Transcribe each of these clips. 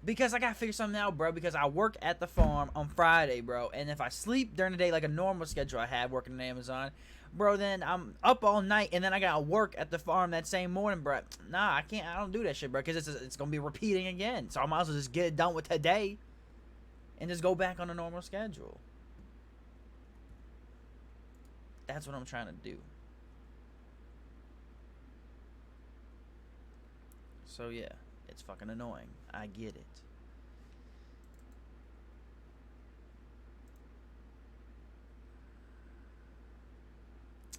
Because I gotta figure something out, bro. Because I work at the farm on Friday, bro. And if I sleep during the day like a normal schedule I have working at Amazon, bro, then I'm up all night and then I gotta work at the farm that same morning, bro. Nah, I can't. I don't do that shit, bro. Because it's gonna be repeating again. So I might as well just get it done with today and just go back on a normal schedule. That's what I'm trying to do. So yeah, it's fucking annoying. I get it.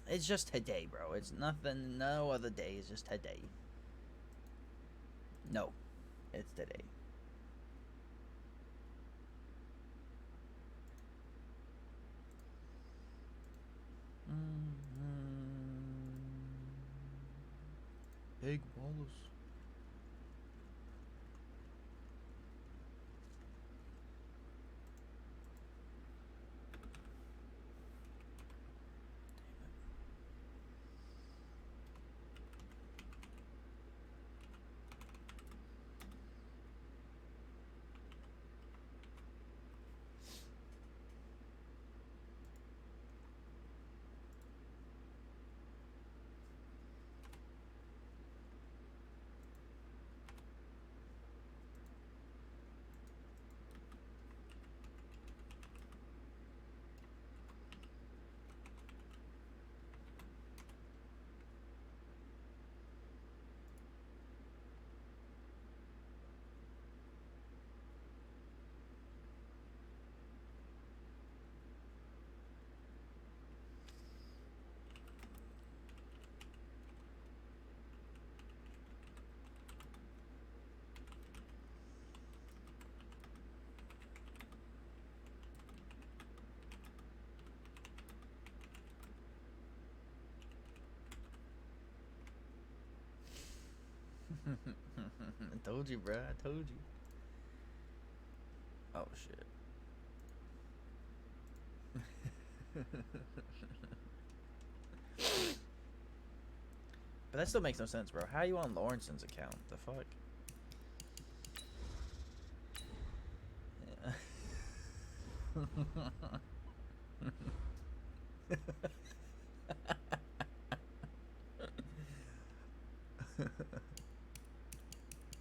It's just today, bro. It's nothing. No other day. It's just today. No, it's today. Big Wallace. I told you, bro. I told you. Oh shit. But that still makes no sense, bro. How are you on Lawrence's account? The fuck?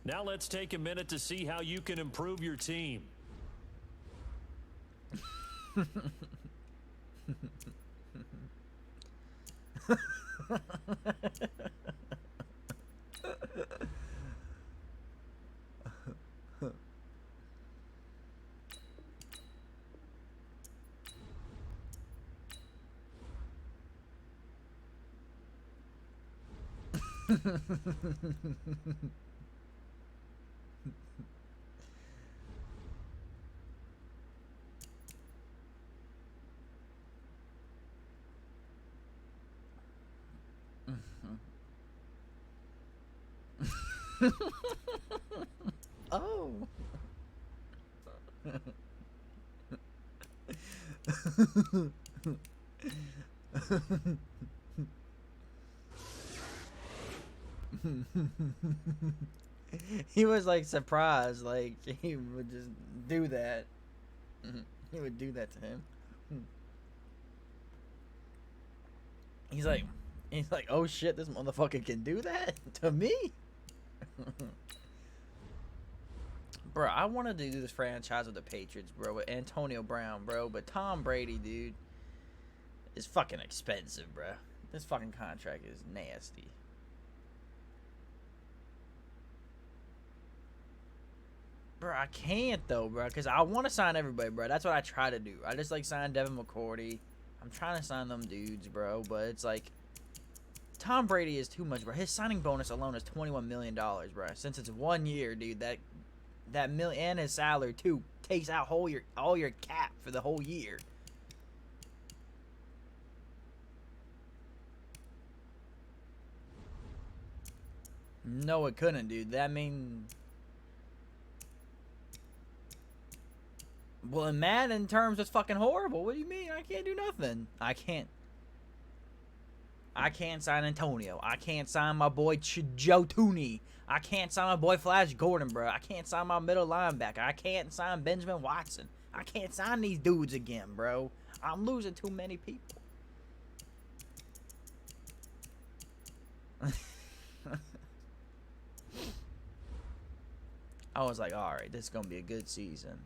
Now let's take a minute to see how you can improve your team. Oh. He was like surprised, like he would just do that. He would do that to him. He's like, oh shit, this motherfucker can do that to me. Bro, I wanted to do this franchise with the Patriots, bro, with Antonio Brown, bro, but Tom Brady, dude, is fucking expensive, bro. This fucking contract is nasty. Bro, I can't though, bro, because I want to sign everybody, bro. That's what I try to do. I just like sign Devin McCourty. I'm trying to sign them dudes, bro, but it's like Tom Brady is too much, bro. His signing bonus alone is $21 million, bro. Since it's 1 year, dude, that million and his salary too takes out all your cap for the whole year. No, it couldn't, dude. That mean, well, in Madden terms, it's fucking horrible. What do you mean? I can't do nothing. I I can't sign Antonio. I can't sign my boy Joe Tooney. I can't sign my boy Flash Gordon, bro. I can't sign my middle linebacker. I can't sign Benjamin Watson. I can't sign these dudes again, bro. I'm losing too many people. I was like, alright, this is going to be a good season.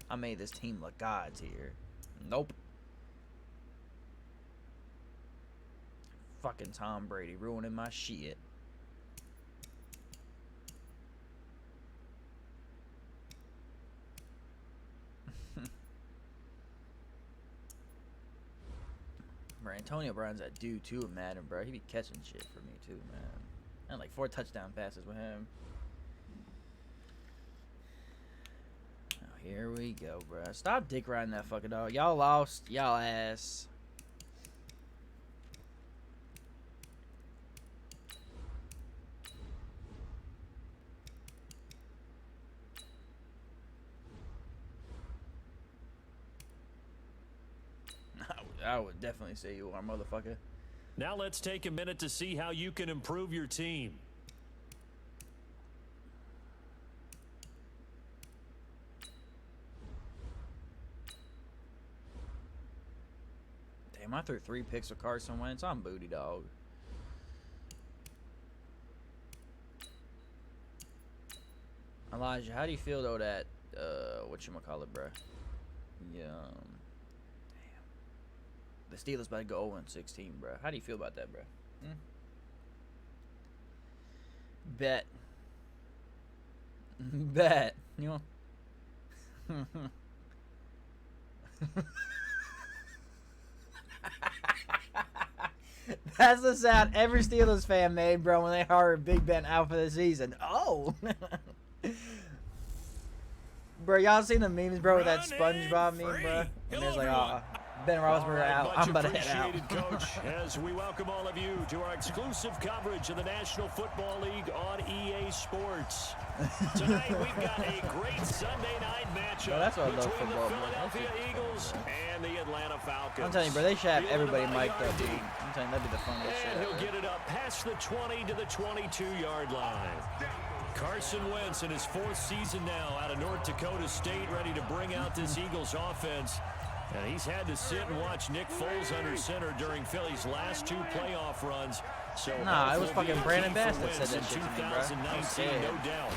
I made this team look gods here. Nope. Fucking Tom Brady ruining my shit. Bro, Antonio Brown's that dude too in Madden, bro. He be catching shit for me too, man. I had like 4 touchdown passes with him. Oh, here we go, bro. Stop dick riding that fucking dog. Y'all lost. Y'all ass. I would definitely say you are, motherfucker. Now let's take a minute to see how you can improve your team. Damn, I threw 3 picks with Carson Wentz. I'm booty, dog. Elijah, how do you feel though that whatchamacallit, bro? Yeah. The Steelers about to go 0-16, bro. How do you feel about that, bro? Bet. Bet. You know? That's the sound every Steelers fan made, bro, when they heard Big Ben out for the season. Oh. Bro, y'all seen the memes, bro, with that SpongeBob meme, bro? And there's like, oh, Ben Roethlisberger out. I'm about to head out. Coach, as we welcome all of you to our exclusive coverage of the National Football League on EA Sports. Tonight we've got a great Sunday night matchup between the Philadelphia Eagles and the Atlanta Falcons. I'm telling you, bro, they should have everybody mic'd up, dude. I'm telling you, that'd be the funniest shit And ever. he'll get it up past the 20 to the 22-yard line. Carson Wentz in his 4th season now out of North Dakota State, ready to bring out this Eagles offense. And he's had to sit and watch Nick Foles under center during Philly's last 2 playoff runs. So nah, it was fucking Brandon Bass that said that shit to me, bro. 2019, no doubt.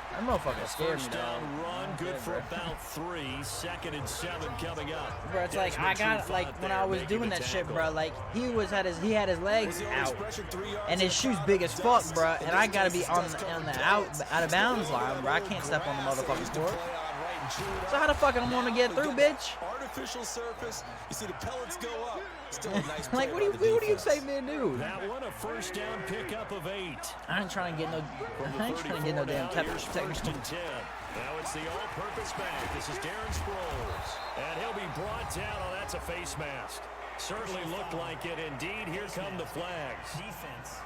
That motherfucker scared me, First dog. down run, good for about 3. 2nd and 7 coming up. Bro, it's like I got like when I was doing that shit, bro. Like he had his legs out, and his shoes big as fuck, bro. And I gotta be on the out of bounds line, bro. I can't step on the motherfucking court. So how the fuck am I gonna get through, bitch? Artificial surface. You see the pellets go up. Still a nice Like what do you expect me to do? That one a first down pickup of 8. I ain't trying to get no damn technical. First and 10. Now it's the all-purpose back. This is Darren Sproles. And he'll be brought down. Oh, that's a face mask. Certainly looked like it. Indeed, here come the flags. Defense.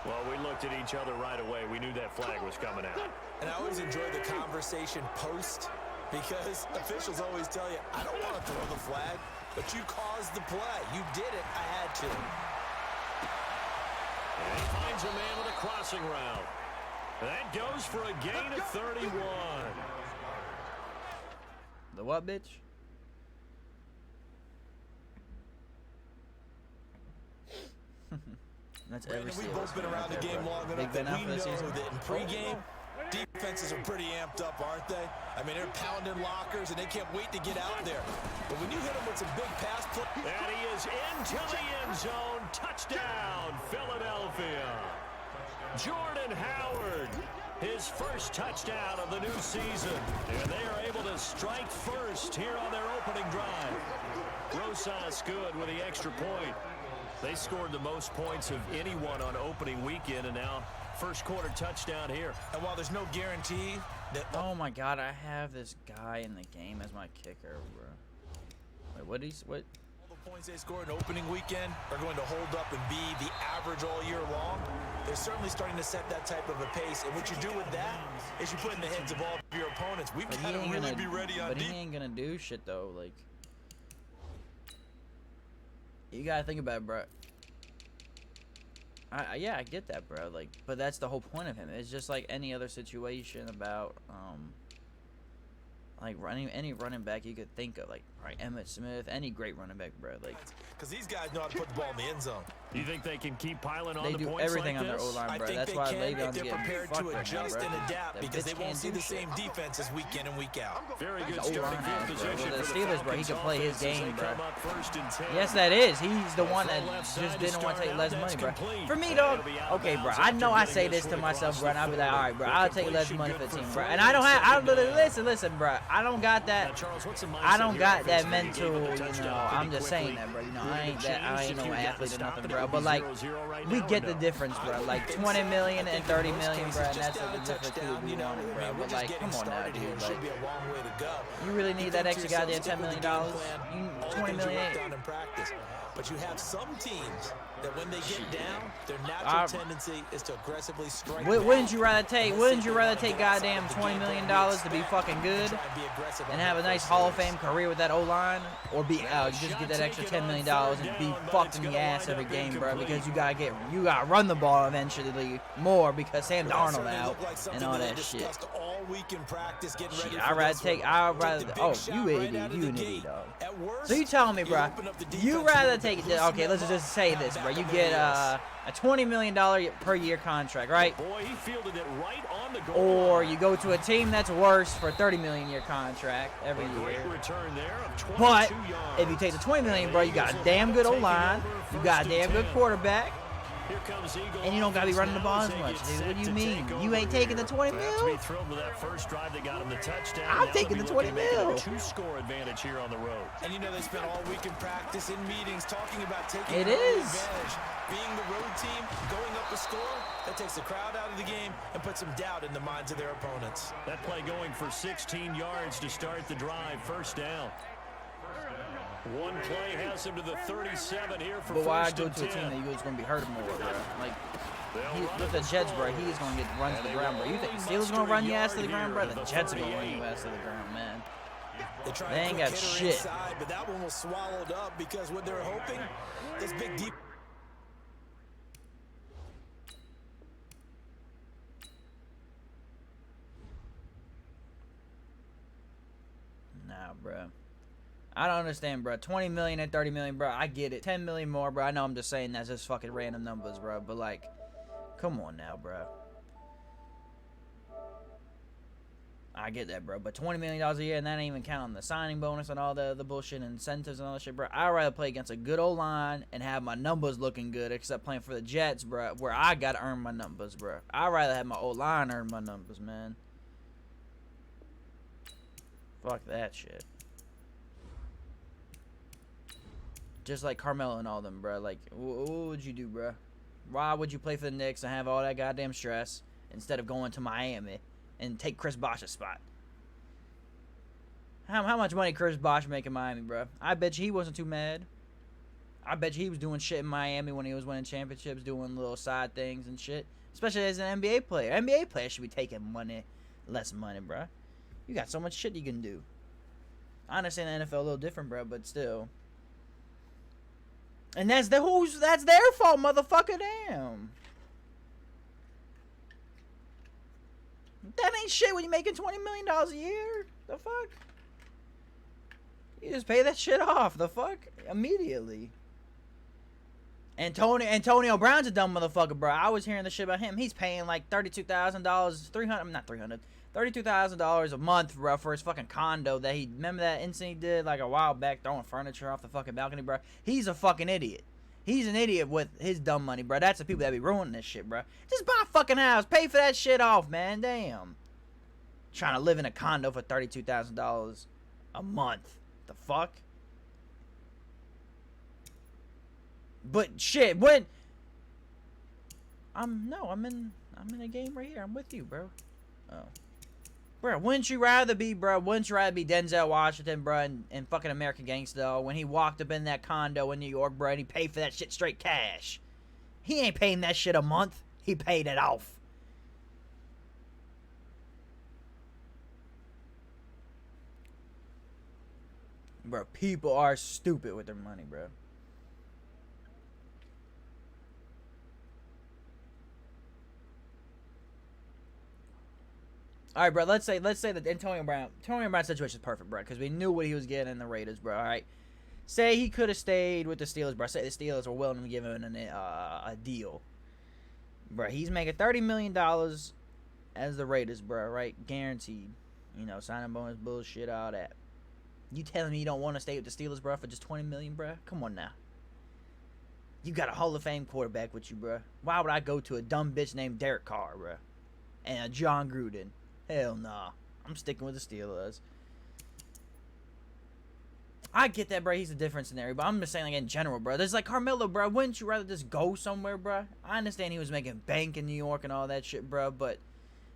Well, we looked at each other right away. We knew that flag was coming out. And I always enjoy the conversation post because officials always tell you, I don't want to throw the flag, but you caused the play. You did it. I had to. And he finds a man with a crossing route. That goes for a gain of 31. The what, bitch? That's every Brandon, we've both been around the game long enough that we know that in pregame, defenses are pretty amped up, aren't they? I mean, they're pounding lockers, and they can't wait to get out there. But when you hit them with some big pass play... And he is into the end zone. Touchdown, Philadelphia. Jordan Howard, his first touchdown of the new season. And they are able to strike first here on their opening drive. Rosas good with the extra point. They scored the most points of anyone on opening weekend, and now first quarter touchdown here. And while there's no guarantee that... Oh my god, I have this guy in the game as my kicker, bro. Wait, what? All the points they scored in opening weekend are going to hold up and be the average all year long. They're certainly starting to set that type of a pace. And what you do with that is you put in the heads of all of your opponents. We've got to really be ready on defense. But he ain't gonna do shit though, like... You gotta think about it, bro. Yeah, I get that, bro. Like, but that's the whole point of him. It's just like any other situation about like any running back you could think of, like right, Emmitt Smith, any great running back, bro. Like, because these guys know how to put the ball in the end zone. You think they can keep piling on they the do points everything like on their this? O-line, bro. I think That's they why can Le'Veon's if they're getting prepared fucked to right now, adjust bro. and adapt, That because bitch they won't can't see do the shit. same defenses week in and week out. Very good O-line starting field has, bro. position Well, the for the Steelers, bro, he can play his Falcons as they game, bro. come up 1st and 10. Yes, that is. He's the one that Full left just side to didn't want to start take out. less That's money, bro. complete. For me, And dog. it'll be out of Okay, bro. bounds I after know I getting say this this to one myself, across bro, and I'll be like, all right, bro, the I'll take less 40. money for the Completion team, good bro. for And I don't have. I don't 40 listen, listen, bro. I don't got that. Now, Charles, what's the mindset I don't here got that offensively? You gave mental, up the you touchdown know. pretty I'm just quickly. saying that, bro. You know, Would I it ain't have that. I changed ain't if no you got to athlete or stop nothing, it? It bro. would But be like, 0-0 right we now, get or the no? difference, bro. Like 20 million and 30 million, bro, and that's the difference too. We want it, bro. But like, come on now, dude. Like, you really need that extra goddamn $10 million? You 20 million. But you have some teams that when they get down, their natural tendency is to aggressively strike. Wouldn't you rather take? Wouldn't you rather take goddamn $20 million to be fucking good and have a nice Hall of Fame career with that O-line, or be just get that extra $10 million and be fucked in the ass every game, bro? Because you gotta run the ball eventually more because Sam Darnold out and all that shit. Shit, I'd rather take. Oh, you idiot, you an idiot, dog. So you telling me, bro? You rather take? Okay, let's just say this, bro. You get a $20 million per year contract, right? Boy, he fielded it right on the goal Or line. you go to a team that's worse for $30 million year contract every Great year. return there of 22 But yards. if you take the $20 million, bro, you got a damn good O-line, you got a damn good quarterback, Here comes Eagle and you don't gotta be running the ball as offense much, getting dude. set What do you to mean? take You over ain't taking the here. 20 They have to be mil? thrilled with that first drive that got him the touchdown. I'm Now taking they'll the be 20 looking to make it mil. a two-score advantage here on the road. And you know they spent all week in practice, in meetings, talking about taking It early is. advantage. Being the road team, going up the score, that takes the crowd out of the game and puts some doubt in the minds of their opponents. That play going for 16 yards to start the drive. First down. One play has him to the 37 here for But why first go and to a 10. team that you was gonna be hurting more, bro? Like, They'll run with it the to Jets, score. bro, he's gonna get runs to And the they ground, bro. will You think only Steelers muster gonna a run your ass yard to the ground, here bro? at The the Jets are gonna run 38. your ass to the ground, man. They They ain't got shit. Inside, but that one was swallowed up because what they're hoping, this big deep. Nah, bro. I don't understand, bro. 20 million and 30 million, bro. I get it. 10 million more, bro. I know I'm just saying that's just fucking random numbers, bro. But like, come on now, bro. I get that, bro. But $20 million a year, and that ain't even counting the signing bonus and all the bullshit and incentives and all that shit, bro. I'd rather play against a good old line and have my numbers looking good, except playing for the Jets, bro, where I gotta earn my numbers, bro. I'd rather have my old line earn my numbers, man. Fuck that shit. Just like Carmelo and all them, bro. Like, what would you do, bro? Why would you play for the Knicks and have all that goddamn stress instead of going to Miami and take Chris Bosh's spot? How much money Chris Bosh make in Miami, bro? I bet you he wasn't too mad. I bet you he was doing shit in Miami when he was winning championships, doing little side things and shit. Especially as an NBA player. NBA players should be taking less money, bro. You got so much shit you can do. I understand the NFL a little different, bro, but still. And that's their fault, motherfucker. Damn. That ain't shit when you're making $20 million a year. The fuck? You just pay that shit off. The fuck? Immediately. Antonio Brown's a dumb motherfucker, bro. I was hearing the shit about him. He's paying like $32,000 a month, bro, for his fucking condo that he, remember that incident he did like a while back, throwing furniture off the fucking balcony, bro? He's a fucking idiot. He's an idiot with his dumb money, bro. That's the people that be ruining this shit, bro. Just buy a fucking house. Pay for that shit off, man. Damn. Trying to live in a condo for $32,000 a month. The fuck? But shit, when I'm in a game right here. I'm with you, bro. Oh. Bro, wouldn't you rather be Denzel Washington, bro, in fucking American Gangsta when he walked up in that condo in New York, bro, and he paid for that shit straight cash? He ain't paying that shit a month. He paid it off. Bro, people are stupid with their money, bro. All right, bro. Let's say that Antonio Brown situation is perfect, bro, because we knew what he was getting in the Raiders, bro. All right. Say he could have stayed with the Steelers, bro. Say the Steelers were willing to give him a deal, bro. He's making $30 million as the Raiders, bro. Right, guaranteed. You know, signing bonus bullshit, all that. You telling me you don't want to stay with the Steelers, bro, for just $20 million, bro? Come on now. You got a Hall of Fame quarterback with you, bro. Why would I go to a dumb bitch named Derek Carr, bro, and a John Gruden? Hell nah. I'm sticking with the Steelers. I get that, bro. He's a different scenario, but I'm just saying, like, in general, bro. There's like Carmelo, bro. Wouldn't you rather just go somewhere, bro? I understand he was making bank in New York and all that shit, bro, but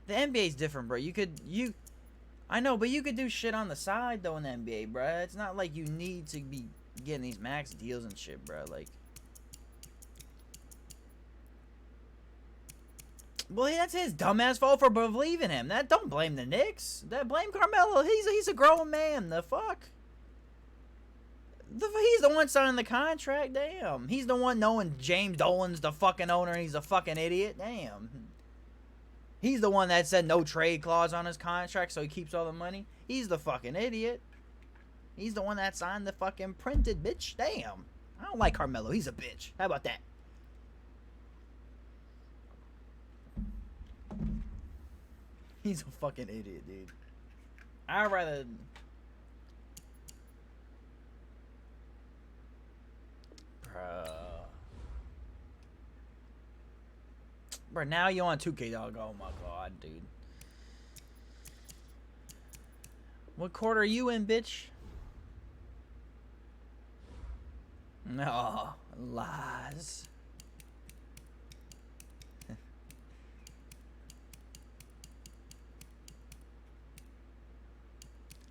the NBA's different, bro. I know, but you could do shit on the side, though, in the NBA, bro. It's not like you need to be getting these max deals and shit, bro. Like, well, that's his dumbass fault for believing him. Don't blame the Knicks. Blame Carmelo. He's a grown man. The fuck? He's the one signing the contract. Damn. He's the one knowing James Dolan's the fucking owner and he's a fucking idiot. Damn. He's the one that said no trade clause on his contract so he keeps all the money. He's the fucking idiot. He's the one that signed the fucking printed bitch. Damn. I don't like Carmelo. He's a bitch. How about that? He's a fucking idiot, dude. I'd rather... Bro, now you on 2K, dog. Oh my god, dude. What quarter are you in, bitch? No, lies.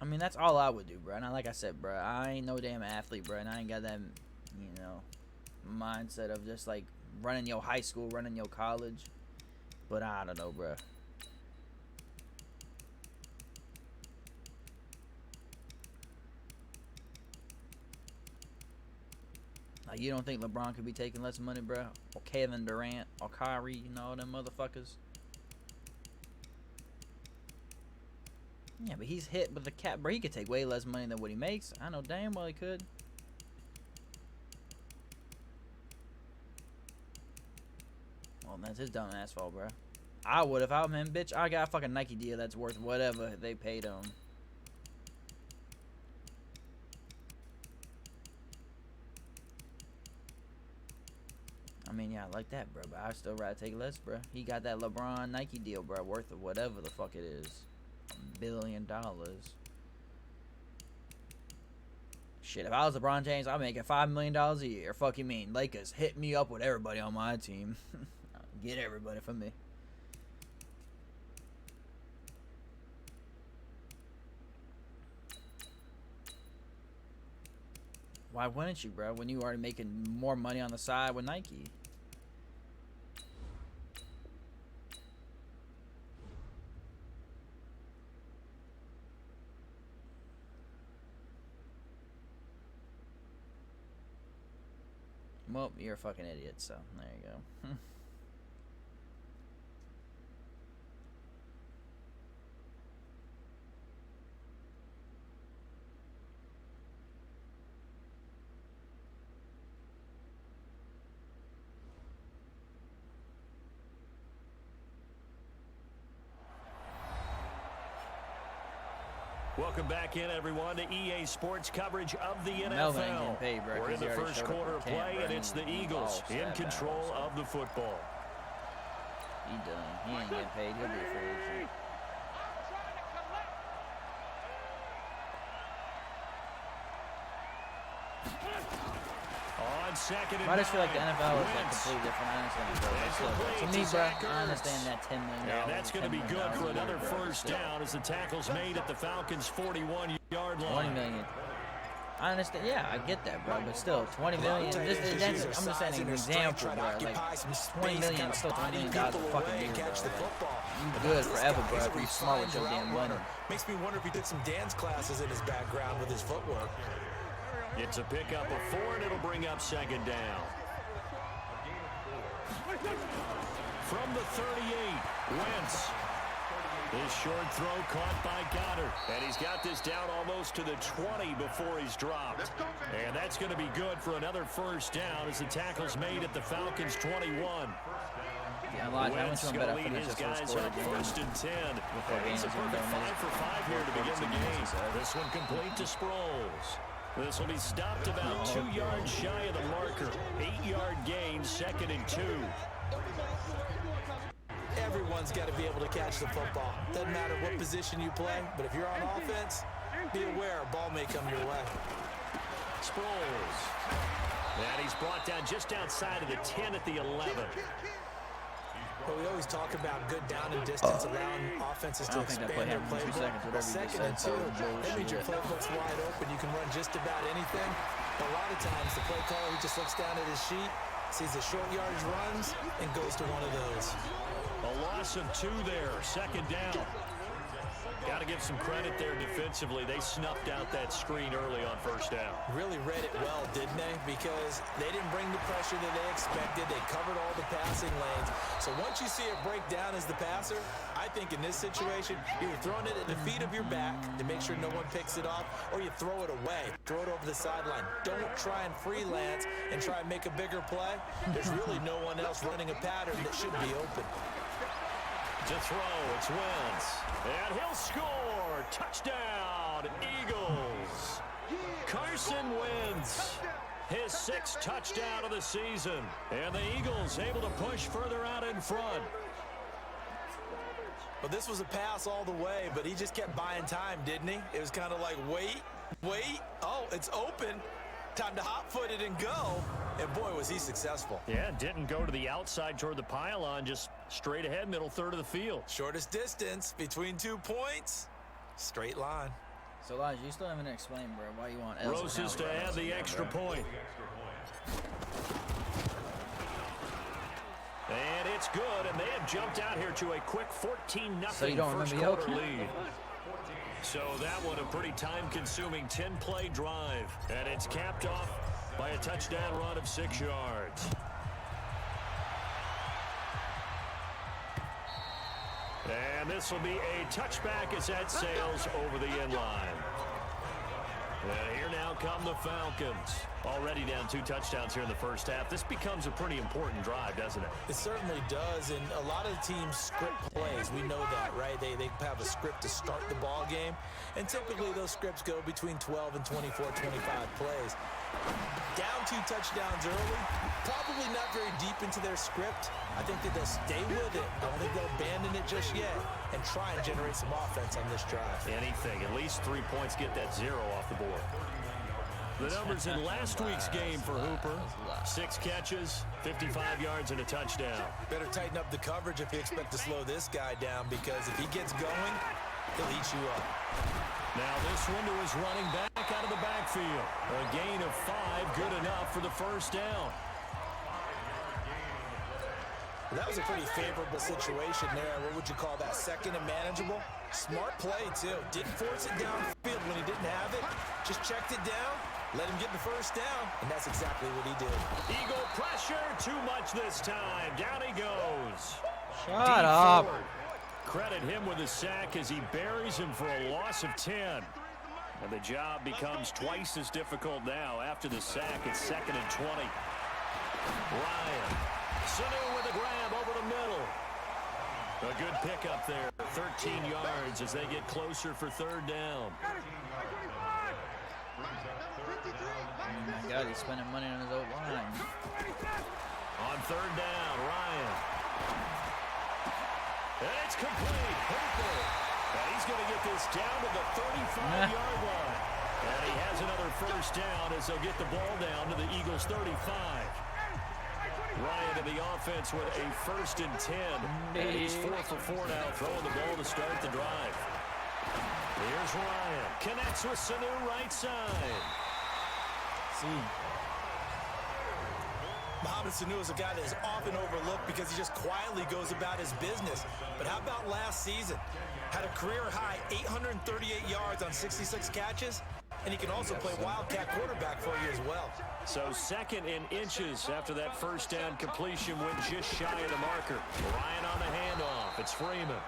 I mean, that's all I would do, bro. And like I said, bro, I ain't no damn athlete, bro. And I ain't got that, you know, mindset of just, like, running your high school, running your college. But I don't know, bro. Like, you don't think LeBron could be taking less money, bro? Or Kevin Durant, or Kyrie, you know, them motherfuckers? Yeah, but he's hit with the cap, bro. He could take way less money than what he makes. I know damn well he could. Well, that's his dumb ass fault, bro. I would if I was him, bitch. I got a fucking Nike deal that's worth whatever they paid him. I mean, yeah, I like that, bro. But I'd still rather take less, bro. He got that LeBron Nike deal, bro, worth of whatever the fuck it is. $1 billion. Shit, if I was LeBron James, I'd make it $5 million a year. Fuck you mean? Lakers, hit me up with everybody on my team. Get everybody for me. Why wouldn't you, bro? When you already making more money on the side with Nike. Well, you're a fucking idiot, so there you go. Welcome back in, everyone, to EA Sports coverage of the NFL. Melvin ain't getting paid, bro, We're in the first quarter of play, bro. and it's the Eagles in control of the football. He done. He ain't getting paid. He'll be a free agent. On second and I just feel like the nine, NFL is like Wentz. completely different. I understand it, bro. But still, bro. To me, bro, I understand that $10 million. And that's going to be good for another first down as the tackle's made at the Falcons' 41-yard line. $20 million. I understand. Yeah, I get that, bro. But still, $20 million. I'm just saying an example, bro. Like $20 million, still $20 million a fucking year, bro. You good forever, bro. If you smart with your damn money. Makes me wonder if he did some dance classes in his background with his footwork. It's a pickup of 4, and it'll bring up second down. From the 38, Wentz. His short throw caught by Goddard. And he's got this down almost to the 20 before he's dropped. And that's going to be good for another first down as the tackle's made at the Falcons' 21. Yeah, Wentz going to lead his guys up first and 10. He's a perfect 5 for 5 here to begin the game. This one complete to Sproles. This will be stopped about 2 yards shy of the marker. 8-yard gain, 2nd and 2. Everyone's got to be able to catch the football. Doesn't matter what position you play, but if you're on offense, be aware a ball may come your way. Sproles. And he's brought down just outside of the 10 at the 11. Well, we always talk about good down and distance, allowing offenses to expand their playbook. 2nd and 2, that means your playbook's wide open. You can run just about anything. But a lot of times, the play caller, he just looks down at his sheet, sees the short yardage runs, and goes to one of those. A loss of 2 there, 2nd down. Got to give some credit there defensively. They snuffed out that screen early on 1st down. Really read it well, didn't they? Because they didn't bring the pressure that they expected. They covered all the passing lanes. So once you see it break down as the passer, I think in this situation, you're throwing it at the feet of your back to make sure no one picks it off, or you throw it away. Throw it over the sideline. Don't try and freelance and try and make a bigger play. There's really no one else running a pattern that should be open. To throw, it's Wentz. And he'll score. Touchdown, Eagles. Carson Wentz, his 6th touchdown of the season. And the Eagles able to push further out in front. Well, this was a pass all the way, but he just kept buying time, didn't he? It was kind of like, wait. Oh, it's open. Time to hot-foot it and go. And boy, was he successful. Yeah, didn't go to the outside toward the pylon, just straight ahead, middle third of the field. Shortest distance between 2 points. Straight line. So, Elijah, you still haven't explained, bro, why you want Roses to add the extra point. And it's good, and they have jumped out here to a quick 14-0 first quarter lead. So that one a pretty time-consuming 10-play drive. And it's capped off by a touchdown run of 6 yards. And this will be a touchback as that sails over the end line. And here now come the Falcons. Already down 2 touchdowns here in the first half. This becomes a pretty important drive, doesn't it? It certainly does, and a lot of teams script plays. We know that, right? They have a script to start the ball game, and typically those scripts go between 12 and 24, 25 plays. Down 2 touchdowns early, probably not very deep into their script. I think that they'll stay with it. I don't think they'll abandon it just yet and try and generate some offense on this drive. Anything, at least 3 points, get that 0 off the board. The numbers in last week's game for Hooper: 6 catches, 55 yards, and a touchdown. Better tighten up the coverage if you expect to slow this guy down, because if he gets going, he'll eat you up. Now this one to his running back out of the backfield. A gain of 5, good enough for the first down. That was a pretty favorable situation there. What would you call that? 2nd and manageable? Smart play, too. Didn't force it downfield when he didn't have it. Just checked it down, let him get the first down, and that's exactly what he did. Eagle pressure, too much this time. Down he goes. Shut up. Credit him with a sack as he buries him for a loss of 10. And the job becomes twice as difficult now. After the sack, it's 2nd and 20. Ryan. Sanu with a grab over the middle. A good pickup there. 13 yards as they get closer for 3rd down. Oh my God, he's spending money on his old line. On 3rd down, Ryan. And it's complete. Hooper. And he's going to get this down to the 35-yard line. And he has another first down as they'll get the ball down to the Eagles' 35. Ryan to the offense with a 1st and 10. And he's 4 for 4 now, throwing the ball to start the drive. Here's Ryan. Connects with Sanu right side. See. Mohamed Sanu is a guy that is often overlooked because he just quietly goes about his business. But how about last season? Had a career-high 838 yards on 66 catches, and he can also play wildcat quarterback for you as well. So 2nd in inches after that first down completion went just shy of the marker. Ryan on the handoff. It's Freeman.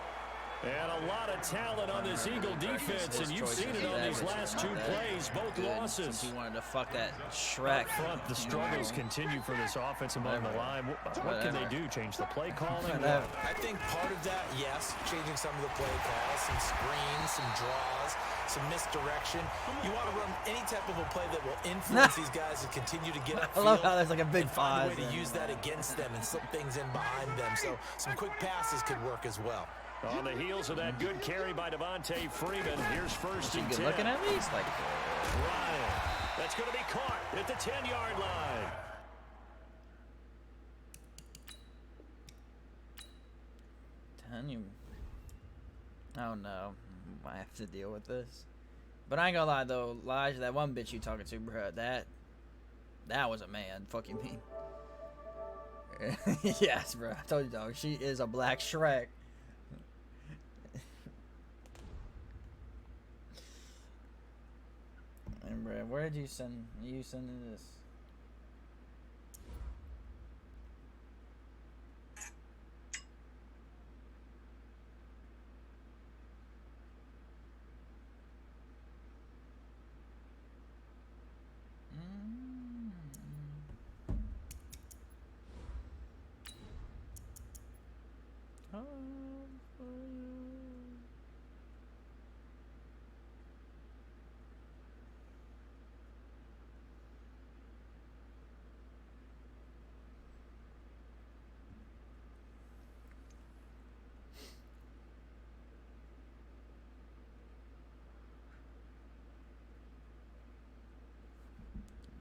And a lot of talent on this Eagle defense, and you've seen it on these last two plays, both losses. He wanted to fuck that Shrek. Up front, the struggles continue for this offense among the line. What can they do? Change the play calling? I think part of that, yes, changing some of the play calls, some screens, some draws, some misdirection. You want to run any type of a play that will influence these guys to continue to get upfield. I love how there's like a big find a way to use that against them and slip things in behind them. So some quick passes could work as well. On the heels of that good carry by Devontae Freeman, here's first and 10. Looking at least like Ryan. That's going to be caught at the 10-yard line. Oh no, I have to deal with this. But I ain't gonna lie though, Elijah, that one bitch you talking to, bro, that was a man. Fuck you mean? Yes, bro. I told you, dog. She is a black Shrek. And bro, where did you send? You sending this?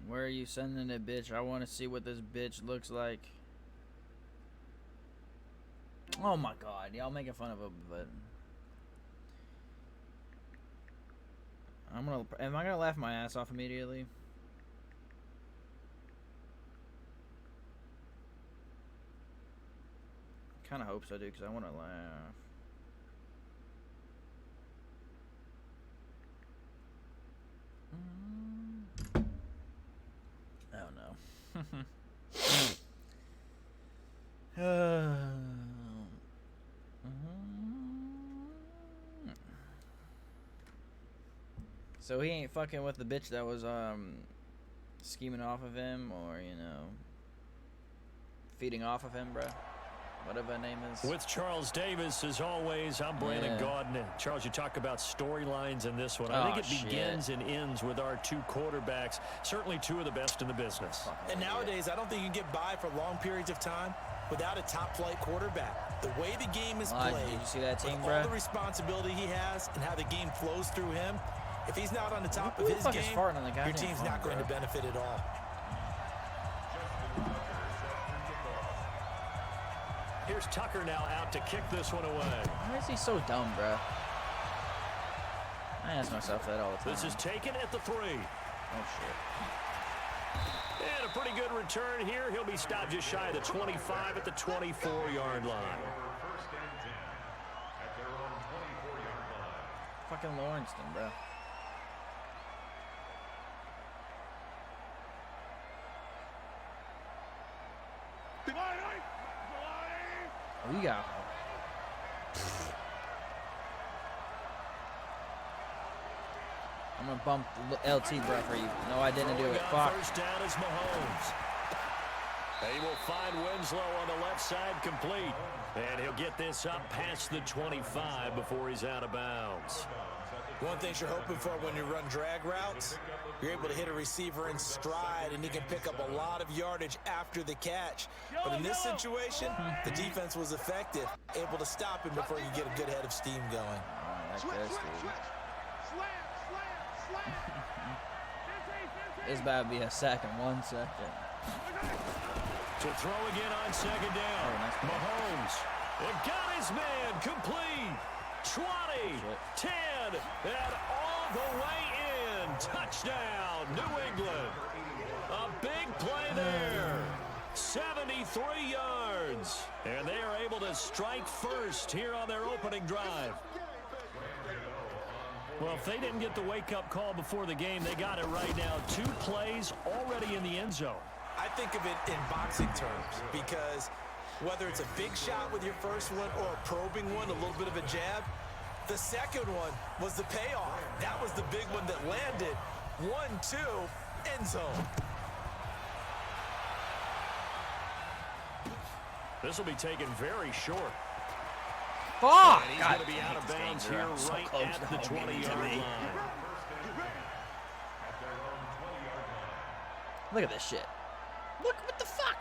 Where are you sending it, bitch? I want to see what this bitch looks like. Oh my god, y'all making fun of her, but am I gonna laugh my ass off immediately? Kind of hope so, dude, because I want to laugh. So he ain't fucking with the bitch that was scheming off of him, or you know, feeding off of him, bro. Whatever her name is. With Charles Davis, as always, I'm Brandon Gaudin. Charles, you talk about storylines in this one. I think it begins and ends with our two quarterbacks. Certainly two of the best in the business. And nowadays, I don't think you can get by for long periods of time without a top-flight quarterback. The way the game is played, did you see that team, with all the responsibility he has and how the game flows through him, if he's not on the top of his game, your team's not going to benefit at all. Here's Tucker now out to kick this one away. Why is he so dumb, bro? I ask myself that all the time. This is taken at the 3. Oh, shit. And a pretty good return here. He'll be stopped just shy of the 25 at the 24-yard line. Fucking Lawrenceston, bro. Oh, you got. I'm gonna bump LT, bro, for you. No, I didn't do it. Fuck. First down is Mahomes. He will find Winslow on the left side, complete. And he'll get this up past the 25 before he's out of bounds. One thing you're hoping for when you run drag routes, you're able to hit a receiver in stride, and he can pick up a lot of yardage after the catch. But in this situation, the defense was effective, able to stop him before you get a good head of steam going. It's about to be a sack in 1 second. To throw again on second down. Mahomes. It got his man complete. 20, 10, and all the way in. Touchdown, New England. A big play there. 73 yards. And they are able to strike first here on their opening drive. Well, if they didn't get the wake-up call before the game, they got it right now. 2 plays already in the end zone. I think of it in boxing terms because Whether it's a big shot with your first one or a probing one, a little bit of a jab, the second one was the payoff. That was the big one that landed. 1-2, end zone. This will be taken very short. Fuck! And he's going to be out of bounds here right at the 20-yard line. Look at this shit. Look, what the fuck?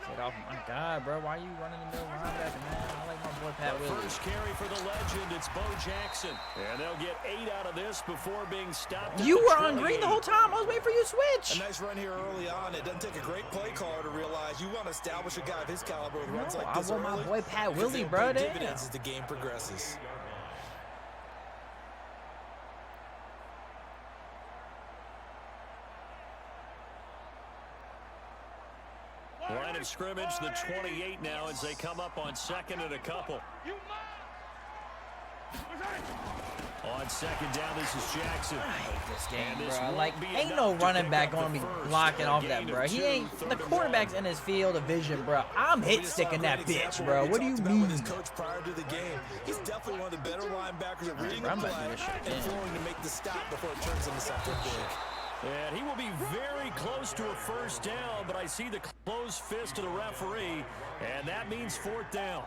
Get off my God, bro. Why are you running in the middle of linebacker, man? I like my boy Pat Willie. First carry for the legend, it's Bo Jackson. And they'll get 8 out of this before being stopped. You were on green the whole time. I was waiting for you to switch. A nice run here early on. It doesn't take a great play caller to realize you want to establish a guy of his caliber with runs like this I want early. my boy Pat Willie, bro. Dividends as the game progresses. Line of scrimmage, the 28 now as they come up on second and a couple. On second down, this is Jackson. I hate this game, bro. Like, ain't no running back gonna be blocking off that, bro. He ain't. The quarterback's in his field of vision, bro. I'm hit sticking that bitch, bro. What do you mean? His coach prior to the game, he's definitely one of the better linebackers at reading the play and throwing to make the stop before it turns into something big. And he will be very close to a first down, but I see the closed fist of the referee, and that means fourth down.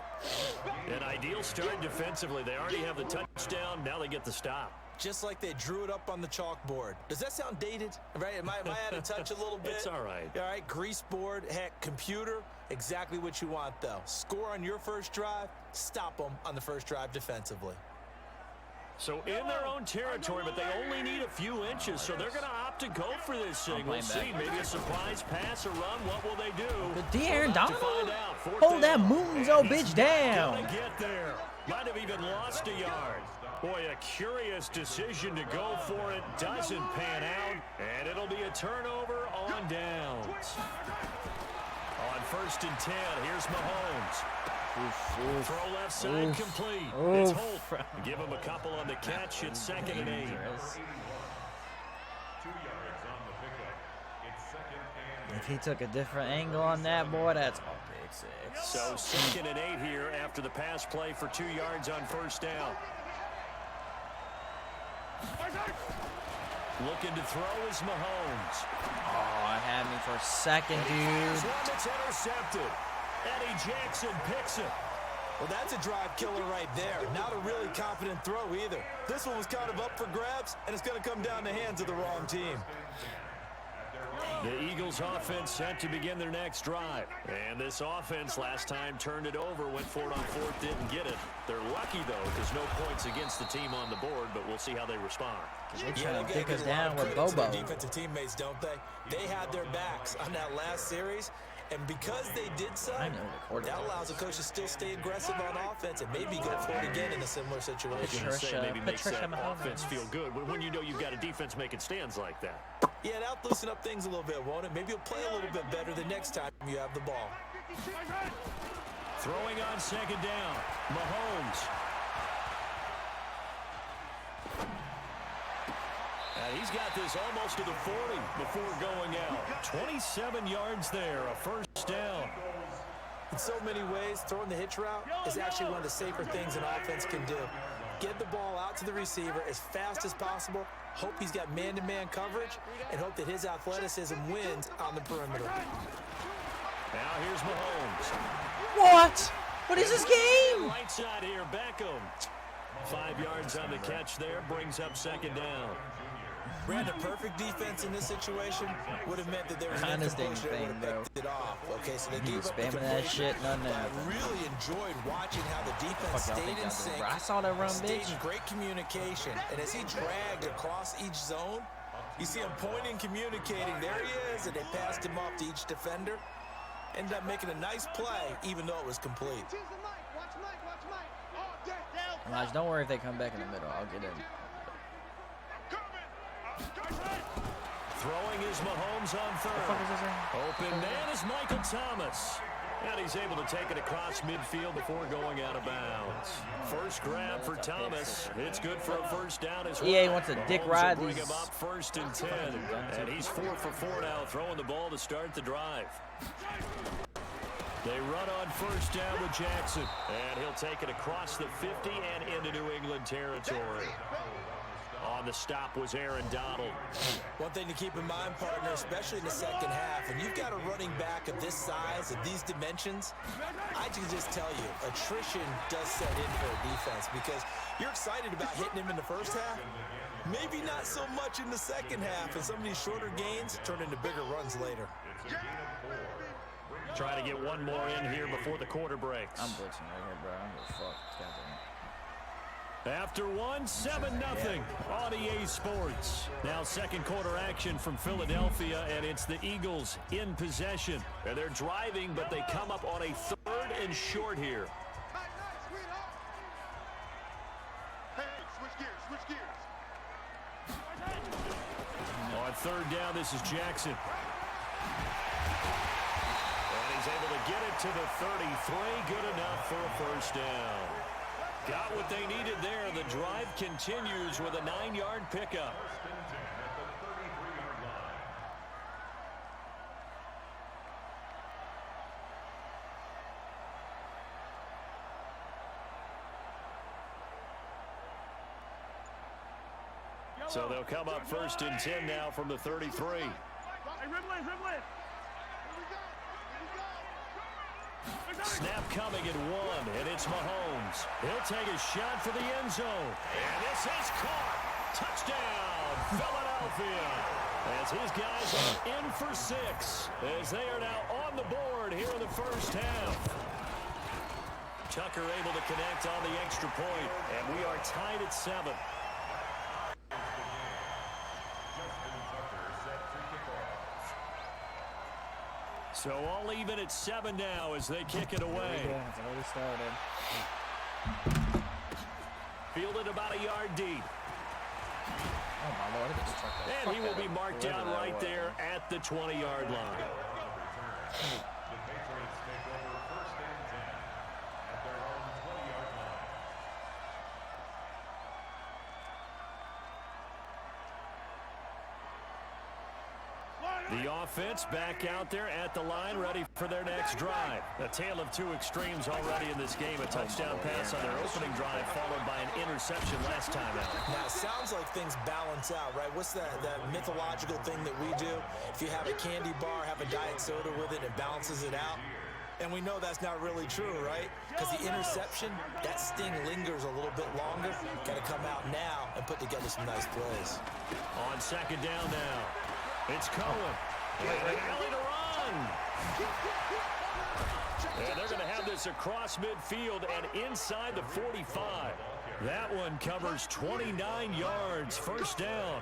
An ideal start defensively. They already have the touchdown. Now they get the stop. Just like they drew it up on the chalkboard. Does that sound dated? Right? Am I out of touch a little bit? It's all right. All right, grease board, heck, computer, exactly what you want, though. Score on your first drive, stop them on the first drive defensively. So in their own territory, but they only need a few inches, so they're going to opt to go for this thing. We'll see. Maybe a surprise pass or run. What will they do? The De'Aaron Donald? Hold that Moonzo bitch down. Gonna get there. Might have even lost a yard. Boy, a curious decision to go for it. Doesn't pan out, and it'll be a turnover on downs. On 1st and 10, here's Mahomes. Throw left side complete. It's Holt. Give him a couple on the catch. It's 2nd and 8. If he took a different angle on that, boy, that's all big 6. So 2nd and 8 here after the pass play for 2 yards on first down. Looking to throw is Mahomes. Oh, it had me for a second, dude. One that's intercepted. Eddie Jackson picks it. Well, that's a drive killer right there. Not a really confident throw either. This one was kind of up for grabs, and it's going to come down the hands of the wrong team. The Eagles offense set to begin their next drive. And this offense last time turned it over, went for it on 4th, didn't get it. They're lucky, though, because no points against the team on the board, but we'll see how they respond. They're trying to kick us down with Bobo. Defensive teammates, don't they? They had their backs on that last series. And because they did so, that allows the coach to still stay aggressive on offense and maybe go for it again in a similar situation. Maybe makes that offense feel good when you know you've got a defense making stands like that. Yeah, that'll loosen up things a little bit, won't it? Maybe you'll play a little bit better the next time you have the ball. Throwing on 2nd down, Mahomes. And he's got this almost to the 40 before going out. 27 yards there, a first down. In so many ways, throwing the hitch route is actually one of the safer things an offense can do. Get the ball out to the receiver as fast as possible, hope he's got man-to-man coverage, and hope that his athleticism wins on the perimeter. Now here's Mahomes. What? What is this game? Right side here, Beckham. 5 yards on the catch there, brings up 2nd down. Brandon, perfect defense in this situation would have meant that there was an incompletion that would have picked it off. Okay, so they gave up the that shit. None of I really enjoyed watching how the defense stayed in sync. I saw that run, stayed bitch. in great communication. And as he dragged across each zone, you see him pointing, communicating. There he is, and they passed him off to each defender. Ended up making a nice play, even though it was complete. Elijah, don't worry if they come back in the middle. I'll get in. Throwing is Mahomes on 3rd. What the fuck is this? Open man is Michael Thomas. And he's able to take it across midfield before going out of bounds. First grab for Thomas. It's good for a first down as well. EA wants a dick ride. Bring him up 1st and 10. And he's 4 for 4 now, throwing the ball to start the drive. They run on first down with Jackson. And he'll take it across the 50 and into New England territory. On the stop was Aaron Donald. One thing to keep in mind, partner, especially in the second half, when you've got a running back of this size, of these dimensions, I can just tell you, attrition does set in for a defense because you're excited about hitting him in the first half. Maybe not so much in the second half, and some of these shorter gains turn into bigger runs later. Try to get one more in here before the quarter breaks. I'm blitzing right here, bro. I don't give a fuck. After 1, 7-0 on EA Sports. Now second quarter action from Philadelphia, and it's the Eagles in possession. And they're driving, but they come up on a 3rd and short here. On 3rd down, this is Jackson. And he's able to get it to the 33. Good enough for a first down. Got what they needed there. The drive continues with a 9-yard pickup. So they'll come up 1st and 10 now from the 33. Snap coming at 1, and it's Mahomes. He'll take a shot for the end zone. And this is caught. Touchdown, Philadelphia. As his guys are in for 6, as they are now on the board here in the first half. Tucker able to connect on the extra point, and we are tied at 7. So all even at 7 now as they kick it away. It's already started. Fielded about a yard deep. Oh my Lord, this truck. And he will be marked down right there at the 20-yard line. The offense back out there at the line, ready for their next drive. A tale of 2 extremes already in this game. A touchdown pass on their opening drive, followed by an interception last time out. Now, it sounds like things balance out, right? What's that mythological thing that we do? If you have a candy bar, have a diet soda with it, it balances it out. And we know that's not really true, right? Because the interception, that sting lingers a little bit longer. Got to come out now and put together some nice plays. On second down now. It's Cohen. And an alley to run. And they're going to have this across midfield and inside the 45. That one covers 29 yards. First down.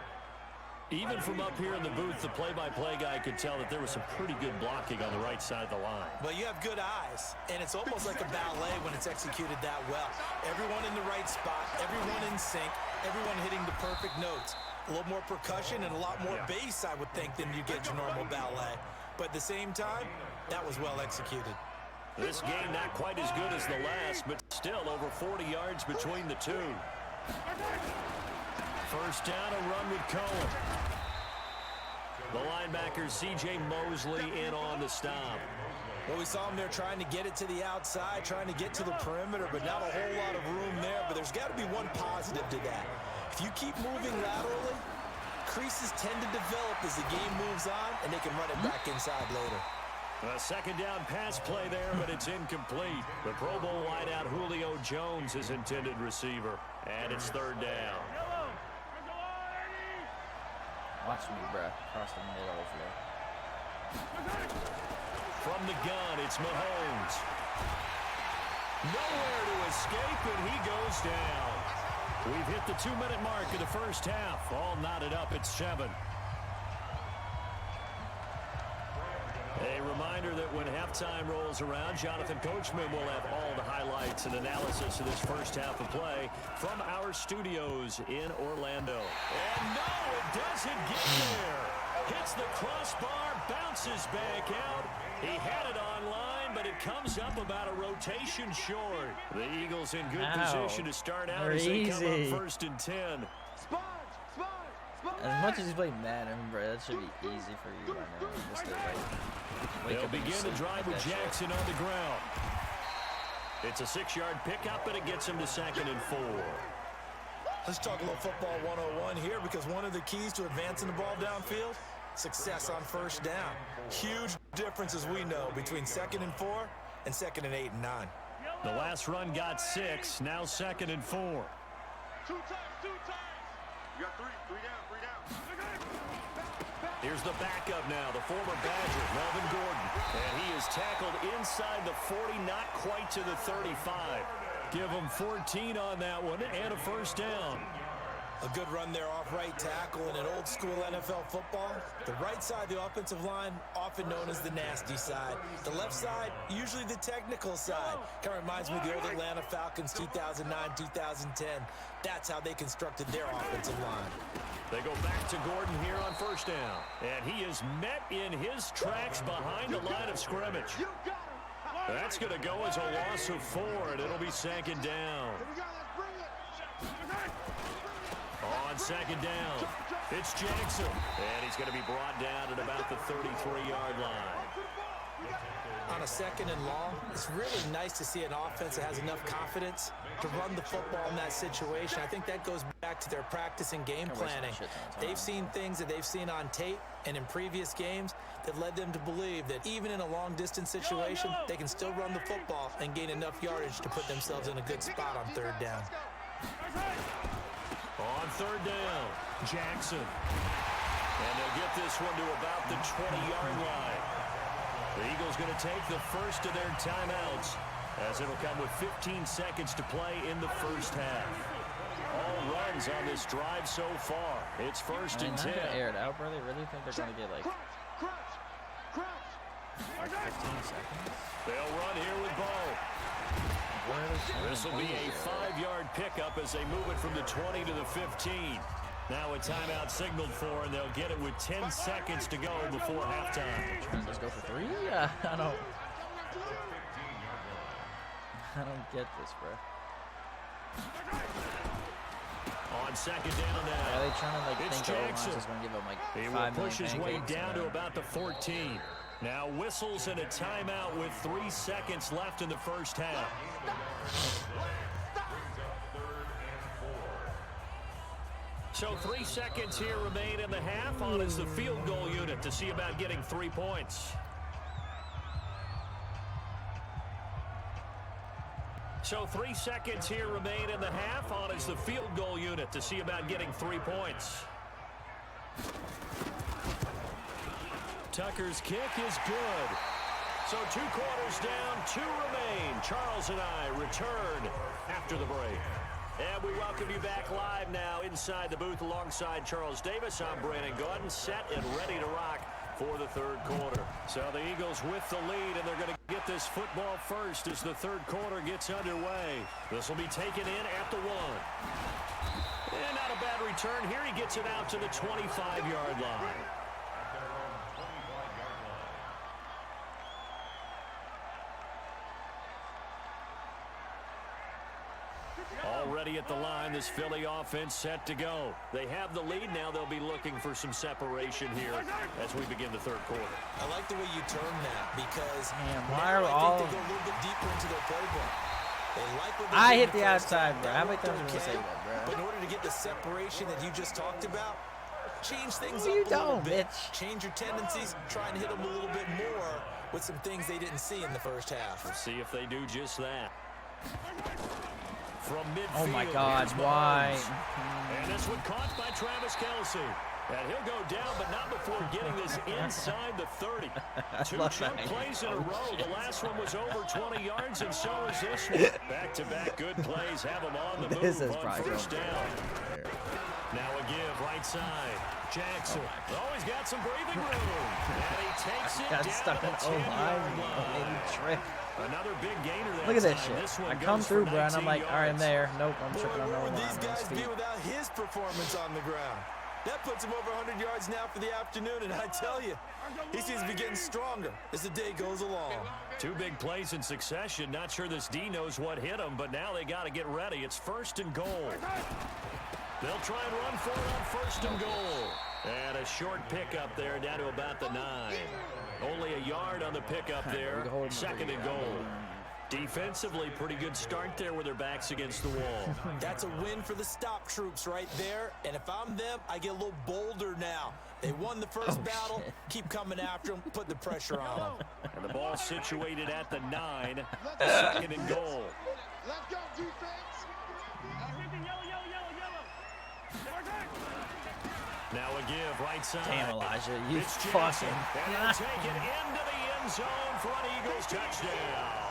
Even from up here in the booth, the play-by-play guy could tell that there was some pretty good blocking on the right side of the line. Well, you have good eyes, and it's almost like a ballet when it's executed that well. Everyone in the right spot, everyone in sync, everyone hitting the perfect notes. A little more percussion and a lot more bass, I would think, than you get your normal ballet. But at the same time, that was well executed. This game not quite as good as the last, but still over 40 yards between the two. First down, a run with Cohen. The linebacker, C.J. Mosley, in on the stop. Well, we saw him there trying to get it to the outside, trying to get to the perimeter, but not a whole lot of room there. But there's got to be one positive to that. If you keep moving laterally, creases tend to develop as the game moves on, and they can run it back inside later. A second down pass play there, but it's incomplete. The Pro Bowl wideout Julio Jones is intended receiver, and it's third down. Watch me, bro. Cross the middle overflow. From the gun, it's Mahomes. Nowhere to escape, and he goes down. We've hit the 2-minute mark of the first half. All knotted up at 7. A reminder that when halftime rolls around, Jonathan Coachman will have all the highlights and analysis of this first half of play from our studios in Orlando. And no, it doesn't get there. Hits the crossbar, bounces back out. He had it online, but it comes up about a rotation short. The Eagles in good position to start out They're as they come easy. up 1st and 10. As much as you play Madden, bro, that should be easy for you right now. Just to, like, They'll begin the drive with Jackson on the ground. It's a 6-yard pickup, and it gets him to 2nd and 4. Let's talk a little football 101 here, because one of the keys to advancing the ball downfield, success on 1st down. Huge difference, as we know, between 2nd and 4 and 2nd and 8 and 9. The last run got 6, now 2nd and 4. Two times. You got three down. Here's the backup now, the former Badger, Melvin Gordon. And he is tackled inside the 40, not quite to the 35. Give him 14 on that one and a 1st down. A good run there off right tackle in an old school NFL football. The right side of the offensive line, often known as the nasty side. The left side, usually the technical side. Kind of reminds me of the old Atlanta Falcons 2009, 2010. That's how they constructed their offensive line. They go back to Gordon here on 1st down. And he is met in his tracks behind the line of scrimmage. That's going to go as a loss of 4, and it'll be 2nd down. On 2nd down, it's Jackson. And he's going to be brought down at about the 33-yard line. On a 2nd and long, it's really nice to see an offense that has enough confidence to run the football in that situation. I think that goes back to their practice and game planning. They've seen things that they've seen on tape and in previous games that led them to believe that even in a long-distance situation, they can still run the football and gain enough yardage to put themselves in a good spot on 3rd down. On 3rd down, Jackson. And they'll get this one to about the 20-yard line. The Eagles going to take the first of their timeouts, as it'll come with 15 seconds to play in the 1st half. All runs on this drive so far. It's 1st and 10. They're going to air it out, bro. They really think they're going to get, like 15 seconds? They'll run here with Bo. This will be a 5-yard pickup as they move it from the 20 to the 15. Now a timeout signaled for, and they'll get it with 10 seconds to go before halftime. Trying to just go for 3? Yeah, I don't get this, bro. On 2nd down now. Are they trying to, like, it's think Jackson. just going to give them, like, He 5 will million push his way pancakes, down to about the 14. Now whistles and a timeout with 3 seconds left in the 1st half. So 3 seconds here remain in the half. On is the field goal unit to see about getting 3 points. So 3 seconds here remain in the half. On is the field goal unit to see about getting 3 points. Tucker's kick is good. So 2 quarters down, 2 remain. Charles and I return after the break. And we welcome you back live now inside the booth alongside Charles Davis. I'm Brandon Gordon, set and ready to rock for the 3rd quarter. So the Eagles with the lead, and they're going to get this football first as the 3rd quarter gets underway. This will be taken in at the 1. And not a bad return here. He gets it out to the 25-yard line. Already at the line, this Philly offense set to go. They have the lead. Now they'll be looking for some separation here as we begin the 3rd quarter. I like the way you term that, because why are all... I think they go a little bit deeper into their playbook. They like what I hit the outside, bro. How many times are we going to say that, bro? But in order to get the separation that you just talked about, change things No, up you a little don't, bit. bitch. Change your tendencies. Try and hit them a little bit more with some things they didn't see in the 1st half. We'll see if they do just that. From midfield. Oh my God, why? And this one caught by Travis Kelce. And he'll go down, but not before getting this inside the 30. 2 jump plays in a row. The last one was over 20 yards, and so is this one. Back-to-back good plays have him on the move on 1st down. Now a give, right side. Jackson. Oh, he's got some breathing room. And he takes it Got down stuck to in the 10-yard line. trick. Another big gainer that Look at this time. shit. One I come goes through, for bro, and I'm 19 like, all right, I'm yards. there. Nope, I'm Boy, tripping on where no would line. these guys be without his performance on the ground? That puts him over 100 yards now for the afternoon, and I tell you, he seems to be getting stronger as the day goes along. 2 big plays in succession. Not sure this D knows what hit him, but now they got to get ready. It's 1st and goal. They'll try and run for it on 1st and goal. And a short pickup there down to about the 9. Only a yard on the pickup there. 2nd and goal. Defensively, pretty good start there with their backs against the wall. That's a win for the stop troops right there. And if I'm them, I get a little bolder now. They won the first battle. Keep coming after them. Put the pressure on them. And the ball situated at the 9. 2nd and goal. Let's go, defense. Now a give right side. Damn, Elijah, you It's fucking. And they'll take it into the end zone for an Eagles touchdown.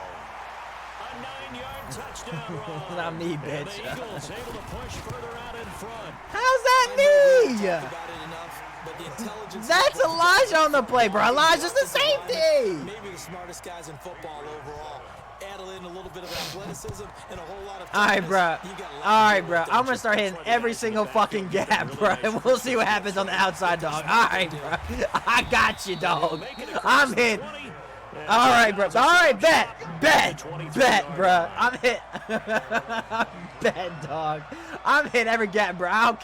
A 9-yard touchdown run. Not me, And bitch. the Eagles able to push further out in front. How's that me? About it enough, but the intelligence That's Elijah on the play, bro. Elijah's the safety. Maybe the smartest guys in football overall. Add in a little bit of athleticism and a whole lot of All right, bro. You got a lot All to right, do bro. with I'm that. gonna start hitting every single fucking gap, bro, and we'll see what happens on the outside, dog. All right, bro. I got you, dog. I'm hit. All right, bro. All right, bet, bro. I'm hit. Bet, dog. I'm hit every gap, bro. All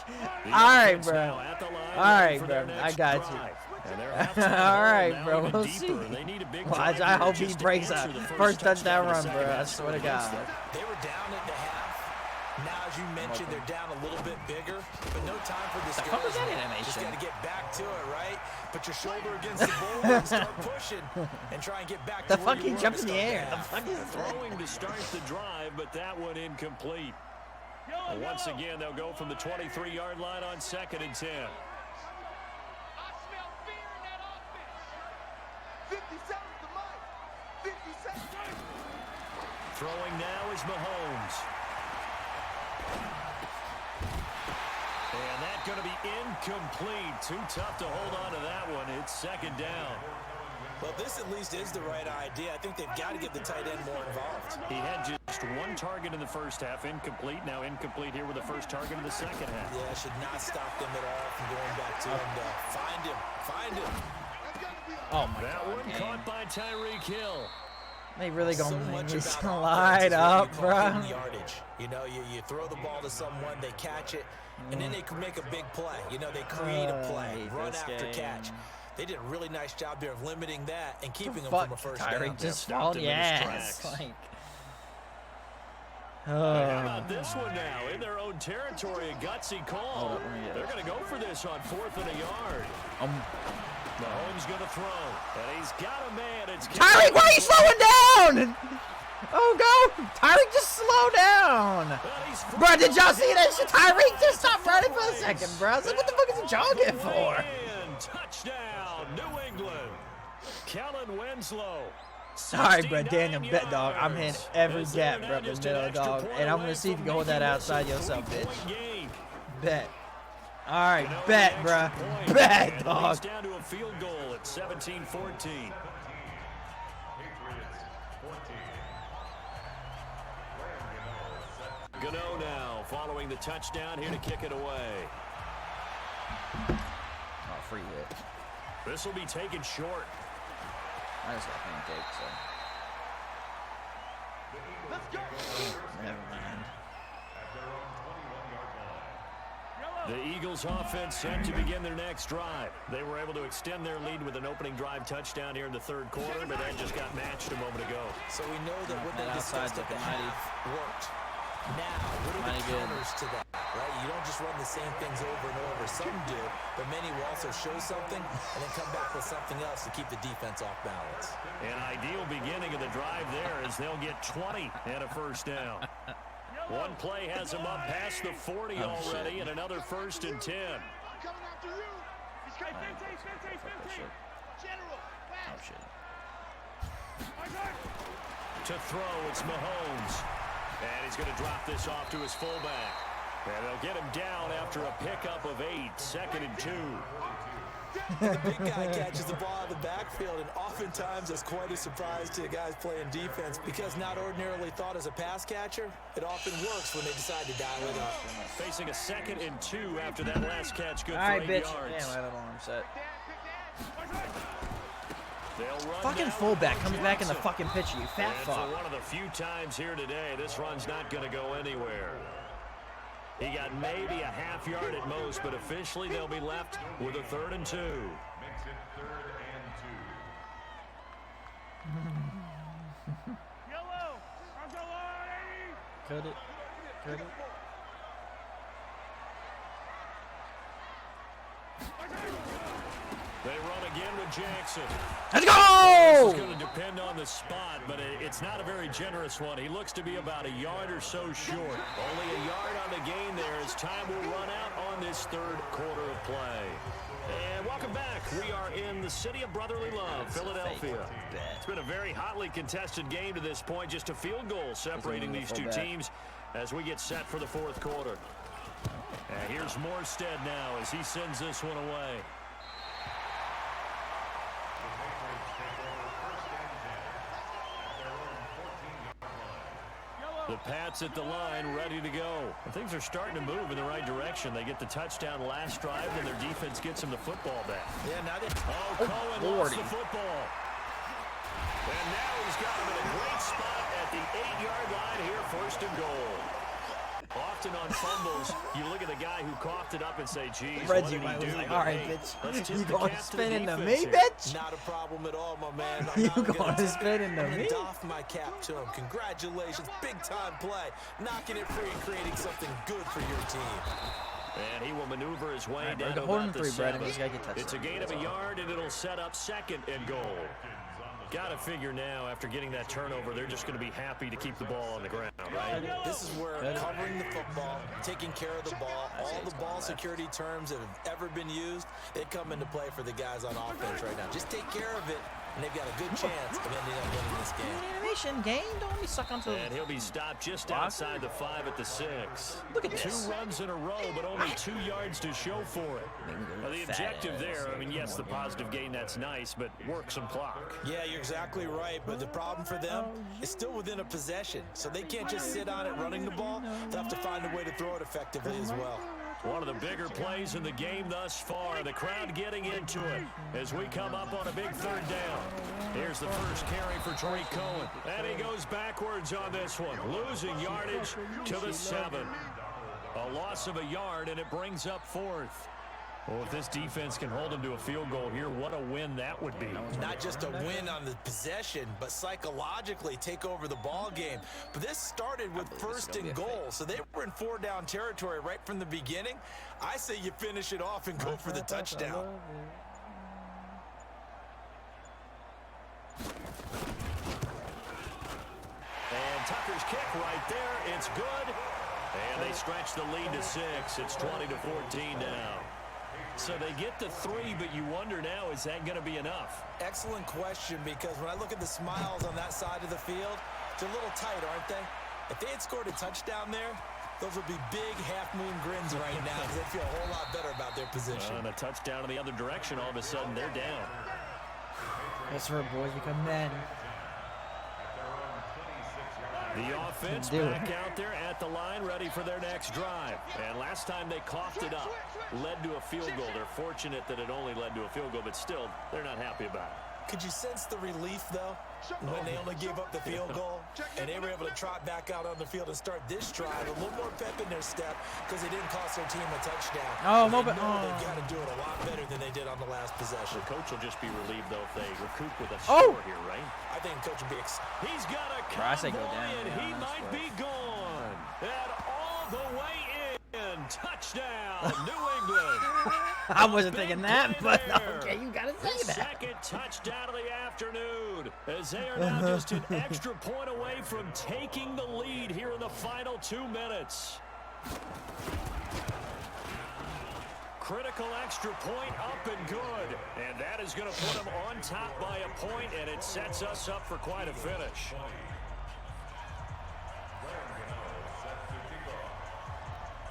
right, bro. All right, bro. I got you. All right, bro. We'll see. Watch, I hope he breaks a first touchdown run, bro. I swear to God. They were down at the half. Now, as you mentioned, they're down a little bit bigger, but no time for The fuck was that discouragement. animation? Just got to get back to it, right? Put your shoulder against the boulder and start pushing and try and get back The to where fuck you he were jumps to in the start air. The half. fuck is that? Throwing to start the drive, but that one incomplete. And once again, they'll go from the 23-yard line on 2nd and 10. I smell fear in that offense. 57 to Mike. 57. Throwing now is Mahomes. And that's going to be incomplete. Too tough to hold on to that one. It's 2nd down. Well, this at least is the right idea. I think they've got to get the tight end more involved. He had just 1 target in the first half, incomplete. Now incomplete here with the first target in the second half. Yeah, should not stop them at all from going back to him. Find him. Find him. Oh my That God. one man. caught by Tyreek Hill. They really So gonna make much me about slide offense is what up, you call hidden bro. yardage. You know, you throw the ball to someone, they catch it, and then they can make a big play. You know, they create a I play, hate run this after game. catch. They did a really nice job there of limiting that and keeping them Fuck, from a first Tyreek down. just Stopped followed him the in his ass. tracks. Like, How about this one now? In their own territory, a gutsy call. Hold up, let me get They're it. going to go for this on 4th and a yard. Mahomes going to throw. And he's got a man. It's Tyreek, why are you slowing down? Oh, go! Tyreek, just slow down. Bro, did y'all see that shit? Tyreek just stopped running for a second, bro. I was like, what the fuck is he jogging for? And touchdown, New England. Kellen Winslow. Sorry, bro, Daniel, 69 bet, dog. I'm hitting yards. every As they're gap, now bro, in the just an middle, extra dog. point And I'm away gonna see if you from can hold that making outside this a yourself, bitch. 3-point game. Bet. All right, You know, bet, the bro. extra point, Bet, and it dog. leads down to a field goal at 17-14. Gano now following the touchdown here to kick it away. Oh, free hit. This will be taken short. I just got pancake, so Let's go. never mind. The Eagles offense set to begin their next drive. They were able to extend their lead with an opening drive touchdown here in the 3rd quarter, but that just got matched a moment ago. So we know that what they That outside's discussed at the looking mighty. half worked. Now, what are the Mighty good. counters to that, right? You don't just run the same things over and over. Some do, but many will also show something and then come back with something else to keep the defense off balance. An ideal beginning of the drive there as they'll get 20 and a first down. One play has them up past the 40 already, and another 1st and 10. I'm coming after you. He's got Fuck that shit. General. Oh shit. To throw, it's Mahomes. And he's going to drop this off to his fullback. And they'll get him down after a pickup of 8, 2nd and 2. And the big guy catches the ball out of the backfield, and oftentimes it's quite a surprise to the guys playing defense because not ordinarily thought as a pass catcher, it often works when they decide to dial it up. Facing a 2nd and 2 after that last catch. Good All for right, 8 bitch. yards. Damn, my little arm set. They'll run Fucking now fullback with comes back in the Jackson. fucking picture, you fat And fuck. for one of the few times here today, this run's not going to go anywhere. He got maybe a half yard at most, but officially they'll be left with a 3rd and 2. Makes it 3rd and 2. Yellow. Cut it. Cut it. They run again with Jackson. Let's This go! is going to depend on the spot, but it's not a very generous one. He looks to be about a yard or so short. Only a yard on the gain there as time will run out on this 3rd quarter of play. And welcome back. We are in the city of brotherly love, Philadelphia. It's been a very hotly contested game to this point. Just a field goal separating these two teams as we get set for the 4th quarter. And here's Morstead now as he sends this one away. The Pats at the line, ready to go. And things are starting to move in the right direction. They get the touchdown last drive, and their defense gets them the football back. Yeah, now they... Cohen lost the football. And now he's got him in a great spot at the 8-yard line here, 1st and goal. Often on fumbles, you look at the guy who coughed it up and say, geez, what did he do? Like, But all right, hey, bitch. let's tip You the going cap to to the spin into defense me, here. bitch? Not a problem at all, my man. You I'm not going to gonna spin into I'm gonna me? doff my cap to him. Congratulations. Big-time play. Knocking it free and creating something good for your team. And he will maneuver his way All right, bro, down to hold him about the 3, Brad, and 7. he's gotta get touched. It's a gain of a yard, and it'll set up 2nd and goal. Got to figure now, after getting that turnover, they're just going to be happy to keep the ball on the ground, right? This is where covering the football, taking care of the ball, all the ball security terms that have ever been used, they come into play for the guys on offense right now. Just take care of it, and they've got a good chance of ending up winning this game. Animation game. Don't let me suck onto And he'll be stopped just outside the 5 at the 6. Look at this. 2 runs in a row, but only 2 yards to show for it. Now, the objective there, I mean, yes, the positive gain, that's nice, but work some clock. Yeah, you're exactly right, but the problem for them is still within a possession, so they can't just sit on it running the ball. They'll have to find a way to throw it effectively as well. One of the bigger plays in the game thus far. The crowd getting into it as we come up on a big 3rd down. Here's the first carry for Tariq Cohen. And he goes backwards on this one, losing yardage to the 7. A loss of a yard, and it brings up 4th. Well, if this defense can hold them to a field goal here, what a win that would be. Not just a win on the possession, but psychologically take over the ball game. But this started with 1st and goal, so they were in 4-down territory right from the beginning. I say you finish it off and go for the touchdown. And Tucker's kick right there. It's good. And they stretch the lead to 6. It's 20-14 now. So they get to 3, but you wonder now, is that going to be enough? Excellent question, because when I look at the smiles on that side of the field, they're a little tight, aren't they? If they had scored a touchdown there, those would be big half-moon grins right now because they'd feel a whole lot better about their position. And a touchdown in the other direction, all of a sudden they're down. That's where boys become men. The offense back out there at the line, ready for their next drive. And last time they coughed it up, led to a field goal. They're fortunate that it only led to a field goal, but still, they're not happy about it. Could you sense the relief, though, when they only gave up the field goal and they were able to trot back out on the field and start this drive a little more pep in their step because they didn't cost their team a touchdown. Oh, they but know they've got to do it a lot better than they did on the last possession. The coach will just be relieved, though, if they recoup with a score here, right? I think coach will be He's got a Bro, I say go convoy, down, and yeah, he that's might rough. be gone. And all the way in. Touchdown, New England. I wasn't thinking that, play but there. okay, you gotta say The that. second touchdown of the afternoon, as they are now just an extra point away from taking the lead here in the final 2 minutes. Critical extra point up and good. And that is going to put them on top by a point, and it sets us up for quite a finish.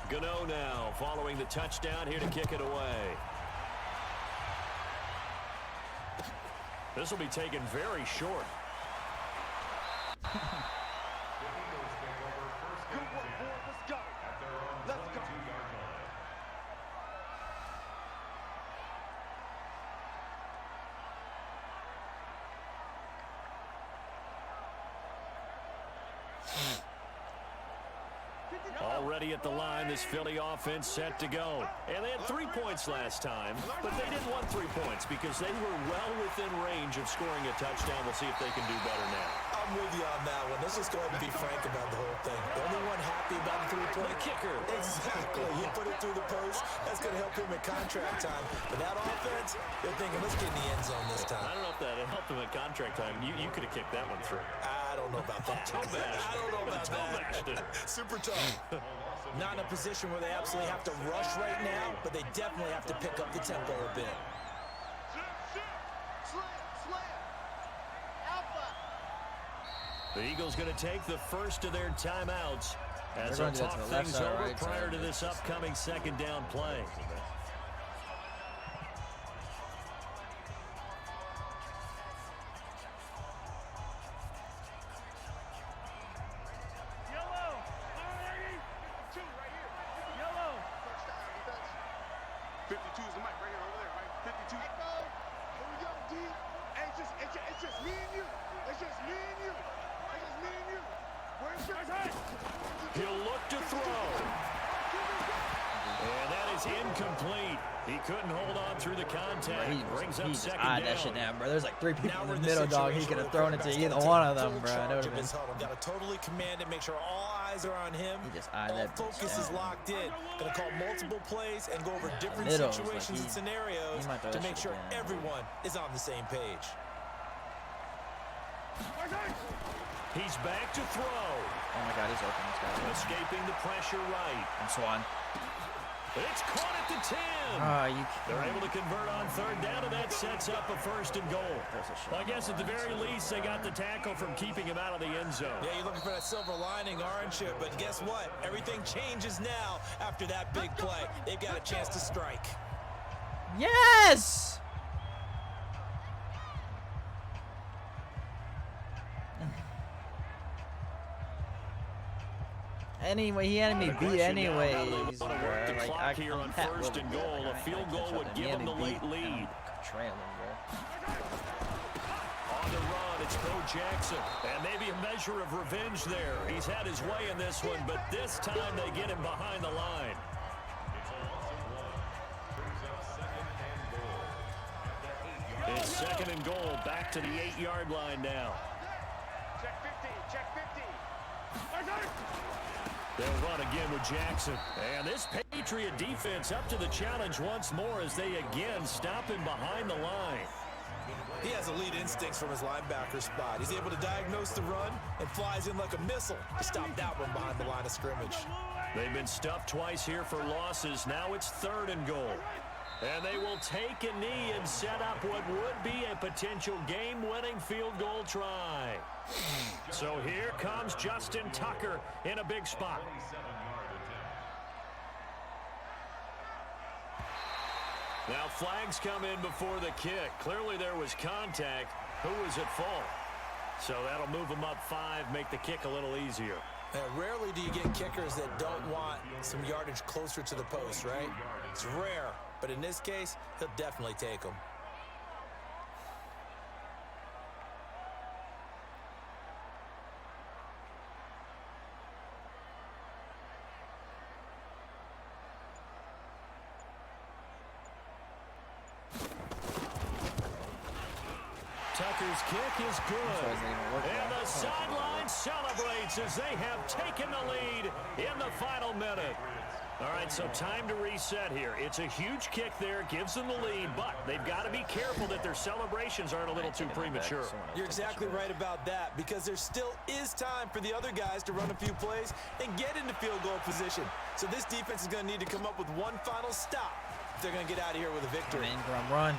Gano now following the touchdown here to kick it away. This will be taken very short. Good work, boy. Let's go. Let's go. Already at the line, this Philly offense set to go. And they had 3 points last time, but they didn't want 3 points because they were well within range of scoring a touchdown. We'll see if they can do better now. I'm with you on that one. Let's just go ahead and be frank about the whole thing. The only one happy about the 3-point kicker. Exactly. He put it through the post. That's going to help him at contract time. But that offense, they're thinking, let's get in the end zone this time. I don't know if that helped him at contract time. You could have kicked that one through. I don't know about that. I don't know about that. Super tough. Not in a position where they absolutely have to rush right now, but they definitely have to pick up the tempo a bit. The Eagles going to take the first of their timeouts as they talk things over prior to this upcoming second down play. He'll look to throw. And that is incomplete. He couldn't hold on through the contact. He brings up second down. That shit down, bro. There's like 3 people in the middle, dog. He could have thrown it to either one of them, bro. Got to totally command it, make sure all eyes are on him. He just eyed that bitch focus is down. locked in. Going to call multiple plays and go over different situations and scenarios to make sure everyone is on the same page. He's back to throw. Oh my God, he's open. This guy. Escaping the pressure right. And Swan. It's caught at the 10. They're able to convert on third down, and that sets up a first and goal. Well, I guess at the very least, they got the tackle from keeping him out of the end zone. Yeah, you're looking for that silver lining, aren't you? But guess what? Everything changes now after that big play. They've got a chance to strike. Yes! Anyway, he had me beat anyways, bro. Like, I here on first and goal. A field goal would give him the late lead. Trailing, bro. On the run, it's Bo Jackson. And maybe a measure of revenge there. He's had his way in this one, but this time they get him behind the line. It's second and goal, back to the 8-yard line now. Check 50, check 50. They'll run again with Jackson. And this Patriot defense up to the challenge once more as they again stop him behind the line. He has elite instincts from his linebacker spot. He's able to diagnose the run and flies in like a missile to stop that one behind the line of scrimmage. They've been stuffed twice here for losses. Now it's third and goal. And they will take a knee and set up what would be a potential game-winning field goal try. So here comes Justin Tucker in a big spot. Now flags come in before the kick. Clearly there was contact. Who was at fault? So that'll move them up 5, make the kick a little easier. Now, rarely do you get kickers that don't want some yardage closer to the post, right? It's rare, but in this case, he'll definitely take them. Tucker's kick is good. And the sideline celebrates as they have taken the lead in the final minute. All right, so time to reset here. It's a huge kick there, gives them the lead, but they've got to be careful that their celebrations aren't a little too premature. You're exactly right about that, because there still is time for the other guys to run a few plays and get into field goal position. So this defense is going to need to come up with one final stop if they're going to get out of here with a victory. Ingram, run.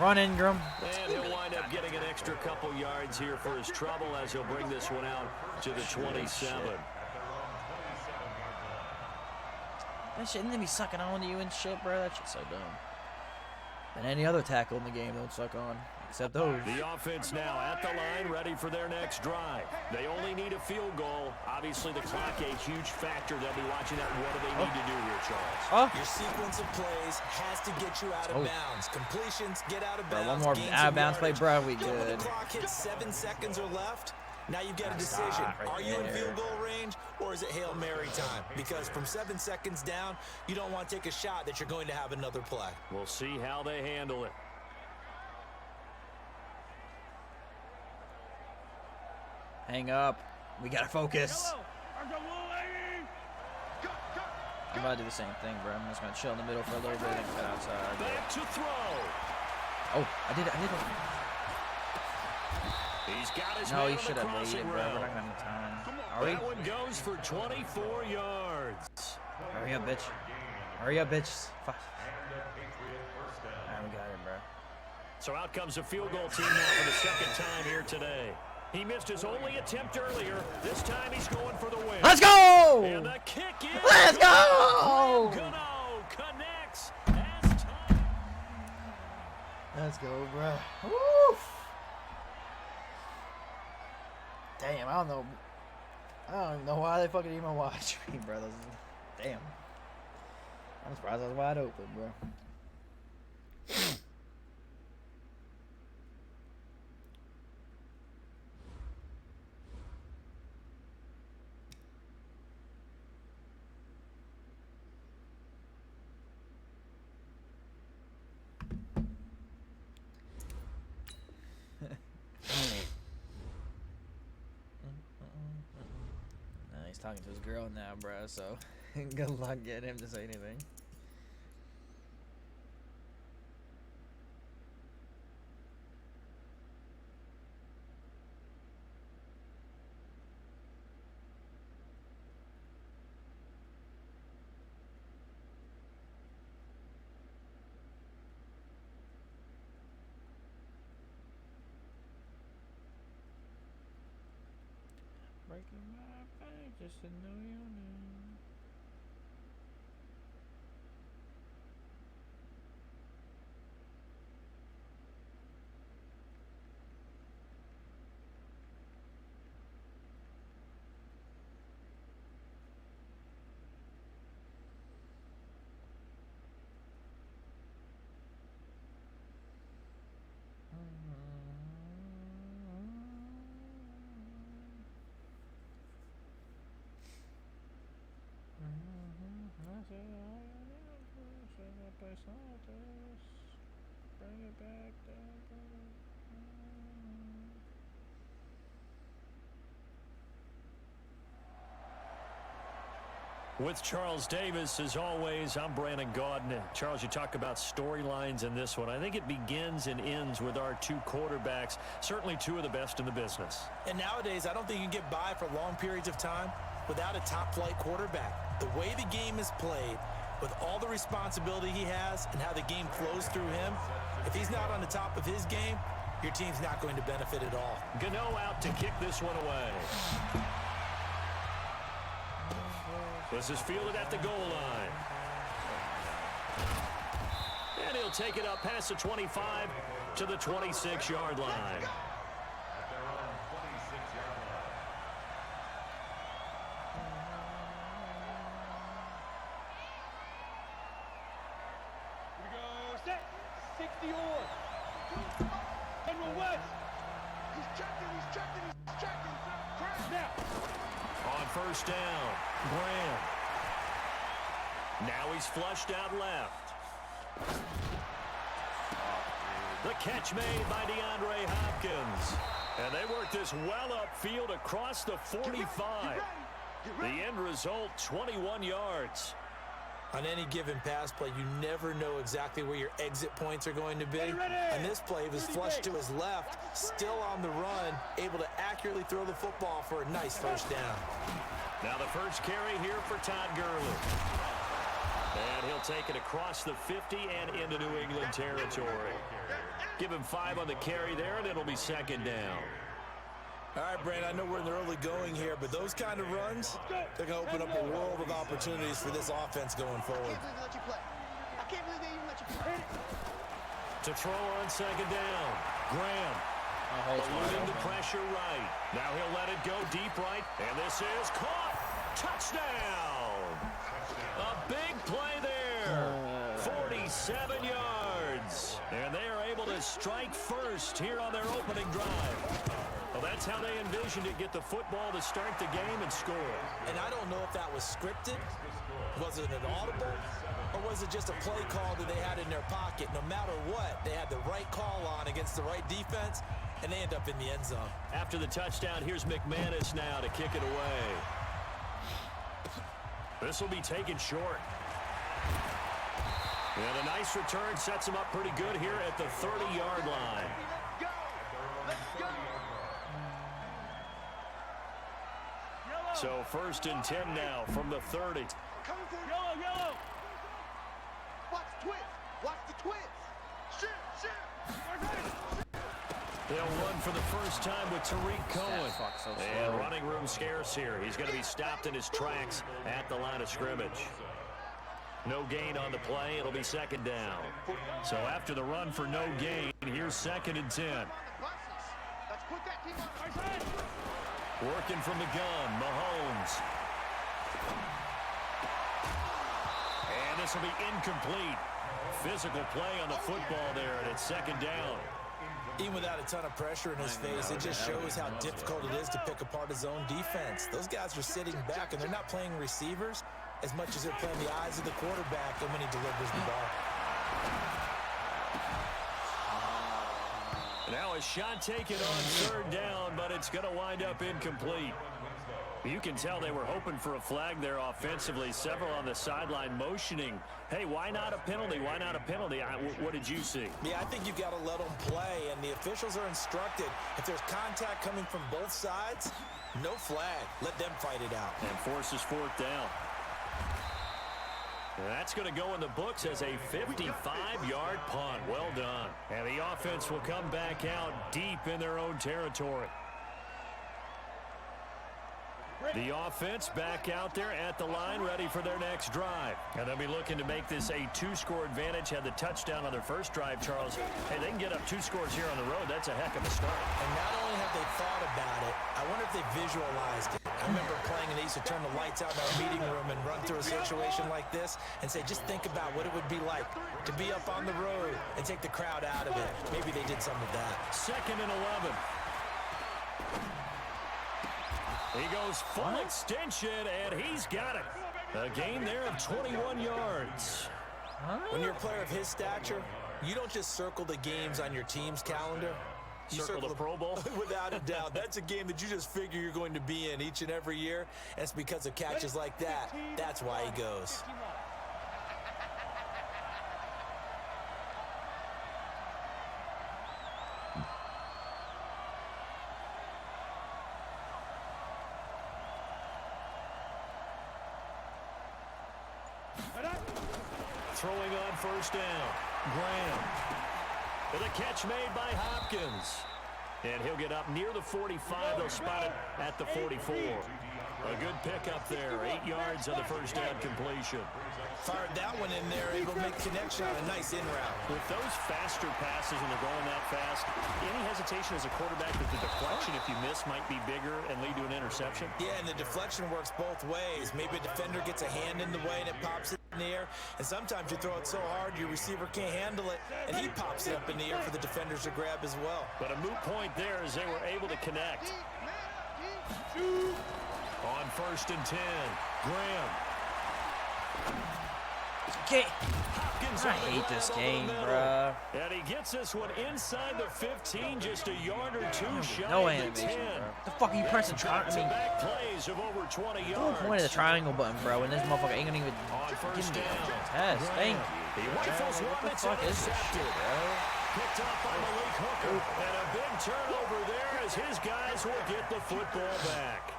Run, Ingram. And he'll wind up getting an extra couple yards here for his trouble as he'll bring this one out to the 27. That shit, and they be sucking on to you and shit, bro. That shit's so dumb. And any other tackle in the game don't suck on, Except those. The offense now at the line, ready for their next drive. They only need a field goal. Obviously, the clock a huge factor. They'll be watching that. What do they need to do here, Charles? Your sequence of plays has to get you out of bounds. Completions, get out of bounds. One more out of bounds play, bro. We Then when good. the clock hits 7 seconds or left, now you've got a decision. Are you in field goal range, or is it Hail Mary time? Because from 7 seconds down, you don't want to take a shot that you're going to have another play. We'll see how they handle it. Hang up. We gotta focus. I'm about to do the same thing, bro. I'm just gonna chill in the middle for a little bit and cut outside. Back to throw. Oh, I did it. He's got his No, man he on should the have crossing waited, bro. We're route. not gonna have time. Are we? That one goes for 24 yards. Hurry up, bitch. Hurry up, bitch. Fuck. Alright, we got it, bro. So out comes a field goal team now for the second time here today. He missed his only attempt earlier. This time he's going for the win. Let's go! And the kick is Let's go! Gano connects as time. Let's go, bro. Woo! Damn, I don't even know why they fucking even watch me, bro. Damn. I'm surprised I was wide open, bro. He's talking to his girl now, bro, so good luck getting him to say anything. Breaking my face just to know your name. Bring it back down. With Charles Davis, as always, I'm Brandon Gaudin. Charles, you talk about storylines in this one. I think it begins and ends with our two quarterbacks, certainly two of the best in the business. And nowadays, I don't think you can get by for long periods of time without a top-flight quarterback. The way the game is played, with all the responsibility he has and how the game flows through him, if he's not on the top of his game, your team's not going to benefit at all. Gano out to kick this one away. This is fielded at the goal line. And he'll take it up past the 25 to the 26-yard line. First down, Graham. Now he's flushed out left. The catch made by DeAndre Hopkins. And they work this well upfield across the 45. The end result, 21 yards. On any given pass play, you never know exactly where your exit points are going to be. And this play was flushed to his left, still on the run, able to accurately throw the football for a nice first down. Now the first carry here for Todd Gurley. And he'll take it across the 50 and into New England territory. Give him 5 on the carry there, and it'll be second down. All right, Brandon, I know we're in the early going here, but those kind of runs, they're going to open up a world of opportunities for this offense going forward. To throw on second down. Graham. Eluding the pressure right. Now he'll let it go deep right. And this is caught. Touchdown. A big play there. 47 yards. And they are able to strike first here on their opening drive. Well, that's how they envisioned it. Get the football to start the game and score. And I don't know if that was scripted. Was it an audible? Or was it just a play call that they had in their pocket? No matter what, they had the right call on against the right defense, and they end up in the end zone. After the touchdown, here's McManus now to kick it away. This will be taken short. And a nice return sets him up pretty good here at the 30-yard line. So 1st and 10 now from the 30. Yellow. Watch the twist. Watch the twist. Shit. They'll run for the first time with Tariq Cohen. And running room scarce here. He's going to be stopped in his tracks at the line of scrimmage. No gain on the play. It'll be 2nd down. So after the run for no gain, here's 2nd and 10. Working from the gun, Mahomes. And this will be incomplete. Physical play on the football there, and it's 2nd down. Even without a ton of pressure in his face, it just shows how difficult it is to pick apart his own defense. Those guys are sitting back, and they're not playing receivers as much as they're playing the eyes of the quarterback and when he delivers the ball. Now a shot taken on 3rd down, but it's going to wind up incomplete. You can tell they were hoping for a flag there offensively. Several on the sideline motioning. Hey, why not a penalty? Why not a penalty? What did you see? Yeah, I think you've got to let them play, and the officials are instructed. If there's contact coming from both sides, no flag. Let them fight it out. And forces 4th down. That's going to go in the books as a 55-yard punt. Well done. And the offense will come back out deep in their own territory. The offense back out there at the line, ready for their next drive. And they'll be looking to make this a 2-score advantage. Had the touchdown on their first drive, Charles. Hey, they can get up 2 scores here on the road. That's a heck of a start. And not only have they thought about it, I wonder if they visualized it. I remember playing, and they used to turn the lights out in our meeting room and run through a situation like this and say, just think about what it would be like to be up on the road and take the crowd out of it. Maybe they did some of that. 2nd and 11. He goes full extension, and he's got it. A gain there of 21 yards. When you're a player of his stature, you don't just circle the games on your team's calendar. You circle the Pro Bowl? Without a doubt. That's a game that you just figure you're going to be in each and every year. And it's because of catches like that. That's why he goes. Throwing on 1st down. Graham. With a catch made by Hopkins. And he'll get up near the 45. They'll spot it at the 44. A good pickup there. 8 yards on the 1st down completion. Fired that one in there, able to make connection on a nice in route. With those faster passes when they're going that fast, any hesitation as a quarterback that the deflection, if you miss, might be bigger and lead to an interception? Yeah, and the deflection works both ways. Maybe a defender gets a hand in the way and it pops it in the air. And sometimes you throw it so hard your receiver can't handle it, and he pops it up in the air for the defenders to grab as well. But a moot point there as they were able to connect. On 1st and 10, Graham. Hopkins I hate this game, bruh. And he gets this one inside the 15, just a yard or two shy No of the animation, 10. bro. The fuck are you pressing triangle? I mean, Back plays of over 20 the whole yards. point of the triangle button, bro, and this motherfucker ain't gonna even On give 1st me down, a test. Thank you. He rifles What one the that's fuck is this intercepted. shit, bro? Picked up by Malik Hooker. And a big turnover there as his guys will get the football back.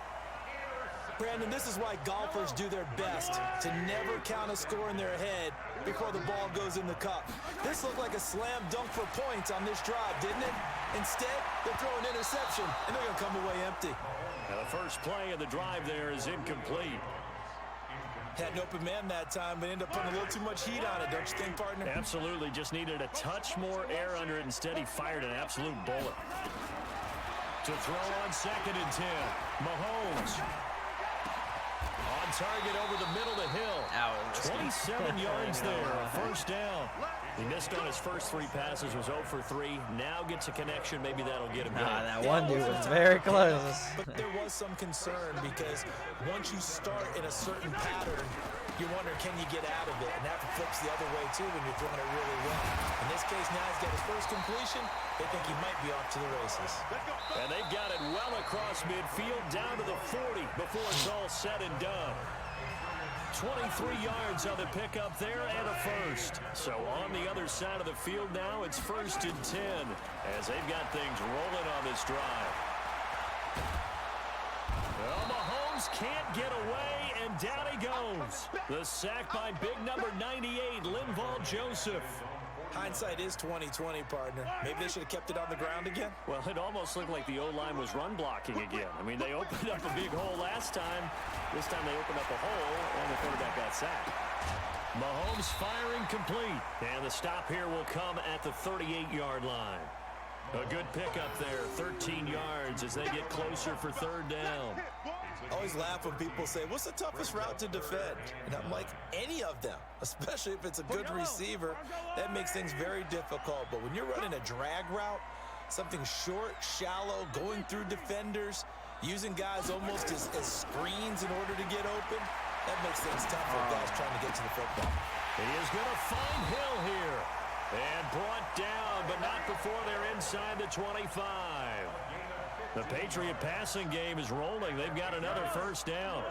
Brandon, this is why golfers do their best to never count a score in their head before the ball goes in the cup. This looked like a slam dunk for points on this drive, didn't it? Instead, they'll throw an interception, and they're going to come away empty. Now the first play of the drive there is incomplete. Had an open man that time, but ended up putting a little too much heat on it, don't you think, partner? Absolutely. Just needed a touch more air under it. Instead, he fired an absolute bullet. To throw on 2nd and 10. Mahomes. On target over the middle to Hill. 27 yards there. A first down. He missed on his first 3 passes, was 0 for 3. Now gets a connection. Maybe that'll get him going. That one dude was very close. But there was some concern because once you start in a certain pattern, you're wondering, can you get out of it? And that flips the other way, too, when you're throwing it really well. In this case, now he's got his first completion. They think he might be off to the races. And they've got it well across midfield, down to the 40 before it's all said and done. 23 yards on the pickup there and a first. So on the other side of the field now, it's 1st and 10 as they've got things rolling on this drive. Well, Mahomes can't get away, and down he goes. The sack by big number 98, Linval Joseph. Hindsight is 20/20, partner. Maybe they should have kept it on the ground again. Well, it almost looked like the O-line was run blocking again. I mean, they opened up a big hole last time. This time they opened up a hole, and the quarterback got sacked. Mahomes firing complete. And the stop here will come at the 38-yard line. A good pickup there, 13 yards as they get closer for 3rd down. I always laugh when people say, what's the toughest route to defend? And I'm like, any of them, especially if it's a good receiver. That makes things very difficult. But when you're running a drag route, something short, shallow, going through defenders, using guys almost as screens in order to get open, that makes things tough for guys trying to get to the football. He is going to find Hill here. And brought down, but not before they're inside the 25. The Patriot passing game is rolling. They've got another first down.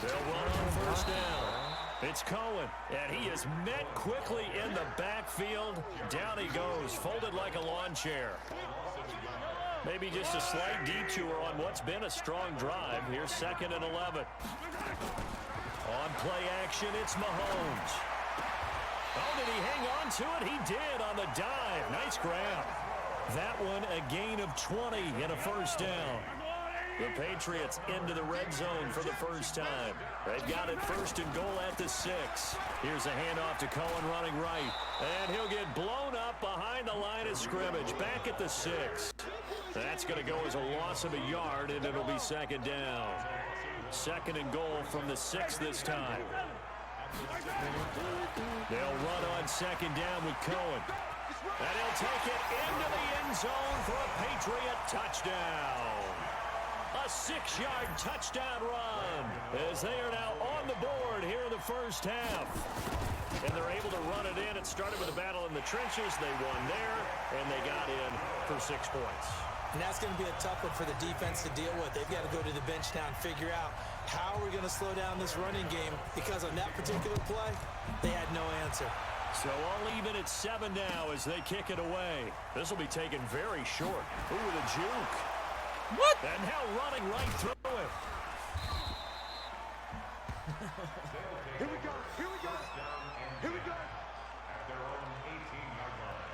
They'll run on first down. It's Cohen, and he is met quickly in the backfield. Down he goes, folded like a lawn chair. Maybe just a slight detour on what's been a strong drive. Here's 2nd and 11. On play action, it's Mahomes. Oh, did he hang on to it? He did on the dive. Nice grab. That one a gain of 20 and a first down. The Patriots into the red zone for the first time. They've got it 1st and goal at the 6. Here's a handoff to Cohen running right. And he'll get blown up behind the line of scrimmage. Back at the 6. That's going to go as a loss of a yard, and it'll be 2nd down. 2nd and goal from the 6 this time. They'll run on 2nd down with Cohen. And he'll take it into the end zone for a Patriot touchdown. A 6-yard touchdown run as they are now on the board here in the first half. And they're able to run it in. It started with a battle in the trenches. They won there, and they got in for 6 points. And that's going to be a tough one for the defense to deal with. They've got to go to the bench now and figure out how are we going to slow down this running game, because on that particular play, they had no answer. So all even at 7 now as they kick it away. This will be taken very short. Ooh, the juke. What? And now running right through it. Here we go. Here we go. Here we go. At their own 18-yard line.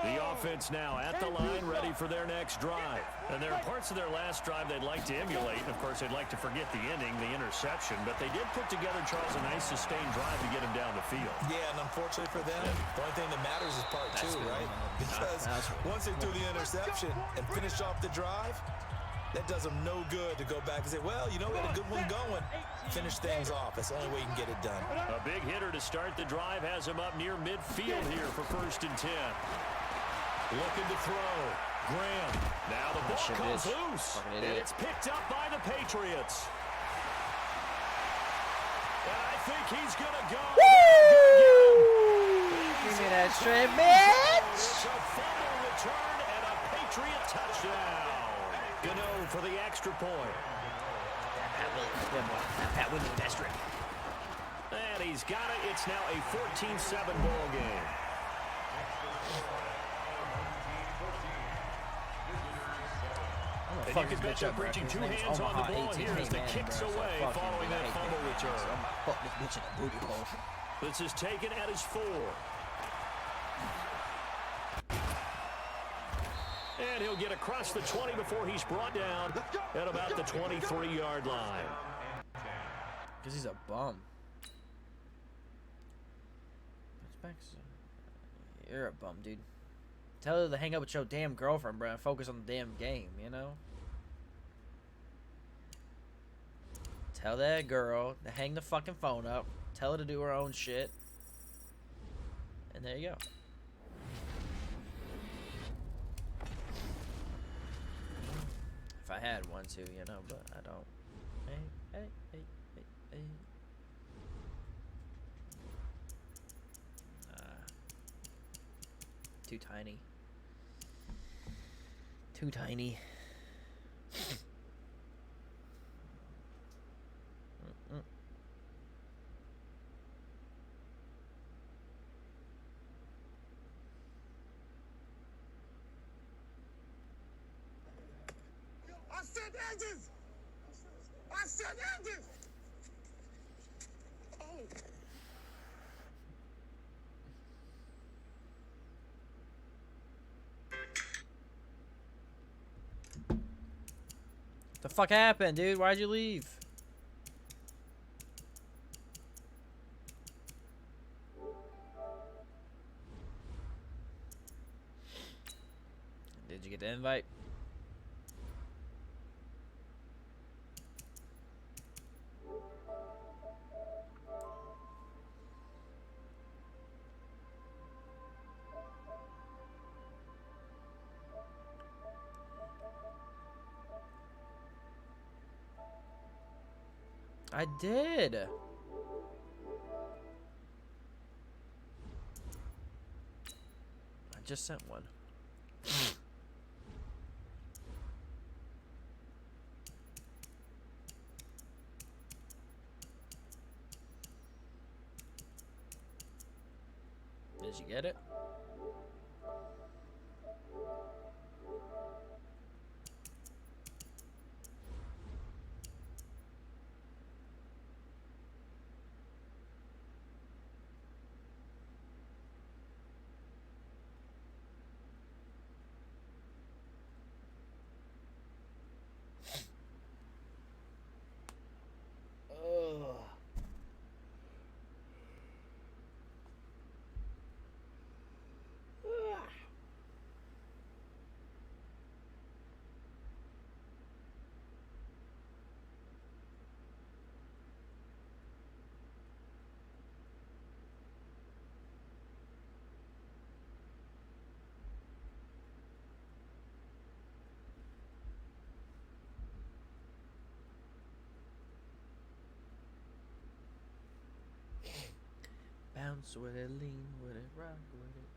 The offense now at the line, ready for their next drive. And there are parts of their last drive they'd like to emulate. And, of course, they'd like to forget the ending, the interception. But they did put together, Charles, a nice sustained drive to get him down the field. Yeah, and unfortunately for them, the only thing that matters is part 2, right? Because once they threw the interception and finished off the drive, that does them no good to go back and say, well, you know, we had a good one going. Finish things off. That's the only way you can get it done. A big hitter to start the drive has him up near midfield here for 1st and 10. Looking to throw. Graham. Now the ball comes loose. And it's picked up by the Patriots. And I think he's going to go. Woo! Give me that straight, bitch. It's a fumble return and a Patriot touchdown. Gano for the extra point. Pat Williams, that straight. And he's got it. It's now a 14-7 ball game. And you can bet you're reaching 2 hands on the ball here as the kick's away following that fumble return. Fuck this bitch in the booty hole. This is taken at his 4. And he'll get across the 20 before he's brought down at about the 23-yard line. Because he's a bum. You're a bum, dude. Tell her to hang up with your damn girlfriend, bro, and focus on the damn game, you know? Tell that girl to hang the fucking phone up. Tell her to do her own shit. And there you go. If I had one to, you know, but I don't. Hey. Too tiny. Too tiny. I said edges! I said edges! Oh. The fuck happened, dude? Why'd you leave? Did you get the invite? I did. I just sent one. Did you get it? Bounce with it, lean with it, rock with it.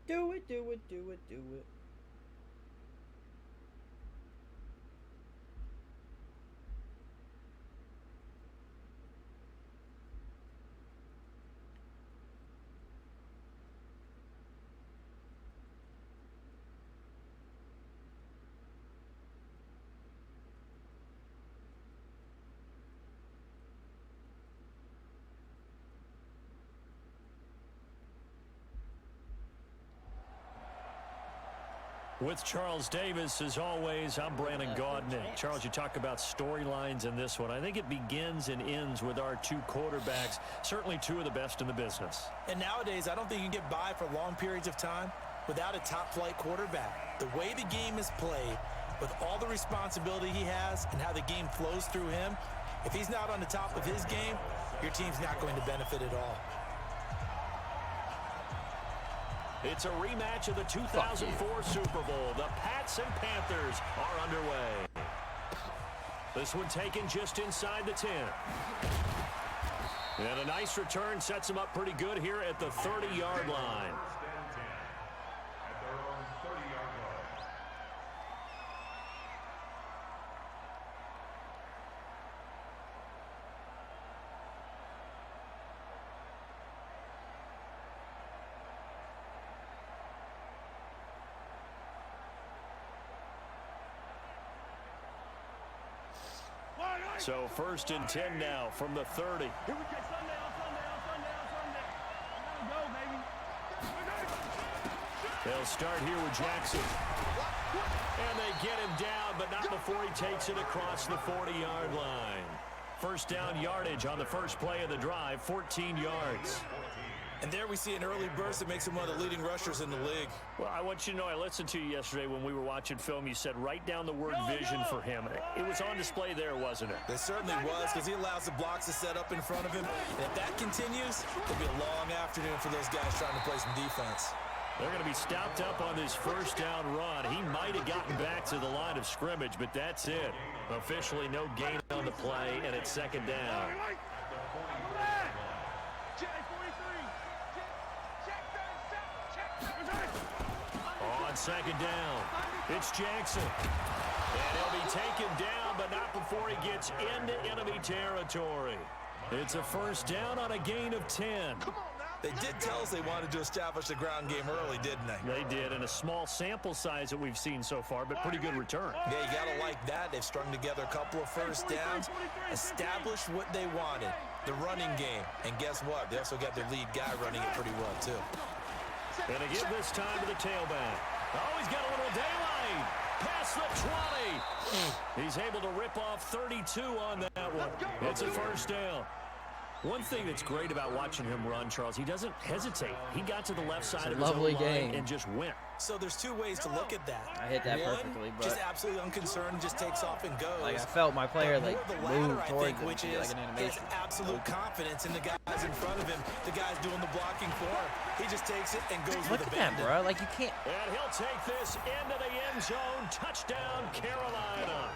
Do it, do it, do it, do it. With Charles Davis, as always, I'm Brandon Gaudin. Charles, you talk about storylines in this one. I think it begins and ends with our two quarterbacks, certainly two of the best in the business. And nowadays, I don't think you can get by for long periods of time without a top-flight quarterback. The way the game is played, with all the responsibility he has and how the game flows through him, if he's not on the top of his game, your team's not going to benefit at all. It's a rematch of the 2004 Super Bowl. The Pats and Panthers are underway. This one taken just inside the 10. And a nice return sets them up pretty good here at the 30-yard line. So 1st and 10 now from the 30. Here we go. Sunday. Go, baby. They'll start here with Jackson. And they get him down, but not before he takes it across the 40-yard line. First down yardage on the first play of the drive, 14 yards. And there we see an early burst that makes him one of the leading rushers in the league. Well, I want you to know, I listened to you yesterday when we were watching film. You said write down the word vision for him. It was on display there, wasn't it? It certainly was, because he allows the blocks to set up in front of him. And if that continues, it'll be a long afternoon for those guys trying to play some defense. They're going to be stopped up on this first down run. He might have gotten back to the line of scrimmage, but that's it. Officially no gain on the play, and it's second down. On second down, it's Jackson. And he'll be taken down, but not before he gets into enemy territory. It's a first down on a gain of 10. They did tell us they wanted to establish the ground game early, didn't they? They did, and a small sample size that we've seen so far, but pretty good return. Yeah, you got to like that. They've strung together a couple of first downs, established what they wanted, the running game. And guess what? They also got their lead guy running it pretty well, too. And they give this time to the tailback. Oh, he's got a little daylight. Past the 20. He's able to rip off 32 on that one. It's a first down. One thing that's great about watching him run, Charles, he doesn't hesitate. He got to the left side of his own line and just went. So there's two ways to look at that. I hit that One, perfectly, but just absolutely unconcerned, just takes off and goes. like I felt my player like the latter, move I towards think, him, which like is an his animation. absolute confidence in the guys in front of him, the guys doing the blocking for him. He just takes it and goes Look with at that, abandon. bro. Like you can't. And he'll take this into the end zone. Touchdown, Carolina.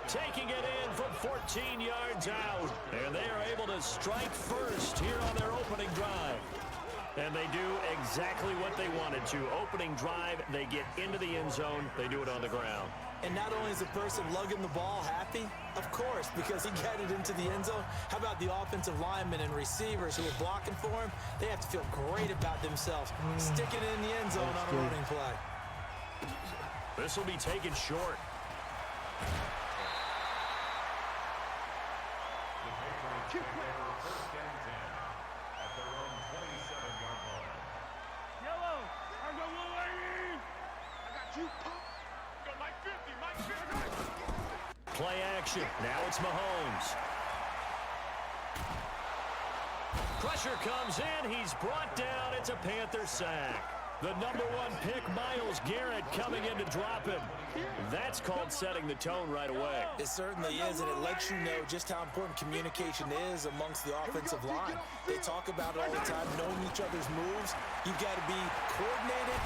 Taking it in from 14 yards out. And they are able to strike first here on their opening drive. And they do exactly what they wanted to. Opening drive, they get into the end zone. They do it on the ground. And not only is the person lugging the ball happy, of course, because he got it into the end zone. How about the offensive linemen and receivers who are blocking for him? They have to feel great about themselves, sticking it in the end zone on a running play. This will be taken short. Play action. Now it's Mahomes. Pressure comes in. He's brought down. It's a Panther sack. The number 1 pick, Myles Garrett, coming in to drop him. That's called setting the tone right away. It certainly is, and it lets you know just how important communication is amongst the offensive line. They talk about it all the time, knowing each other's moves. You've got to be coordinated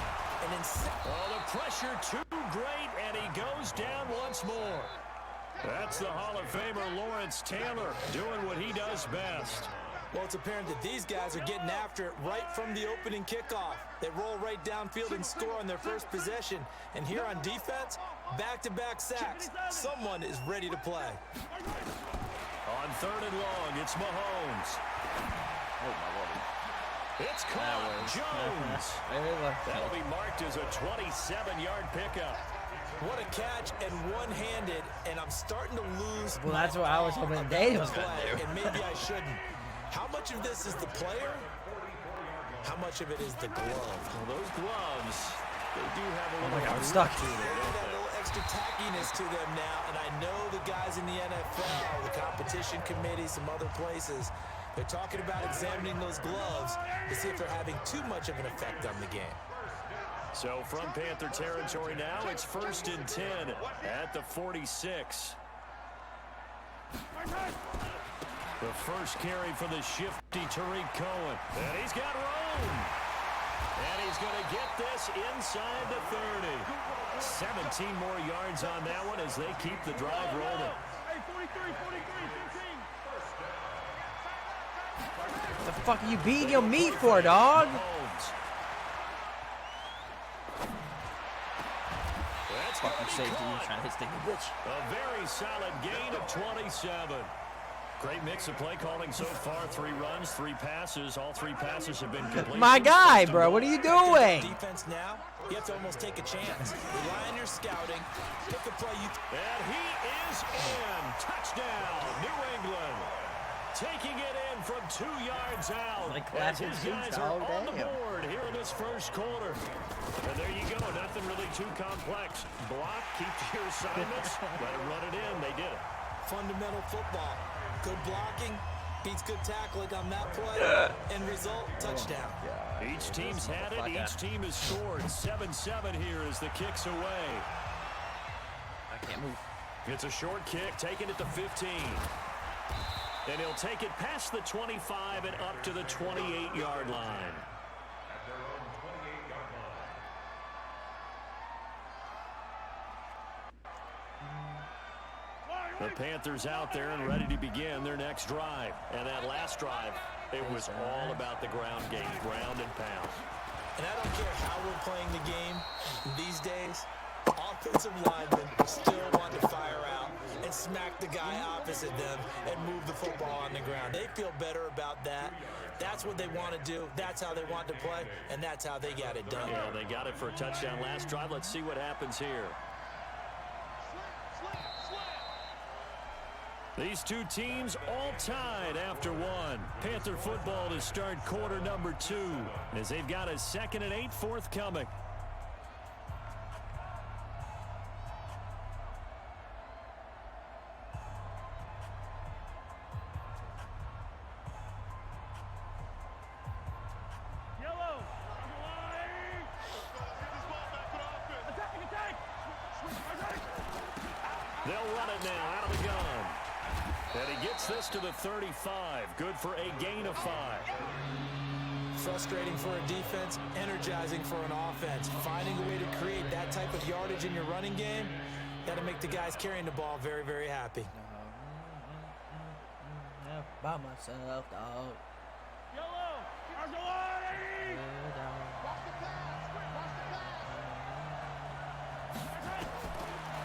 and in sync. Oh, the pressure too great, and he goes down once more. That's the Hall of Famer Lawrence Taylor doing what he does best. Well, it's apparent that these guys are getting after it right from the opening kickoff. They roll right downfield and score on their first possession. And here on defense, back-to-back sacks. Someone is ready to play. On 3rd and long, it's Mahomes. Oh my lord. It's caught. Jones. That'll be marked as a 27-yard pickup. What a catch, and one-handed, and I'm starting to lose. Well, that's what I was hoping Dave was going to do. And maybe I shouldn't. How much of this is the player? How much of it is the glove? Well, those gloves, they do have a Oh little... my God, I'm stuck. They got a little extra tackiness to them now, and I know the guys in the NFL, the competition committee, some other places, they're talking about examining those gloves to see if they're having too much of an effect on the game. So from Panther territory now, it's 1st and 10 at the 46. The first carry for the shifty Tariq Cohen. And he's got room. And he's going to get this inside the 30. 17 more yards on that one as they keep the drive rolling. What the fuck are you beating your meat for, dog? That's Fucking safety, you trying to stick a bitch. a very solid gain of 27. Great mix of play calling so far. 3 runs, 3 passes. All 3 passes have been complete. My guy, bro, what are you doing? Defense now, you have to almost take a chance. Rely on your scouting. Pick a play. And he is in. Touchdown, New England. Taking it in from 2 yards out. Like as classic his guys Super are Bowl, on the damn. board here in this first quarter. And there you go. Nothing really too complex. Block, keep to your assignments, let them run it in. They did it. Fundamental football. Good blocking beats good tackling on that play. End result, touchdown. Each team's had it. Each team has scored. 7-7 here as the kick's away. I can't move. It's a short kick, taking it to 15. And he'll take it past the 25 and up to the 28-yard line. The Panthers out there and ready to begin their next drive. And that last drive, it was all about the ground game, ground and pound. And I don't care how we're playing the game these days, offensive linemen still want to fire out and smack the guy opposite them and move the football on the ground. They feel better about that. That's what they want to do. That's how they want to play, and that's how they got it done. Yeah, they got it for a touchdown last drive. Let's see what happens here. These two teams all tied after one. Panther football to start quarter number 2 as they've got a 2nd and 8 forthcoming. They'll run it now out of the gun. And he gets this to the 35. Good for a gain of 5. Frustrating for a defense, energizing for an offense. Finding a way to create that type of yardage in your running game, that'll make the guys carrying the ball very, very happy. By myself, dog.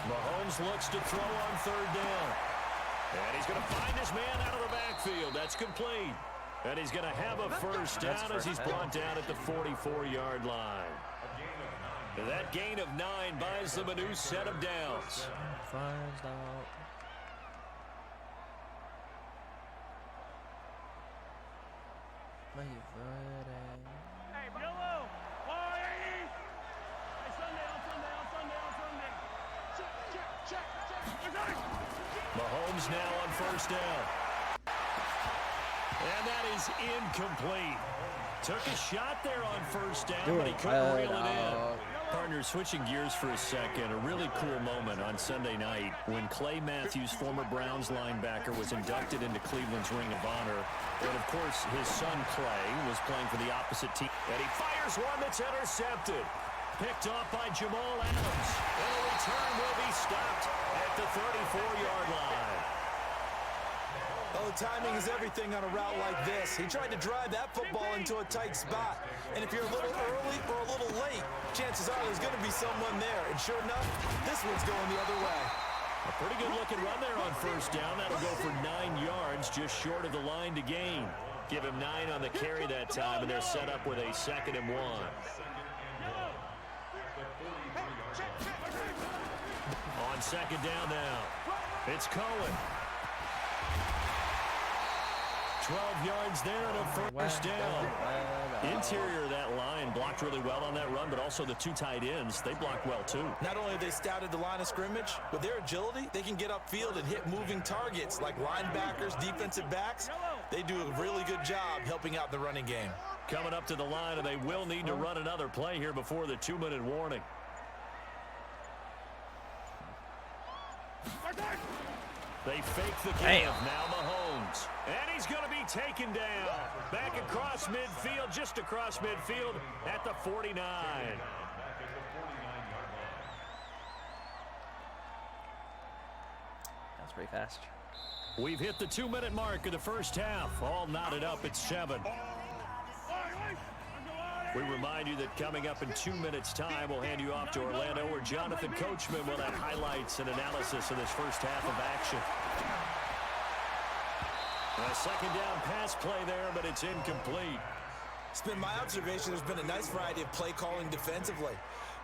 Mahomes looks to throw on 3rd down. And he's going to find his man out of the backfield. That's complete. And he's going to have a first down as he's brought down at the 44-yard line. And that gain of 9 buys them a new set of downs. First out. Mahomes now on 1st down. And that is incomplete. Took a shot there on 1st down, but he couldn't reel it in. Partner, switching gears for a second, a really cool moment on Sunday night when Clay Matthews, former Browns linebacker, was inducted into Cleveland's Ring of Honor. And, of course, his son Clay was playing for the opposite team. And he fires one that's intercepted. Picked off by Jamal Adams. And the return will be stopped at the 34-yard line. Oh, timing is everything on a route like this. He tried to drive that football into a tight spot. And if you're a little early or a little late, chances are there's going to be someone there. And sure enough, this one's going the other way. A pretty good looking run there on 1st down. That'll go for 9 yards, just short of the line to gain. Give him 9 on the carry that time, and they're set up with a 2nd and 1. On 2nd down now, it's Cohen. 12 yards there and a first down. Interior of that line blocked really well on that run, but also the 2 tight ends, they blocked well too. Not only have they scouted the line of scrimmage, with their agility, they can get upfield and hit moving targets like linebackers, defensive backs. They do a really good job helping out the running game. Coming up to the line, and they will need to run another play here before the 2-minute warning. They fake the give. Now Mahomes. And he's going to be taken down. Back across midfield, just across midfield at the 49. That's pretty fast. We've hit the 2-minute mark of the first half. All knotted up at 7. We remind you that coming up in 2 minutes' time, we'll hand you off to Orlando, where Jonathan Coachman will have highlights and analysis of this first half of action. A 2nd down pass play there, but it's incomplete. It's been my observation there's been a nice variety of play calling defensively.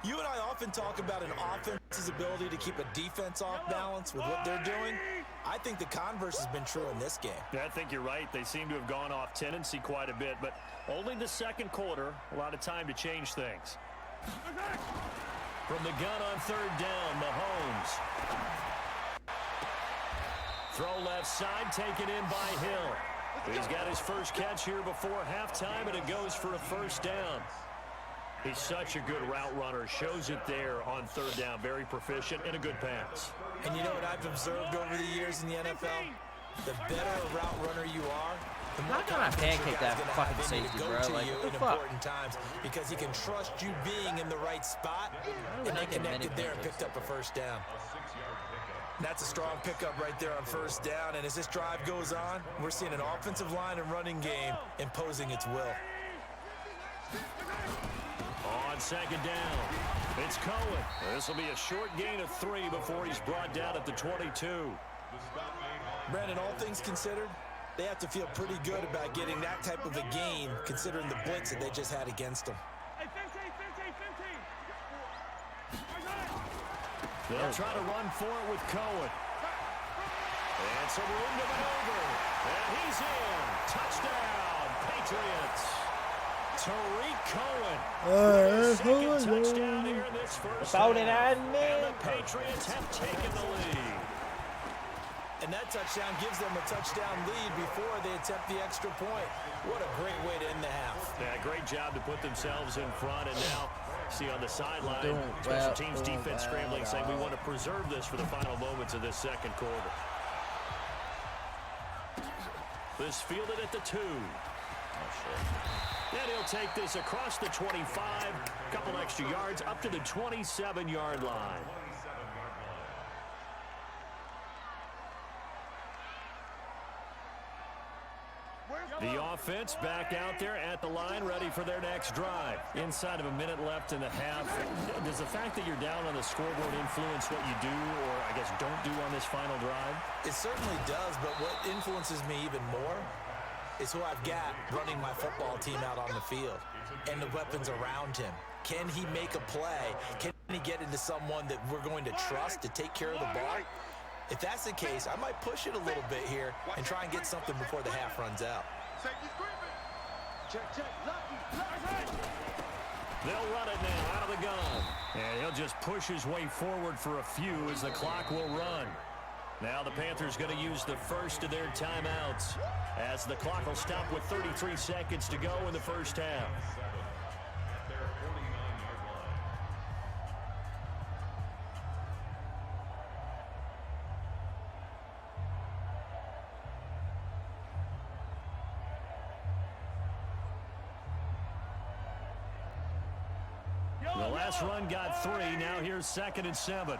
You and I often talk about an offense's ability to keep a defense off balance with what they're doing. I think the converse has been true in this game. Yeah, I think you're right. They seem to have gone off tendency quite a bit, but only the second quarter, a lot of time to change things. From the gun on third down, Mahomes. Throw left side, taken in by Hill. He's got his first catch here before halftime, and it goes for a first down. He's such a good route runner. Shows it there on third down. Very proficient and a good pass. And you know what I've observed over the years in the NFL? The better a route runner you are, the more How can I pancake that fucking safety, bro? Like, what the fuck? Important times because he can trust you being in the right spot, and they connected there and picked up a first down. That's a strong pickup right there on first down, and as this drive goes on, we're seeing an offensive line and running game imposing its will. On second down, it's Cohen. This will be a short gain of 3 before he's brought down at the 22. Brandon, all things considered, they have to feel pretty good about getting that type of a gain considering the blitz that they just had against them. They'll try to run for it with Cohen. And some room to maneuver. And he's in. Touchdown, Patriots. Tariq Cohen. Second touchdown here in this first half. And the Patriots have taken the lead. And that touchdown gives them a touchdown lead before they attempt the extra point. What a great way to end the half. Yeah, great job to put themselves in front. And now, see on the sideline, special teams defense scrambling, saying we want to preserve this for the final moments of this second quarter. This fielded at the 2. And he'll take this across the 25, a couple extra yards, up to the 27-yard line. The offense back out there at the line, ready for their next drive. Inside of a minute left in the half. Does the fact that you're down on the scoreboard influence what you do, or I guess don't do on this final drive? It certainly does, but what influences me even more is who I've got running my football team out on the field and the weapons around him. Can he make a play? Can he get into someone that we're going to trust to take care of the ball? If that's the case, I might push it a little bit here and try and get something before the half runs out. They'll run it now out of the gun. And he'll just push his way forward for a few as the clock will run. Now the Panthers going to use the first of their timeouts as the clock will stop with 33 seconds to go in the first half. The last run got 3. Now here's 2nd and 7.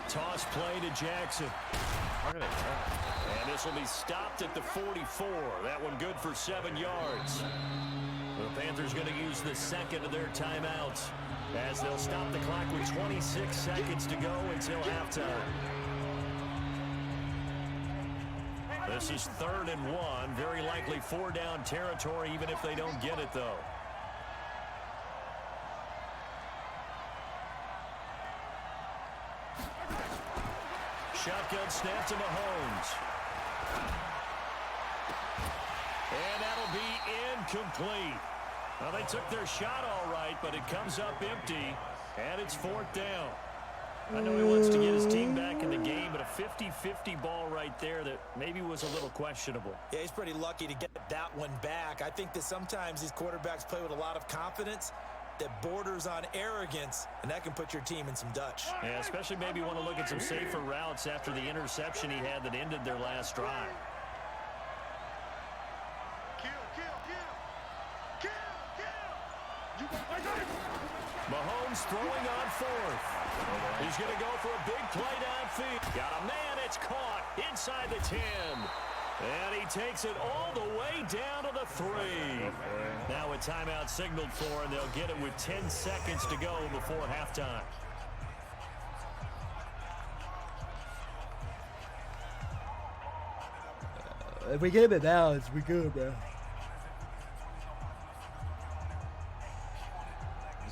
Toss play to Jackson. And this will be stopped at the 44. That one good for 7 yards. The Panthers going to use the second of their timeouts as they'll stop the clock with 26 seconds to go until halftime. This is 3rd and 1. Very likely 4-down territory, even if they don't get it, though. Shotgun snap to Mahomes. And that'll be incomplete. Well, they took their shot all right, but it comes up empty, and it's 4th down. I know he wants to get his team back in the game, but a 50-50 ball right there that maybe was a little questionable. Yeah, he's pretty lucky to get that one back. I think that sometimes these quarterbacks play with a lot of confidence that borders on arrogance, and that can put your team in some Dutch. Yeah, especially maybe want to look at some safer routes after the interception he had that ended their last drive. Mahomes throwing on 4th. He's going to go for a big play downfield. Got a man, it's caught inside the 10. And he takes it all the way down to the 3. Now a timeout signaled for, and they'll get it with 10 seconds to go before halftime. If we get it balanced, we good, bro.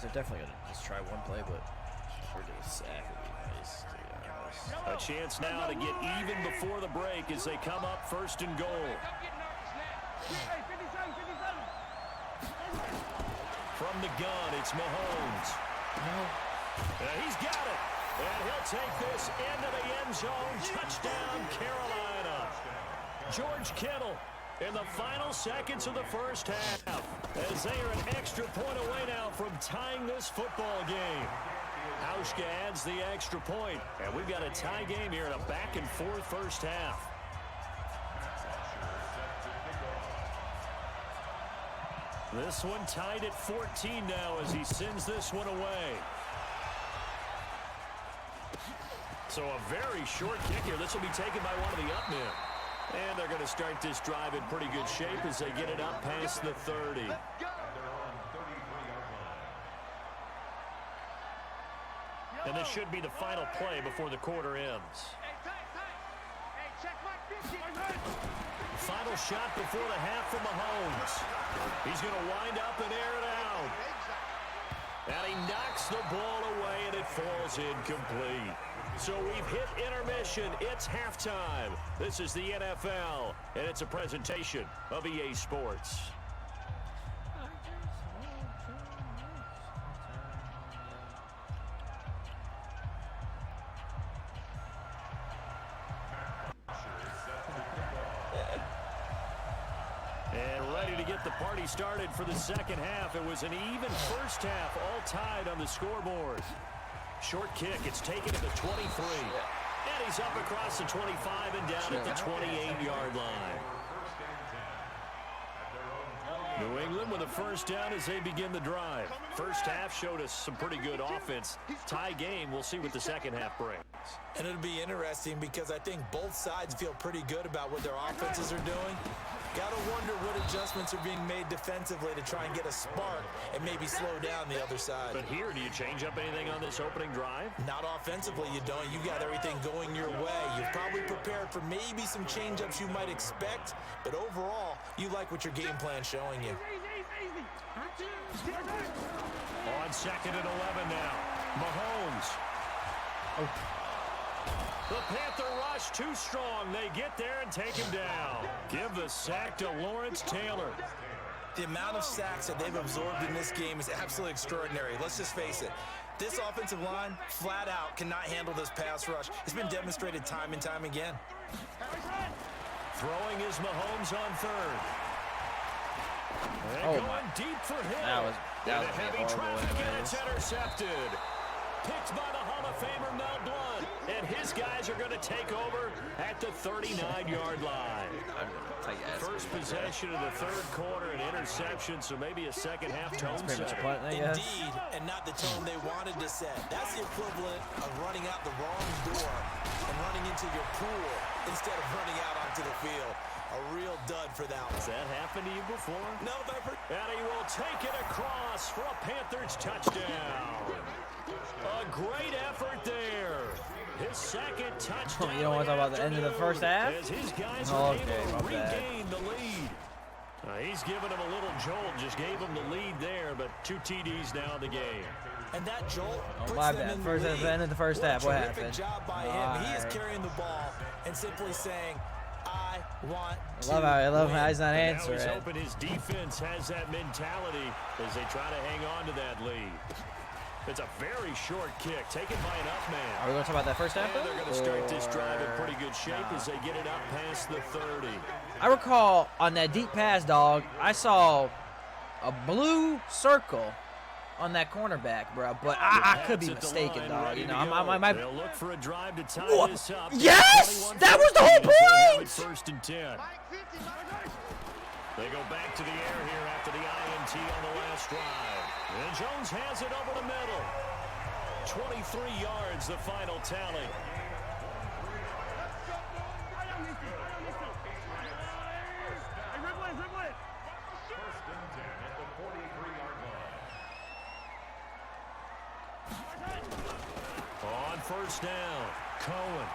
They're definitely gonna just try one play, but A chance now to get even before the break as they come up first and goal. From the gun, it's Mahomes. He's got it. And he'll take this into the end zone. Touchdown, Carolina. George Kittle in the final seconds of the first half as they are an extra point away now from tying this football game. Hauschka adds the extra point, and we've got a tie game here in a back-and-forth first half. This one tied at 14 now as he sends this one away. So a very short kick here. This will be taken by one of the up men. And they're going to start this drive in pretty good shape as they get it up past the 30. And this should be the final play before the quarter ends. Final shot before the half from Mahomes. He's going to wind up and air it out. And he knocks the ball away, and it falls incomplete. So we've hit intermission. It's halftime. This is the NFL, and it's a presentation of EA Sports. And ready to get the party started for the second half. It was an even first half, all tied on the scoreboard. Short kick. It's taken at the 23. And he's up across the 25 and down at the 28-yard line. New England with a first down as they begin the drive. First half showed us some pretty good offense. Tie game. We'll see what the second half brings. And it'll be interesting because I think both sides feel pretty good about what their offenses are doing. Gotta wonder what adjustments are being made defensively to try and get a spark and maybe slow down the other side. But here, do you change up anything on this opening drive? Not offensively, you don't. You got everything going your way. You've probably prepared for maybe some change-ups you might expect, but overall, you like what your game plan's showing you. On second and 11 now. Mahomes. The Panther rush too strong. They get there and take him down. Give the sack to Lawrence Taylor. The amount of sacks that they've absorbed in this game is absolutely extraordinary. Let's just face it. This offensive line, flat out, cannot handle this pass rush. It's been demonstrated time and time again. Throwing is Mahomes on third. And going deep for him. That was a heavy traffic, and it's intercepted. Picked by the Hall of Famer Mel Blount. And his guys are going to take over at the 39-yard line. First possession of the third quarter, an interception, so maybe a second half tone setter. Indeed, and not the tone they wanted to set. That's the equivalent of running out the wrong door and running into your pool instead of running out onto the field. A real dud for that one. Has that happened to you before? No, Viper. And he will take it across for a Panthers touchdown. A great effort there. His second touchdown. You don't want to talk about the end of the first half? As his guys are able to regain the lead. He's given him a little jolt. Just gave him the lead there, but 2 TDs now in the game. And that jolt puts them in the lead. At the end of the first half, what happened? Job by him. He is carrying the ball and simply saying, I want to I love how he's not answering. Now he's hoping his defense has that mentality as they try to hang on to that lead. It's a very short kick taken by an up man. Are we going to talk about that first half? And they're going to start this drive in pretty good shape as they get it up past the 30. I recall on that deep pass, dog, I saw a blue circle on that cornerback, bro. But I could be mistaken, dog. You know, I they'll look for a drive to tie this up. Yes! That was the whole point! First and 10. They go back to the air here after the INT on the last drive. And Jones has it over the middle. 23 yards, the final tally. First and 10 at the 43-yard line. On first down, Cohen.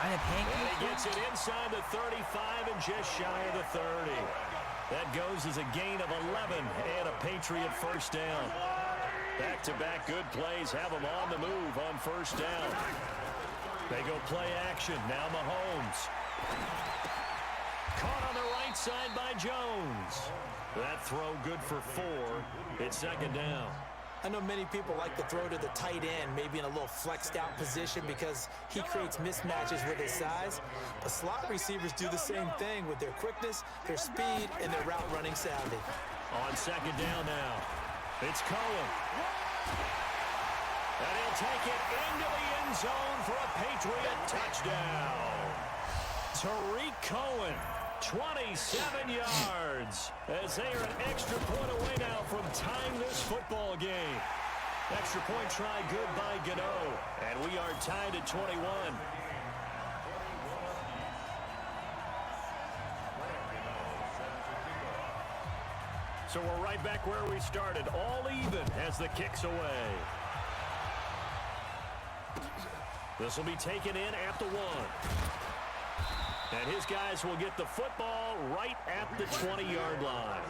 And he gets it inside the 35 and just shy of the 30. That goes as a gain of 11 and a Patriot first down. Back-to-back good plays have them on the move on first down. They go play action. Now Mahomes. Caught on the right side by Jones. That throw good for 4. It's second down. I know many people like to throw to the tight end, maybe in a little flexed out position because he creates mismatches with his size. But slot receivers do the same thing with their quickness, their speed, and their route running savvy. On second down now, it's Cohen. And he'll take it into the end zone for a Patriot touchdown. Tariq Cohen, 27 yards, as they are an extra point away now from tying this football game. Extra point try good by Gano, and we are tied at 21. So we're right back where we started, all even as the kick's away. This will be taken in at the 1. And his guys will get the football right at the 20-yard line.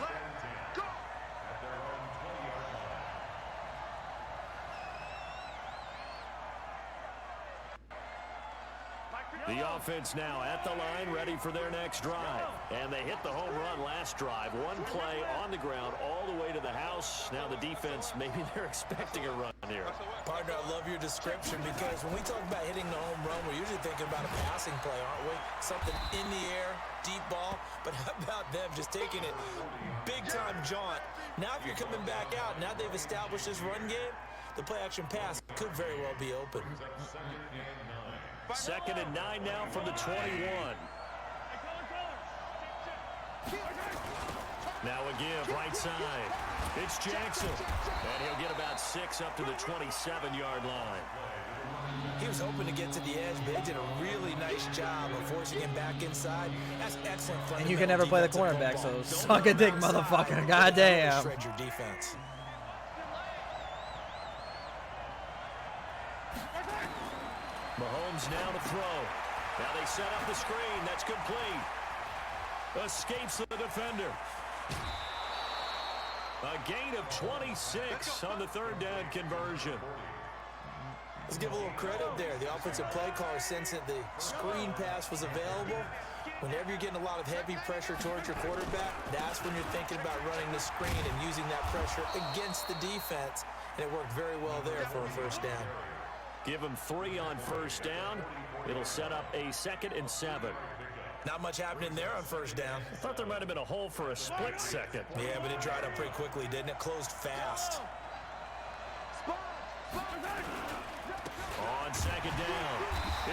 The offense now at the line, ready for their next drive. And they hit the home run last drive. One play on the ground all the way to the house. Now the defense, maybe they're expecting a run here. Partner, I love your description because when we talk about hitting the home run, we're usually thinking about a passing play, aren't we? Something in the air, deep ball. But how about them just taking it big-time jaunt? Now if you're coming back out, now they've established this run game, the play-action pass could very well be open. Second and 9 now from the 21. Now again, right side. It's Jackson. And he'll get about 6 up to the 27-yard line. He was hoping to get to the edge, but they did a really nice job of forcing him back inside. That's excellent. And you can never play the cornerback, so suck a dick, motherfucker. Goddamn. Shred your defense. Mahomes now to throw. Now they set up the screen. That's complete. Escapes the defender. A gain of 26 on the third down conversion. Let's give a little credit there. The offensive play caller sensed that the screen pass was available. Whenever you're getting a lot of heavy pressure towards your quarterback, that's when you're thinking about running the screen and using that pressure against the defense. And it worked very well there for a first down. Give him 3 on first down. It'll set up a 2nd and 7. Not much happening there on first down. I thought there might have been a hole for a split second. Yeah, but it dried up pretty quickly, didn't it? Closed fast. On second down,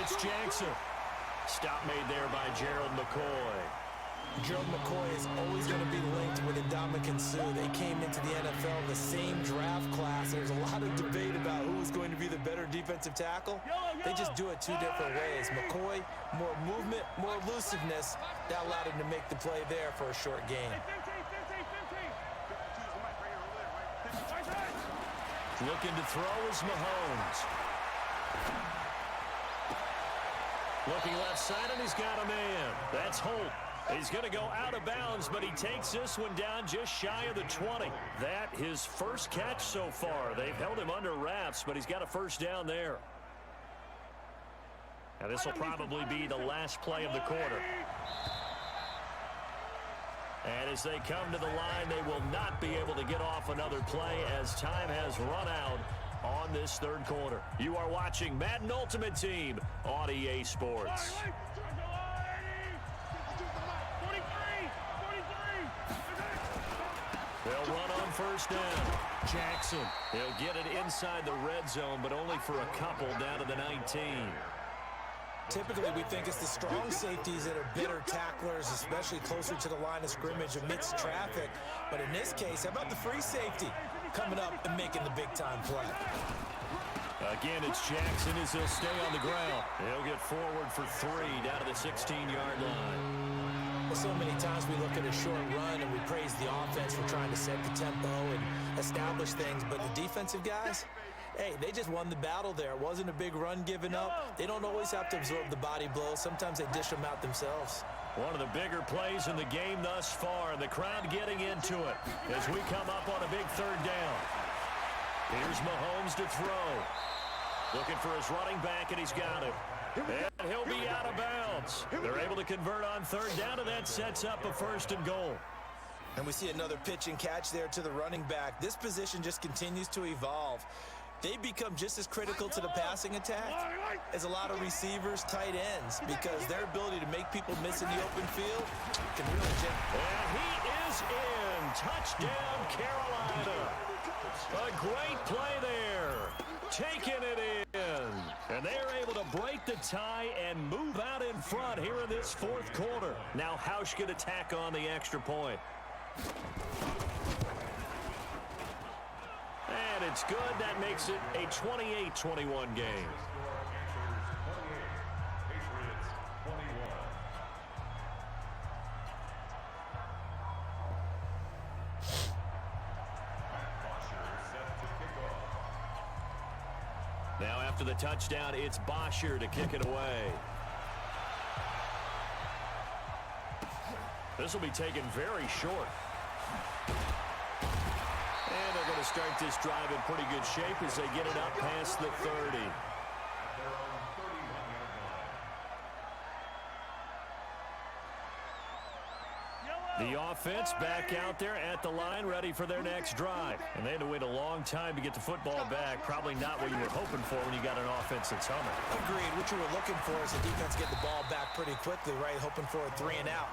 it's Jackson. Stop made there by Gerald McCoy. Gerald McCoy is always going to be linked with Ndamukong Suh. They came into the NFL in the same draft class. There's a lot of debate about who is going to be the better defensive tackle. They just do it 2 different ways. McCoy, more movement, more elusiveness. That allowed him to make the play there for a short gain. Looking to throw is Mahomes. Looking left side, and he's got a man. That's Holt. He's going to go out of bounds, but he takes this one down just shy of the 20. That his first catch so far. They've held him under wraps, but he's got a first down there. Now this will probably be the last play of the quarter. And as they come to the line, they will not be able to get off another play as time has run out on this third quarter. You are watching Madden Ultimate Team on EA Sports. They'll run on first down. Jackson, he'll get it inside the red zone, but only for a couple down to the 19. Typically, we think it's the strong safeties that are better tacklers, especially closer to the line of scrimmage amidst traffic. But in this case, how about the free safety coming up and making the big-time play? Again, it's Jackson as he'll stay on the ground. He'll get forward for 3 down to the 16-yard line. Well, so many times we look at a short run and we praise the offense for trying to set the tempo and establish things, but the defensive guys, hey, they just won the battle there. It wasn't a big run given up. They don't always have to absorb the body blows. Sometimes they dish them out themselves. One of the bigger plays in the game thus far, and the crowd getting into it as we come up on a big third down. Here's Mahomes to throw. Looking for his running back, and he's got it. And he'll be out of bounds. They're able to convert on third down, and that sets up a 1st and goal. And we see another pitch and catch there to the running back. This position just continues to evolve. They become just as critical to the passing attack as a lot of receivers, tight ends, because their ability to make people miss in the open field can really change. And he is in. Touchdown, Carolina. A great play there. Taking it in. And they are able to break the tie and move out in front here in this 4th quarter. Now Hausch can attack on the extra point. And it's good. That makes it a 28-21 game. Now after the touchdown, it's Bosher to kick it away. This will be taken very short. And they're going to start this drive in pretty good shape as they get it up past the 30. The offense back out there at the line, ready for their next drive. And they had to wait a long time to get the football back. Probably not what you were hoping for when you got an offense that's humming. Agreed. What you were looking for is the defense get the ball back pretty quickly, right? Hoping for a 3 and out.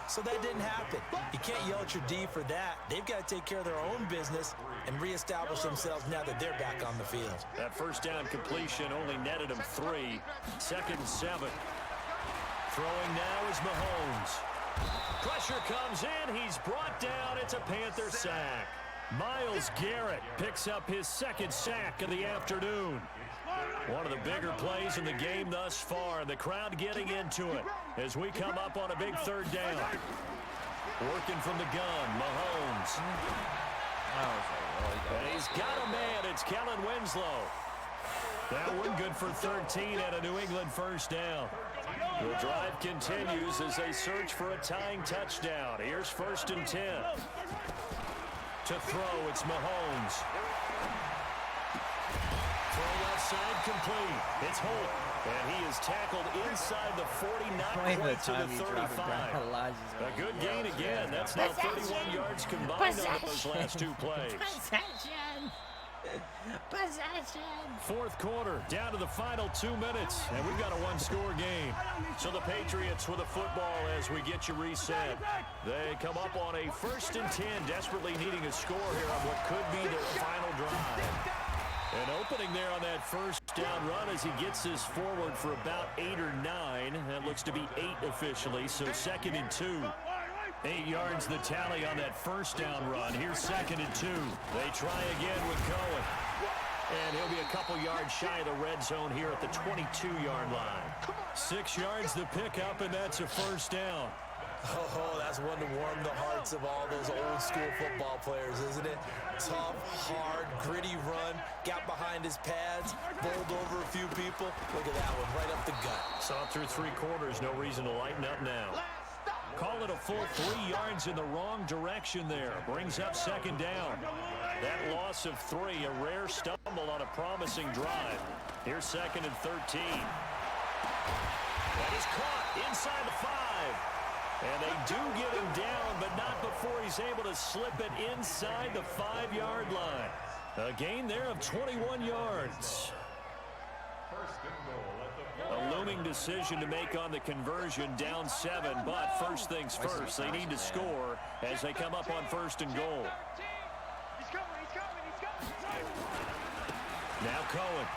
So that didn't happen. You can't yell at your D for that. They've got to take care of their own business and reestablish themselves now that they're back on the field. That first down completion only netted them 3. 2nd and 7. Throwing now is Mahomes. Pressure comes in. He's brought down. It's a Panther sack. Myles Garrett picks up his 2nd sack of the afternoon. One of the bigger plays in the game thus far. The crowd getting into it as we come up on a big 3rd down. Working from the gun, Mahomes. And he's got a man. It's Kellen Winslow. That one good for 13 and a New England 1st down. The drive continues as they search for a tying touchdown. Here's 1st and 10. To throw, it's Mahomes. Throw left side complete. It's Holt. And he is tackled inside the 40, not quite to the 35. A good gain again. That's now 31 yards combined on those last 2 plays. Possession. 4th quarter, down to the final 2 minutes, and we've got a 1-score game. So the Patriots with the football as we get you reset. They come up on a 1st and 10, desperately needing a score here on what could be their final drive. And opening there on that 1st down run as he gets this forward for about 8 or 9. That looks to be 8 officially, so 2nd and 2. 8 yards the tally on that 1st down run. Here's 2nd and 2. They try again with Cohen. And he'll be a couple yards shy of the red zone here at the 22-yard line. 6 yards the pickup, and that's a 1st down. Oh, that's one to warm the hearts of all those old-school football players, isn't it? Tough, hard, gritty run, got behind his pads, bowled over a few people. Look at that one, right up the gut. Saw through 3 quarters, no reason to lighten up now. Call it a full 3 yards in the wrong direction there. Brings up 2nd down. That loss of 3, a rare stumble on a promising drive. Here's 2nd and 13. That is caught inside the 5. And they do get him down, but not before he's able to slip it inside the 5-yard line. A gain there of 21 yards. A looming decision to make on the conversion, down 7, but first things first, they need to score as they come up on 1st and goal. Now Cohen.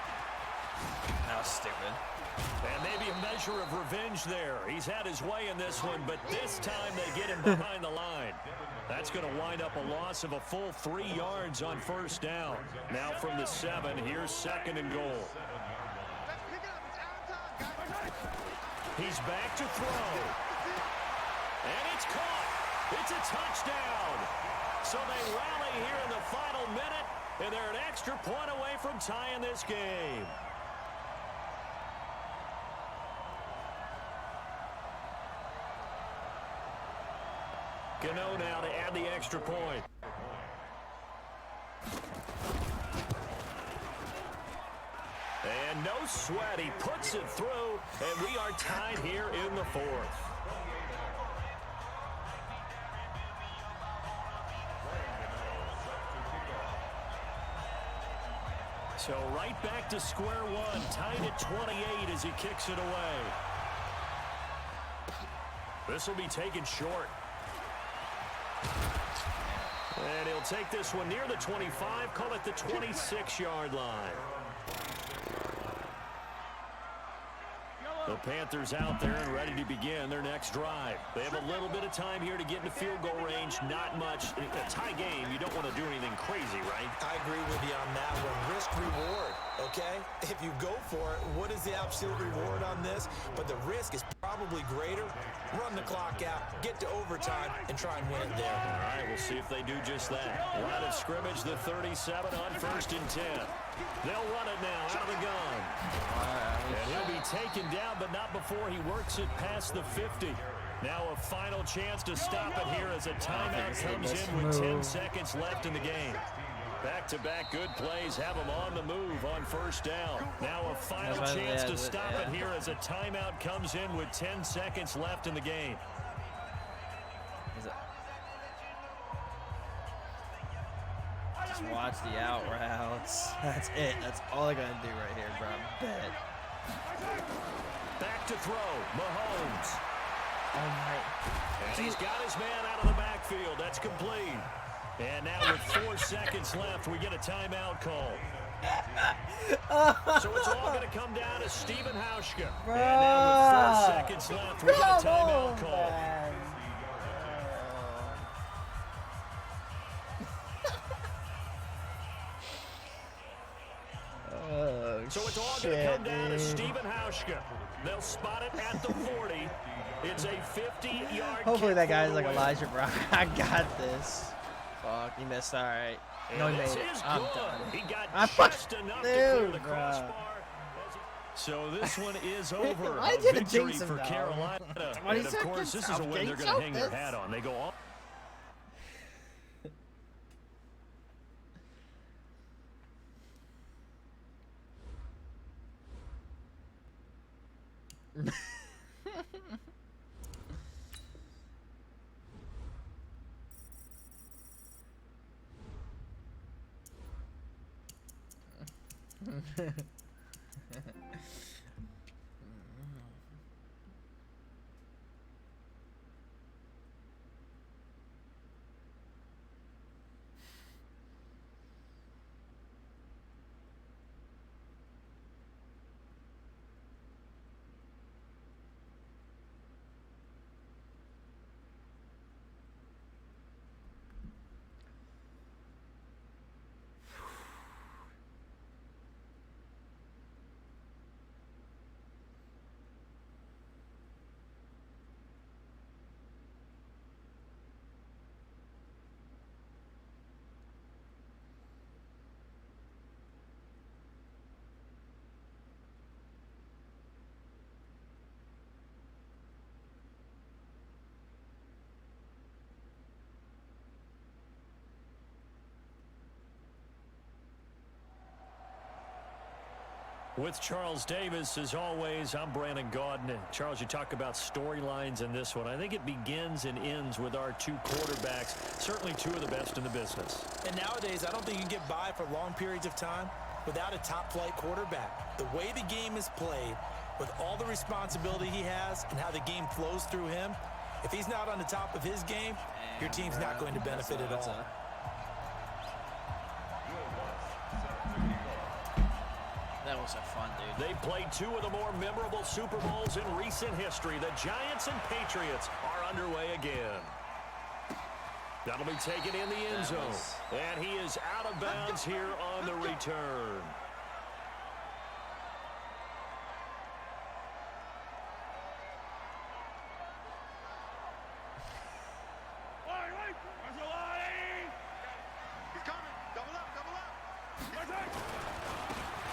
That was stupid. And maybe a measure of revenge there. He's had his way in this one, but this time they get him behind the line. That's going to wind up a loss of a full 3 yards on 1st down. Now from the 7, here's 2nd and goal. He's back to throw. And it's caught. It's a touchdown. So they rally here in the final minute, and they're an extra point away from tying this game. Gano now to add the extra point. And no sweat. He puts it through, and we are tied here in the fourth. So right back to square one, tied at 28 as he kicks it away. This will be taken short. And he'll take this one near the 25, call it the 26-yard line. The Panthers out there and ready to begin their next drive. They have a little bit of time here to get into field goal range. Not much. In a tie game, you don't want to do anything crazy, right? I agree with you on that one. Risk reward, okay? If you go for it, what is the absolute reward on this? But the risk is probably greater. Run the clock out, get to overtime, and try and win it there. All right, we'll see if they do just that. Line of scrimmage, the 37 on 1st and 10. They'll run it now out of the gun. And he'll be taken down, but not before he works it past the 50. Now a final chance to stop it here as a timeout comes in with 10 seconds left in the game. Back-to-back good plays have him on the move on 1st down. Now a final chance to stop it here as a timeout comes in with 10 seconds left in the game. Just watch the out routes. That's it. That's all I gotta do right here, bro. Bet. Back to throw. Mahomes. Oh my. And he's got his man out of the backfield. That's complete. And now with 4 seconds left, we get a timeout call. So it's all going to come down to Stephen Hauschka. And now with 4 seconds left, we get a timeout call. So it's all going to come down to Stephen Hauschka. They'll spot it at the 40. It's a 50-yard Hopefully that guy's like away. Elijah Brown. I got this. Fuck, he missed. All right. No, he made it. I'm done. He got I just enough to clear dude, the bro. crossbar. So this one is over. Why A did you victory jinx him, for though? Carolina. 20 And of course, seconds, this is a win they're going to hang their hat on. They go all. With Charles Davis, as always, I'm Brandon Gaudin. And Charles, you talk about storylines in this one. I think it begins and ends with our two quarterbacks, certainly two of the best in the business. And nowadays, I don't think you can get by for long periods of time without a top-flight quarterback. The way the game is played, with all the responsibility he has and how the game flows through him, if he's not on the top of his game, your team's not going to benefit at all. That was a fun, dude. They played two of the more memorable Super Bowls in recent history. The Giants and Patriots are underway again. That'll be taken in the end zone. And he is out of bounds here on the return.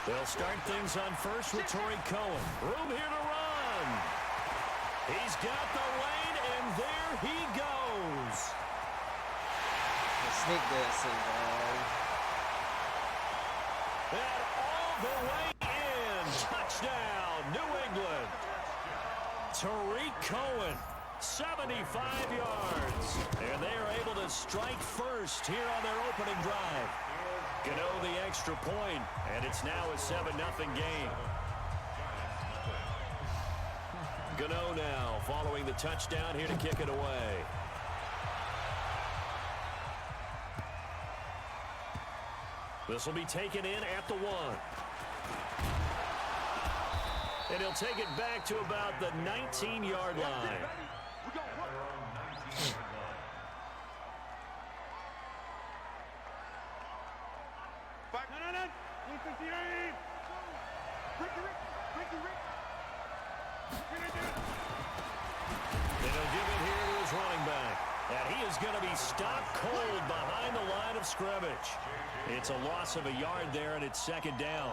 They'll start things on first with Torrey Cohen. Room here to run. He's got the lane, and there he goes. Sneak this, And all the way in. Touchdown, New England. Tariq Cohen, 75 yards. And they are able to strike first here on their opening drive. Gano the extra point, and it's now a 7-0 game. Gano now following the touchdown here to kick it away. This will be taken in at the 1. And he'll take it back to about the 19-yard line. They'll give it here to his running back. And he is going to be stopped cold behind the line of scrimmage. It's a loss of a yard there, and it's second down.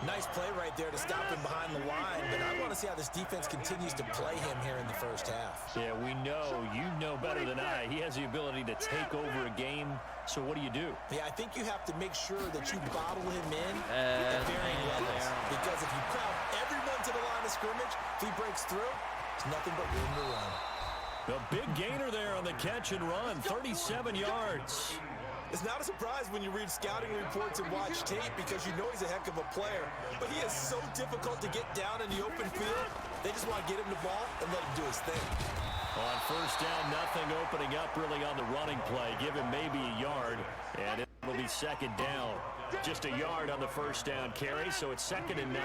Nice play right there to stop him behind the line, but I want to see how this defense continues to play him here in the first half. Yeah, we know. You know better than I. He has the ability to take over a game, so what do you do? Yeah, I think you have to make sure that you bottle him in at varying levels. Because if you crowd everyone to the line of scrimmage, if he breaks through, there's nothing but room to run. The big gainer there on the catch and run, 37 yards. It's not a surprise when you read scouting reports and watch tape because you know he's a heck of a player. But he is so difficult to get down in the open field. They just want to get him the ball and let him do his thing. On first down, nothing opening up really on the running play. Give him maybe a yard, and it'll be second down. Just a yard on the first down carry, so it's 2nd and 9.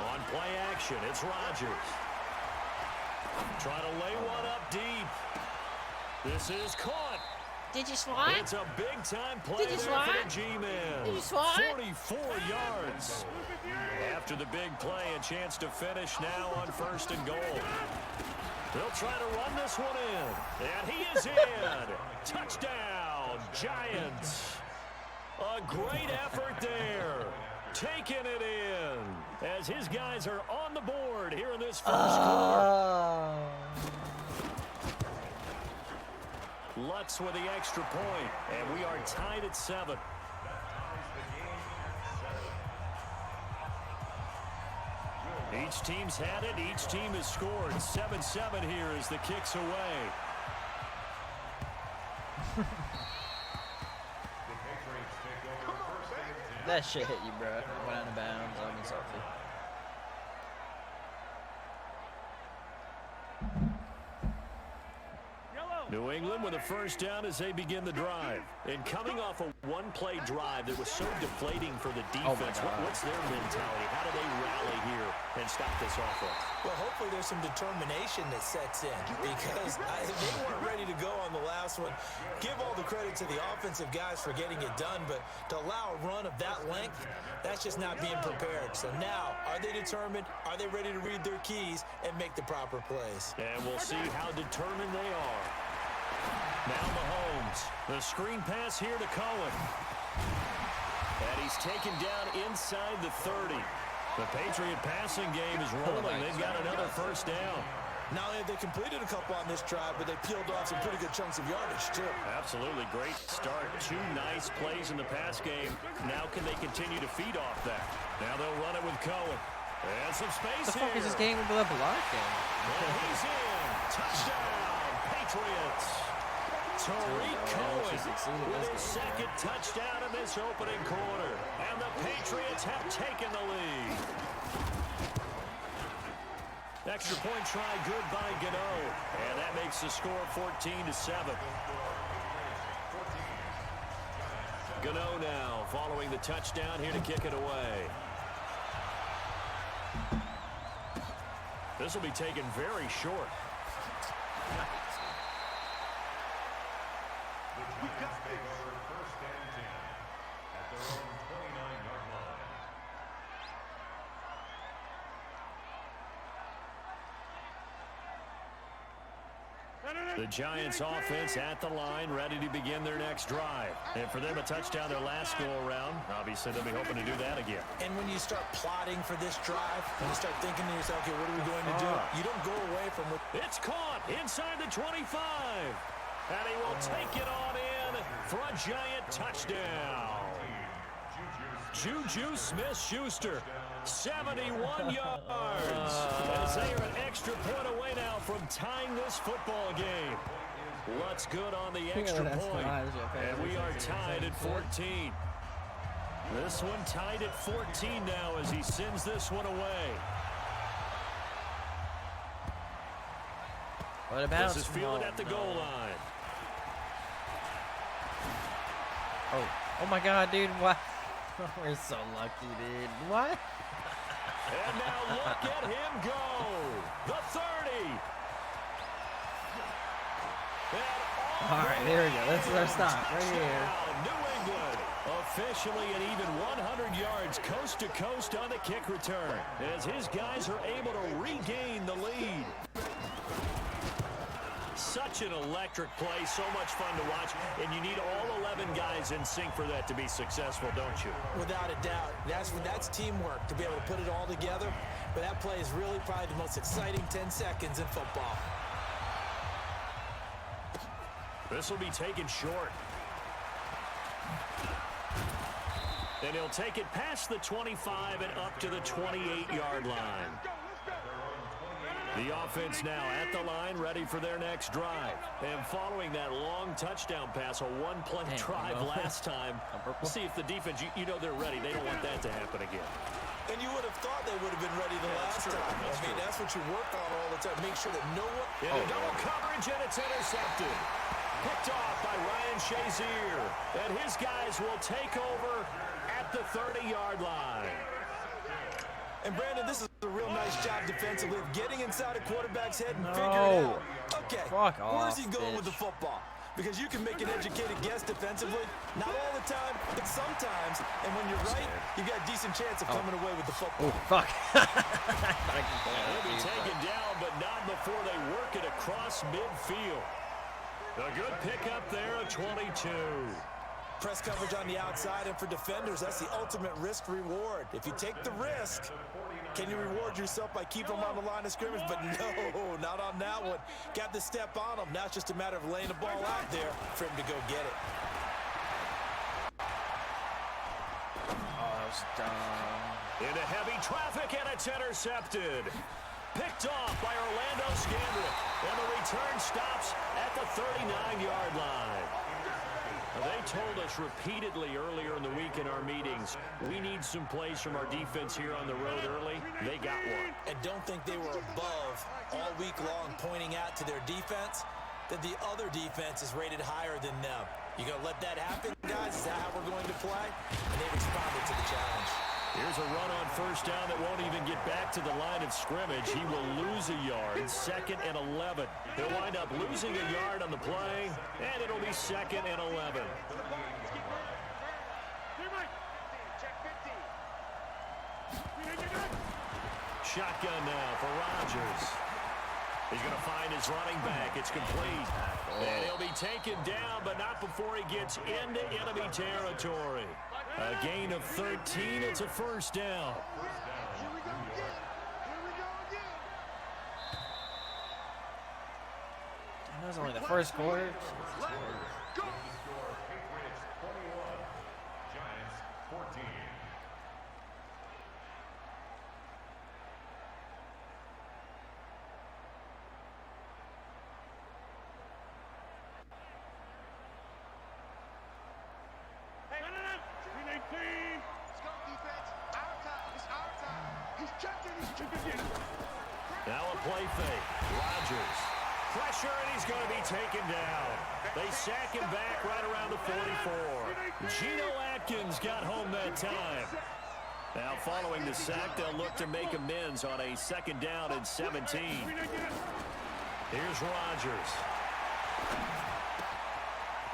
On play action, it's Rodgers. Trying to lay one up deep. This is caught. Did you swat? It's a big-time play Did you there swat? for the G-Men. Did you swat? 44 yards. After the big play, a chance to finish now on 1st and goal. They'll try to run this one in. And he is in. Touchdown, Giants. A great effort there. Taking it in as his guys are on the board here in this first quarter. Lutz with the extra point, and we are tied at 7. Each team's had it. Each team has scored. 7-7 here as the kick's away. That shit hit you, bro. It went out of bounds. I'm insulted. New England with a first down as they begin the drive. And coming off a one-play drive that was so deflating for the defense, what's their mentality? How do they rally here and stop this offense? Well, hopefully there's some determination that sets in because they weren't ready to go on the last one. Give all the credit to the offensive guys for getting it done, but to allow a run of that length, that's just not being prepared. So now, are they determined? Are they ready to read their keys and make the proper plays? And we'll see how determined they are. Now Mahomes. The screen pass here to Cohen. And he's taken down inside the 30. The Patriot passing game is rolling. They've got another first down. Not only have they completed a couple on this drive, but they peeled off some pretty good chunks of yardage, too. Absolutely. Great start. 2 nice plays in the pass game. Now can they continue to feed off that? Now they'll run it with Cohen. And some space What the here. fuck is this game with the blocking? And he's in. Touchdown, Patriots. Tariq Cohen with his second touchdown in this opening quarter. And the Patriots have taken the lead. Extra point try good by Gano. And that makes the score 14-7. Gano now following the touchdown here to kick it away. This will be taken very short. The Giants offense at the line, ready to begin their next drive. And for them, a touchdown their last go-around. Obviously, they'll be hoping to do that again. And when you start plotting for this drive, when you start thinking to yourself, okay, what are we going to do? You don't go away from what... It's caught inside the 25. And he will take it on in for a giant touchdown. Juju Smith-Schuster, 71 yards. As they are an extra point away now from tying this football game. What's good on the extra point? And we are tied at 14. This one tied at 14 now as he sends this one away. What about this is fielded at the goal line. Oh my God, dude! What? We're so lucky, dude. What? And now look at him go. The 30. All right, there we go. That's our stop right here. New England officially an even 100 yards coast to coast on the kick return as his guys are able to regain the lead. Such an electric play, so much fun to watch, and you need all 11 guys in sync for that to be successful, don't you? Without a doubt. That's teamwork to be able to put it all together. But that play is really probably the most exciting 10 seconds in football. This will be taken short. And he'll take it past the 25 and up to the 28-yard line. The offense now at the line, ready for their next drive. And following that long touchdown pass, a one-play drive last time. We'll see if the defense, you know they're ready. They don't want that to happen again. And you would have thought they would have been ready the last time. I mean, that's what you work on all the time. Make sure that no one... Double coverage, and it's intercepted. Picked off by Ryan Shazier. And his guys will take over at the 30-yard line. And, Brandon, this is a real nice job defensively of getting inside a quarterback's head and figuring out, okay, where's he going with the football? Because you can make an educated guess defensively. Not all the time, but sometimes. And when you're right, you've got a decent chance of coming away with the football. Oh, fuck. He'll be taken down, but not before they work it across midfield. A good pickup there, a 22. Press coverage on the outside, and for defenders, that's the ultimate risk-reward. If you take the risk, can you reward yourself by keeping them on the line of scrimmage? But no, not on that one. Got the step on them. Now it's just a matter of laying the ball out there for him to go get it. Oh, that was dumb. Into heavy traffic, and it's intercepted. Picked off by Orlando Scandrick, and the return stops at the 39-yard line. They told us repeatedly earlier in the week in our meetings, we need some plays from our defense here on the road early. They got one. And don't think they were above all week long pointing out to their defense that the other defense is rated higher than them. You going to let that happen, guys? Is that how we're going to play? And they responded to the challenge. Here's a run on first down that won't even get back to the line of scrimmage. He will lose a yard, 2nd and 11. He'll wind up losing a yard on the play, and it'll be 2nd and 11. Shotgun now for Rodgers. He's going to find his running back. It's complete. And he'll be taken down, but not before he gets into enemy territory. A gain of 13. It's a first down. That was only the first quarter. Go! Patriots 21, Giants 14. Now a play fake. Rodgers. Pressure, and he's going to be taken down. They sack him back right around the 44. Geno Atkins got home that time. Now following the sack, they'll look to make amends on a 2nd down and 17. Here's Rodgers.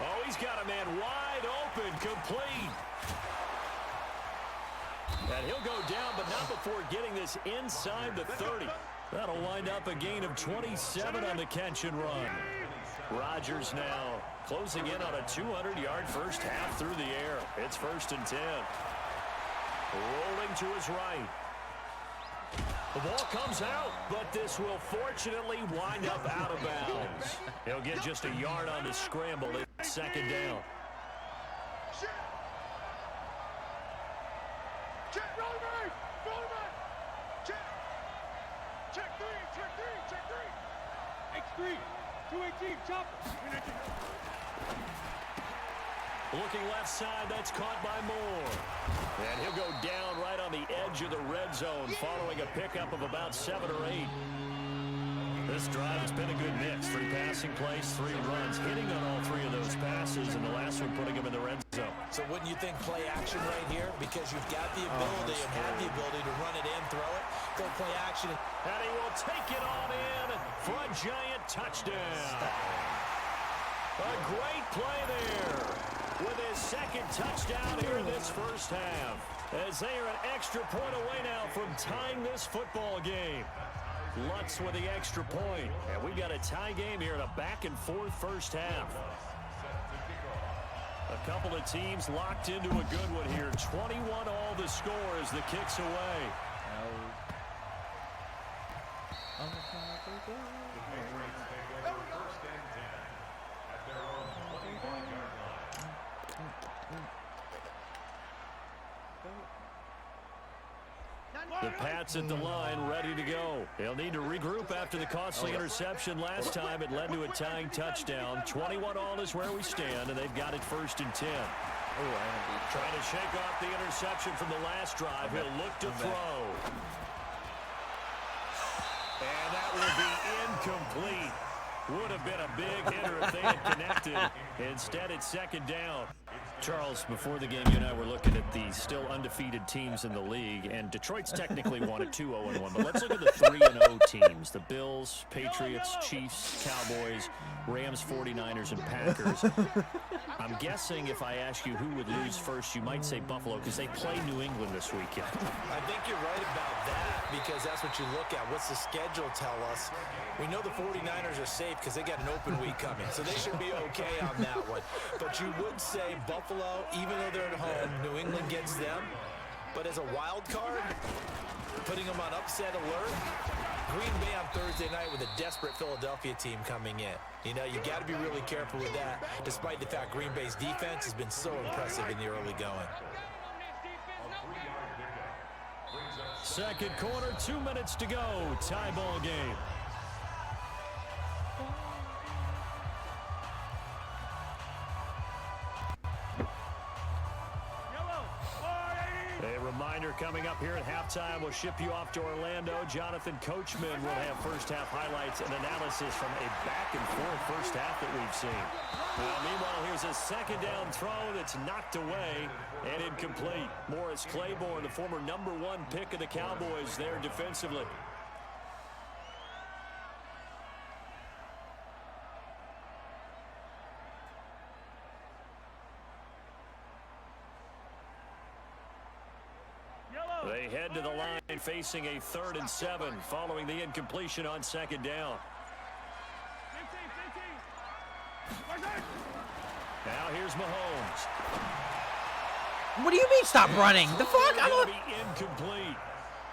Oh, he's got a man wide open, complete. And he'll go down, but not before getting this inside the 30. That'll wind up a gain of 27 on the catch and run. Rodgers now closing in on a 200-yard first half through the air. It's 1st and 10. Rolling to his right. The ball comes out, but this will fortunately wind up out of bounds. He'll get just a yard on the scramble. It's second down. Check, roll right, check. Check three. X3, 218, chopper. Looking left side, that's caught by Moore. And he'll go down right on the edge of the red zone following a pickup of about 7 or 8. This drive has been a good mix. 3 passing plays, 3 runs, hitting on all 3 of those passes, and the last one putting him in the red zone. So wouldn't you think play action right here? Because you've got the ability and have the ability to run it in, throw it, go play action. And he will take it on in for a giant touchdown. A great play there with his second touchdown here in this first half, as they are an extra point away now from tying this football game. Lutz with the extra point, and we've got a tie game here in a back-and-forth first half. A couple of teams locked into a good one here. 21 all the score as the kick's away. The Pats at the line, ready to go. They'll need to regroup after the costly interception last time. It led to a tying touchdown. 21 all is where we stand, and they've got it 1st and 10. Trying to shake off the interception from the last drive. He'll look to throw. And that will be incomplete. Would have been a big hitter if they had connected. Instead, it's second down. Charles, before the game, you and I were looking at the still undefeated teams in the league, and Detroit's technically won at 2-0-1. But let's look at the 3-0 teams: the Bills, Patriots, Chiefs, Cowboys, Rams, 49ers, and Packers. I'm guessing if I ask you who would lose first, you might say Buffalo, because they play New England this weekend. I think you're right about that, because that's what you look at. What's the schedule tell us? We know the 49ers are safe because they got an open week coming, so they should be okay on that one. But you would say Buffalo, even though they're at home, New England gets them. But as a wild card, putting them on upset alert, Green Bay on Thursday night with a desperate Philadelphia team coming in. You know, you got to be really careful with that, despite the fact Green Bay's defense has been so impressive in the early going. Second quarter, 2 minutes to go. Tie ball game. A reminder coming up here at halftime, we'll ship you off to Orlando. Jonathan Coachman will have first half highlights and analysis from a back-and-forth first half that we've seen. Meanwhile, here's a second down throw that's knocked away and incomplete. Morris Claiborne, the former #1 pick of the Cowboys there defensively. They head to the line facing a 3rd and 7 following the incompletion on second down. Now here's Mahomes. What do you mean stop running? The fuck? I don't... Be incomplete.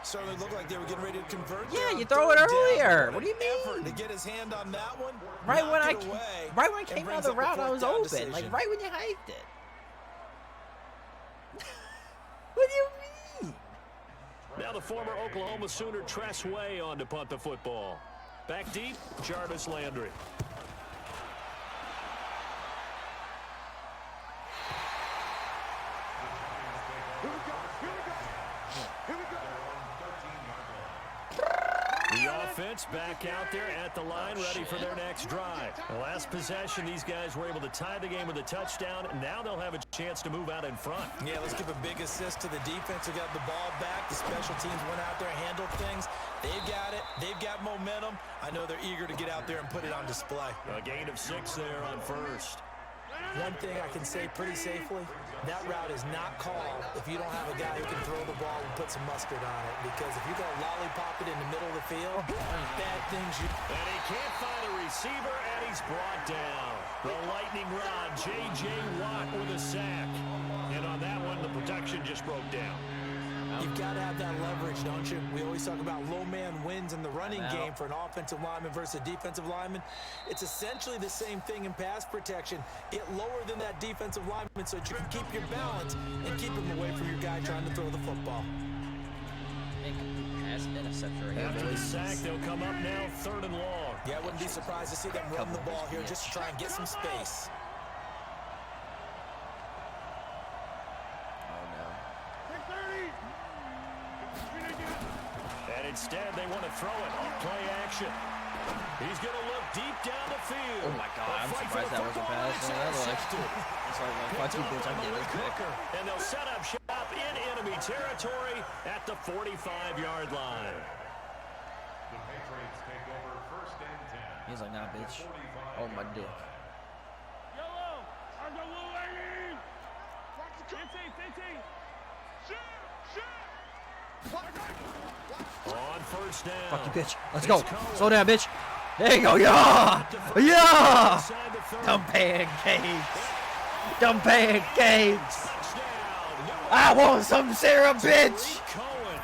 Certainly looked like they were getting ready to convert. Yeah, you throw it earlier. What do you mean? To get his hand on that one. Right when I came out of the route, I was open. Decision. Like right when you hyped it. What do you mean? Now the former Oklahoma Sooner Tress Way on to punt the football. Back deep, Jarvis Landry. The offense back out there at the line, ready for their next drive. The last possession, these guys were able to tie the game with a touchdown. Now they'll have a chance to move out in front. Yeah, let's give a big assist to the defense who got the ball back. The special teams went out there, handled things. They've got it. They've got momentum. I know they're eager to get out there and put it on display. A gain of 6 there on first. One thing I can say pretty safely, that route is not called if you don't have a guy who can throw the ball and put some mustard on it. Because if you're going to lollipop it in the middle of the field, bad things you... And he can't find a receiver, and he's brought down. The lightning rod, J.J. Watt with a sack. And on that one, the protection just broke down. You've got to have that leverage, don't you? We always talk about low man wins in the running game for an offensive lineman versus a defensive lineman. It's essentially the same thing in pass protection. Get lower than that defensive lineman so that you can keep your balance and keep him away from your guy trying to throw the football. After the sack, they'll come up now 3rd and long. Yeah, I wouldn't be surprised to see them run the ball here just to try and get some space. And instead, they want to throw it on play action. He's going to look deep down the field. Oh my God, I'm surprised that wasn't passed. It's like 2 points I get it quick. And they'll set up shop in enemy territory at the 45-yard line. The Patriots take over 1st and 10. He's like, nah, bitch. Oh, my dick. Yellow! I got little lady! 15! On 1st down. Fuck you, bitch. Let's go. Slow down, bitch. There you go. Yeah! Yeah! Dumb pancakes. Dumb pancakes. I want some syrup, bitch. Cohen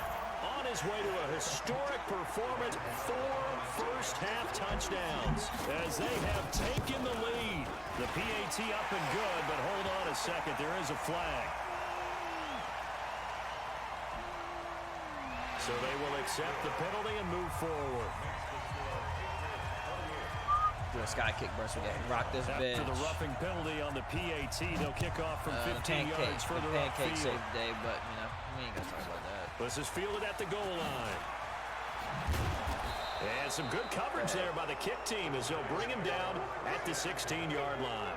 on his way to a historic performance. 4 first-half touchdowns as they have taken the lead. The PAT up and good, but hold on a second. There is a flag. So they will accept the penalty and move forward. Do a sky kick, bro, so we can rock this bitch. After the roughing penalty on the PAT, they'll kick off from 15 yards further upfield. Pancake save the day, but, you know, we ain't gonna talk about that. This is fielded at the goal line. And some good coverage there by the kick team as they'll bring him down at the 16-yard line.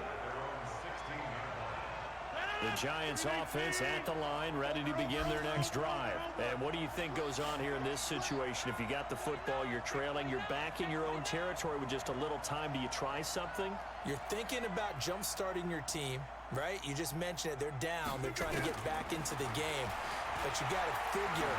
The Giants offense at the line, ready to begin their next drive. And what do you think goes on here in this situation? If you got the football, you're trailing, you're back in your own territory with just a little time. Do you try something? You're thinking about jump-starting your team, right? You just mentioned it. They're down. They're trying to get back into the game. But you got to figure,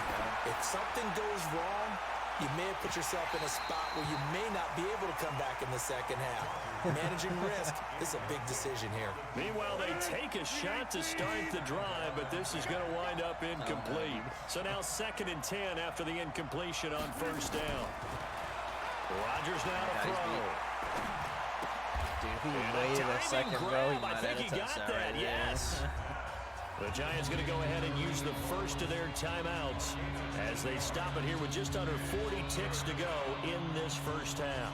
if something goes wrong, you may have put yourself in a spot where you may not be able to come back in the second half. Managing risk, this is a big decision here. Meanwhile, they take a shot to start the drive, but this is going to wind up incomplete. So now 2nd and 10 after the incompletion on 1st down. Rodgers now to throw. Dude, he waited a second, bro. He might I think he got that, yes. The Giants going to go ahead and use the first of their timeouts as they stop it here with just under 40 ticks to go in this first half.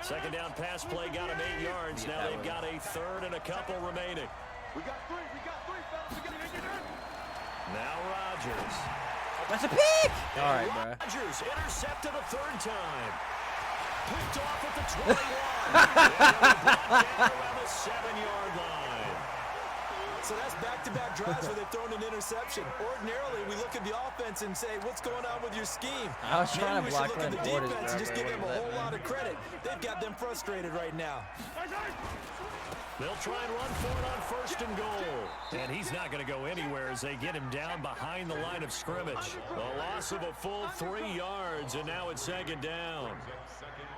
2nd down pass play got him 8 yards. Now they've got a 3rd and a couple remaining. We got three, fellas. Now Rodgers. That's a pick! All right, bro. Rodgers intercepted a 3rd time. Picked off at the 21. And brought down around the 7-yard line. So that's back-to-back drives where they've thrown an interception. Ordinarily, we look at the offense and say, what's going on with your scheme? I was trying to block Maybe we should look at the Portis, defense and just give them a whole man. lot of credit. They've got them frustrated right now. They'll try and run for it on 1st and goal. And he's not going to go anywhere as they get him down behind the line of scrimmage. A loss of a full 3 yards, and now it's 2nd down.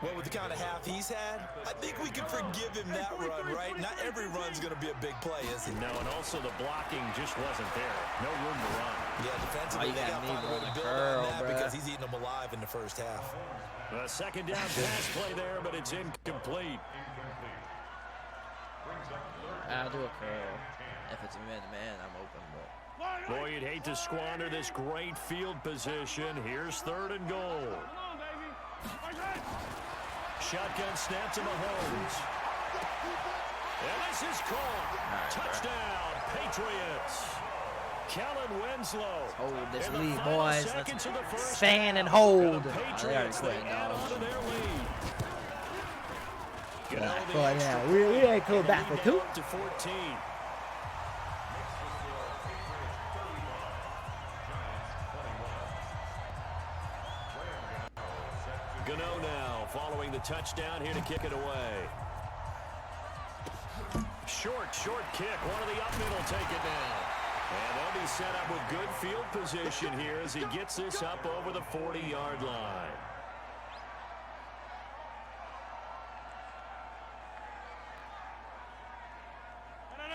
Well, with the kind of half he's had, I think we can forgive him that run, right? Not every run's going to be a big play, is it? No, and also the blocking just wasn't there. No room to run. Yeah, defensively, they got to find a way to build on that because he's eating them alive in the first half. A 2nd down pass play there, but it's incomplete. I'll do a curl. If it's a man-to-man, I'm open, but... Boy, you'd hate to squander this great field position. Here's 3rd and goal. Shotgun snap to Mahomes. And this is caught. Touchdown, Patriots. Kellen Winslow. Hold this In the lead, final boys. seconds of the first Stand and half, hold. the Oh, they already Patriots, quit, they add on to their lead. Get out of the But extra yeah, we ain't coming point, back for lead 2. now up to 14. Gano now following the touchdown here to kick it away. Short kick. One of the up middle take it down. And they'll be set up with good field position here as he gets this up over the 40-yard line.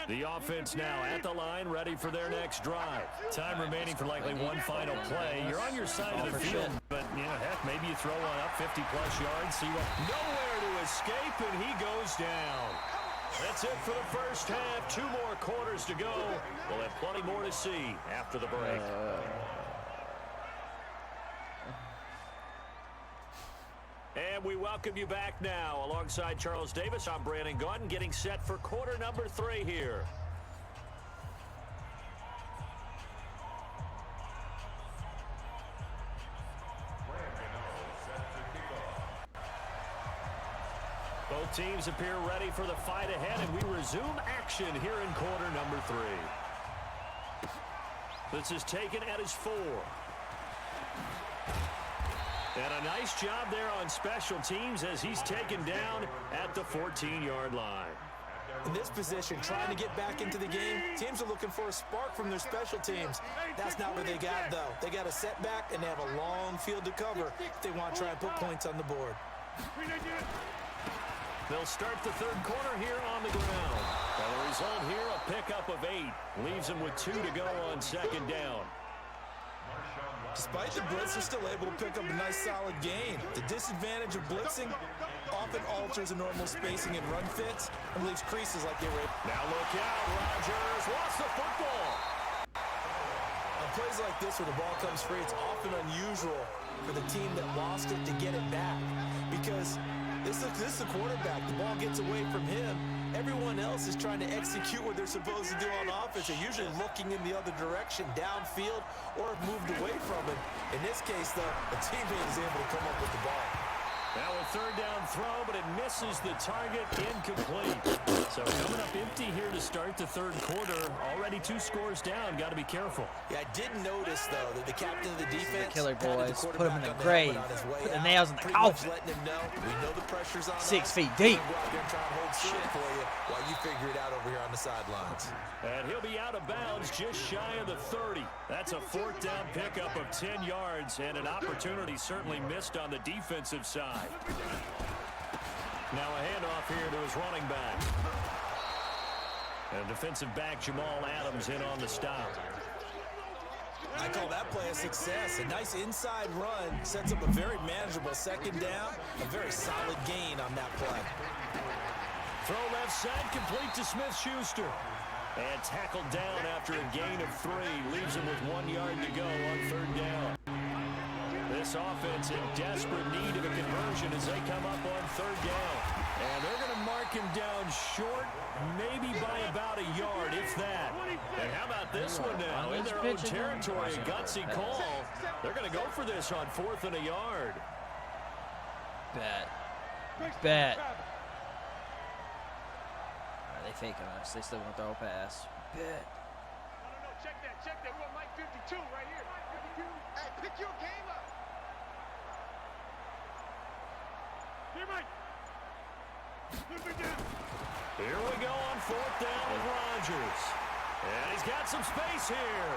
The offense now at the line, ready for their next drive. Time remaining for likely one final play. You're on your side of the field, but, you know, heck, maybe you throw one up 50-plus yards, see what... Nowhere to escape, and he goes down. That's it for the first half. 2 more quarters to go. We'll have plenty more to see after the break. And we welcome you back now. Alongside Charles Davis, I'm Brandon Gaudin, getting set for quarter number 3 here. Both teams appear ready for the fight ahead, and we resume action here in quarter number 3. This is taken at his 4. And a nice job there on special teams as he's taken down at the 14-yard line. In this position, trying to get back into the game, teams are looking for a spark from their special teams. That's not what they got, though. They got a setback, and they have a long field to cover if they want to try and put points on the board. They'll start the third quarter here on the ground. And the result here, a pickup of 8. Leaves them with 2 to go on second down. Despite the blitz, they're still able to pick up a nice solid gain. The disadvantage of blitzing often alters the normal spacing and run fits and leaves creases like they were. Now look out, Rodgers lost the football. On plays like this where the ball comes free, it's often unusual for the team that lost it to get it back because this is the quarterback. The ball gets away from him. Everyone else is trying to execute what they're supposed to do on offense. They're usually looking in the other direction, downfield, or have moved away from it. In this case, though, a teammate is able to come up with the ball. Now a third down throw, but it misses the target, incomplete. So coming up empty here to start the third quarter. Already 2 scores down. Got to be careful. Yeah, I did notice, though, that the captain of the defense... Killer boys. Put him in the grave. Put the nails in the coffin. Letting him know we know the pressure's on 6 us. feet deep. We're going to go out there and try and hold shit for you while you figure it out over here on the sidelines. And he'll be out of bounds just shy of the 30. That's a 4th down pickup of 10 yards and an opportunity certainly missed on the defensive side. Now a handoff here to his running back. And defensive back Jamal Adams in on the stop. I call that play a success. A nice inside run sets up a very manageable second down. A very solid gain on that play. Throw left side, complete to Smith-Schuster. And tackled down after a gain of 3. Leaves him with 1 yard to go on third down. This offense in desperate need of a conversion as they come up on third down. And they're going to mark him down short, maybe by about a yard, if that. And how about this one now? In their own territory, a gutsy call. They're going to go for this on 4th and a yard. Bet. They faking us. They still want to throw a pass. Bet. No, check that. We want Mike 52 right here. Mike 52. Hey, pick your game up. Here, Mike. Here we go on 4th down with Rodgers. And he's got some space here.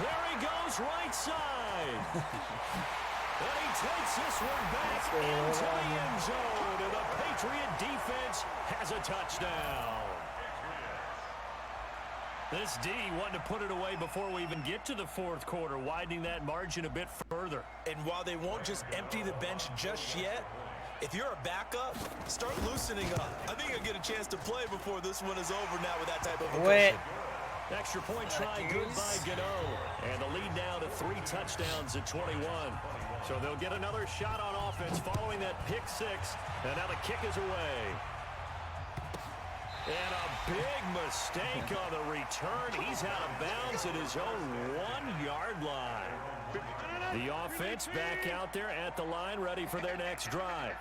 There he goes, right side. And he takes this one back into the end zone. And the Patriot defense has a touchdown. This D wanting to put it away before we even get to the 4th quarter, widening that margin a bit further. And while they won't just empty the bench just yet, if you're a backup, start loosening up. I think you'll get a chance to play before this one is over now with that type of a cushion. Extra point try, good by Gano. And the lead now to 3 touchdowns at 21. So they'll get another shot on offense following that pick 6. And now the kick is away. And a big mistake on the return. He's out of bounds at his own 1 yard line. The offense back out there at the line, ready for their next drive.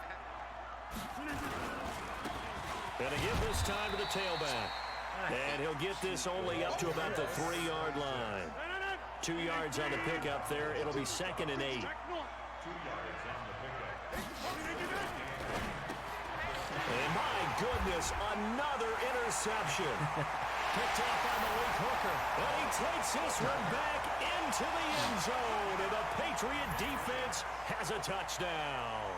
And again this time to the tailback. And he'll get this only up to about the 3 yard line. 2 yards on the pickup there. It'll be 2nd and 8. And my goodness, another interception. Picked off on the weak hooker. And he takes this one back into the end zone. And the Patriot defense has a touchdown.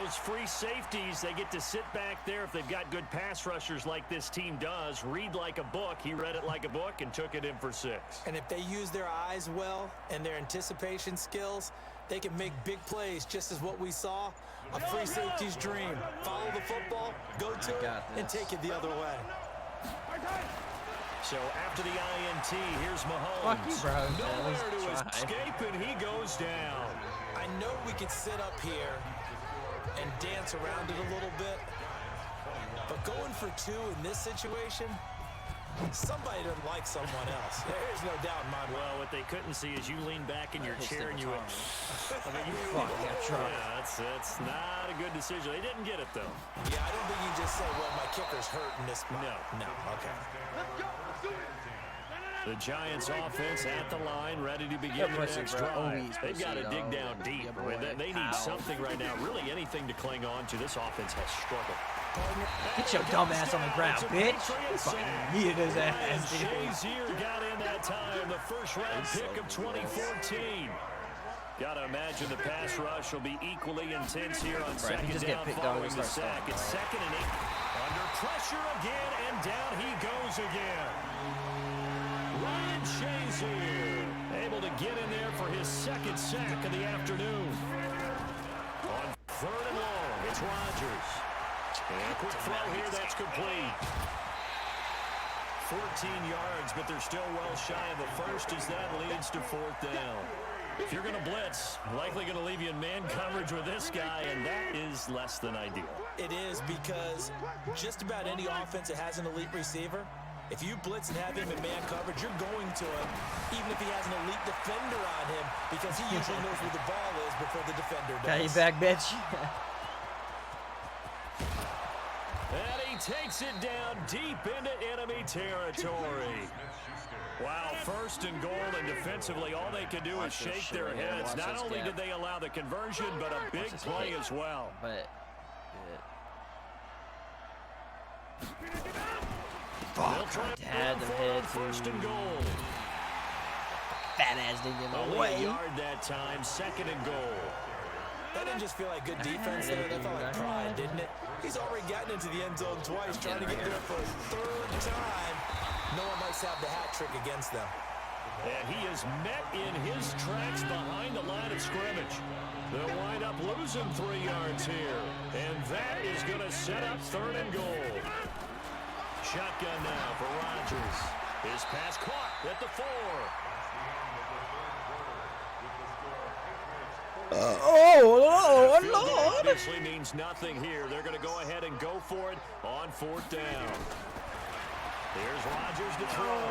Those free safeties, they get to sit back there if they've got good pass rushers like this team does. Read like a book. He read it like a book and took it in for 6. And if they use their eyes well and their anticipation skills, they can make big plays, just as what we saw. A free safety's dream. Follow the football, go to it, and take it the other way. So after the INT, here's Mahomes. Fuck you, bro. Nowhere to Try. escape, and he goes down. I know we could sit up here and dance around it a little bit, but going for 2 in this situation, somebody doesn't like someone else. There's no doubt in my mind. Well, what they couldn't see is you lean back in your chair and you went, Fuck that truck. yeah, that's not a good decision. They didn't get it, though. Yeah, I don't think you just say, well, my kicker's hurt in this spot. No. Okay. Let's go. Let's do it. The Giants offense at the line, ready to begin the pussy, next bro. drive. Always They've got to pussy, dig dog. down deep. Yeah, boy. They need Ow. something right now, really anything to cling on to. This offense has struggled. Get your dumb ass on the ground, It's a bitch. Patriots Fucking sack. yeeted his Ryan ass, dude. Shazier got in that time, the first-round pick of 2014. Got to imagine the pass rush will be equally intense here on Right, he second just down get picked following up the and start sack. stopping, It's right? 2nd and 8. Under pressure again, and down he goes again. Ryan Shazier able to get in there for his 2nd sack of the afternoon. On 3rd and long, it's Rodgers. And a quick throw here, that's complete. 14 yards, but they're still well shy of the first as that leads to 4th down. If you're going to blitz, likely going to leave you in man coverage with this guy, and that is less than ideal. It is, because just about any offense that has an elite receiver, if you blitz and have him in man coverage, you're going to him, even if he has an elite defender on him, because he usually knows where the ball is before the defender does. Got you back, bitch. And he takes it down deep into enemy territory. Wow, 1st and goal, and defensively, all they can do is shake their heads. Not only did they allow the conversion, but a big play as well. But fuck, I had the head too. 1st and goal. Fat ass didn't get Only away. a yard that time, 2nd and goal. That didn't just feel like good defense there. That felt like pride, didn't it? He's already gotten into the end zone twice, trying to get there for a 3rd time. No one likes to have the hat trick against them. And he is met in his tracks behind the line of scrimmage. They'll wind up losing 3 yards here. And that is going to set up 3rd and goal. Shotgun now for Rodgers. His pass caught at the 4. Oh, Field goal Lord. obviously means nothing here. They're going to go ahead and go for it on 4th down. Here's Rodgers to throw.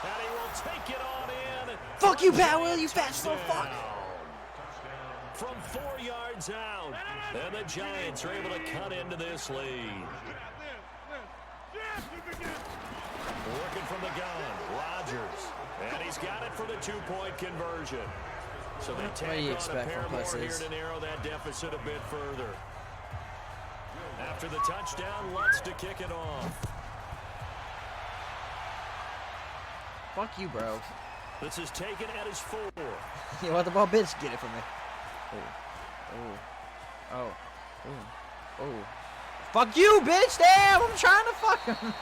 And he will take it on in. Fuck you, Powell, you fat slow fuck. From 4 yards out. And the Giants are able to cut into this lead. Working from the gun, Rodgers. And he's got it for the 2-point conversion. So they What do you take on a expect pair from more here pussies? to narrow that deficit a bit further. After the touchdown, Lutz to kick it off. Fuck you, bro. This is taken at his 4. You want the ball, bitch? Get it from me. Oh. Fuck you, bitch! Damn, I'm trying to fuck him.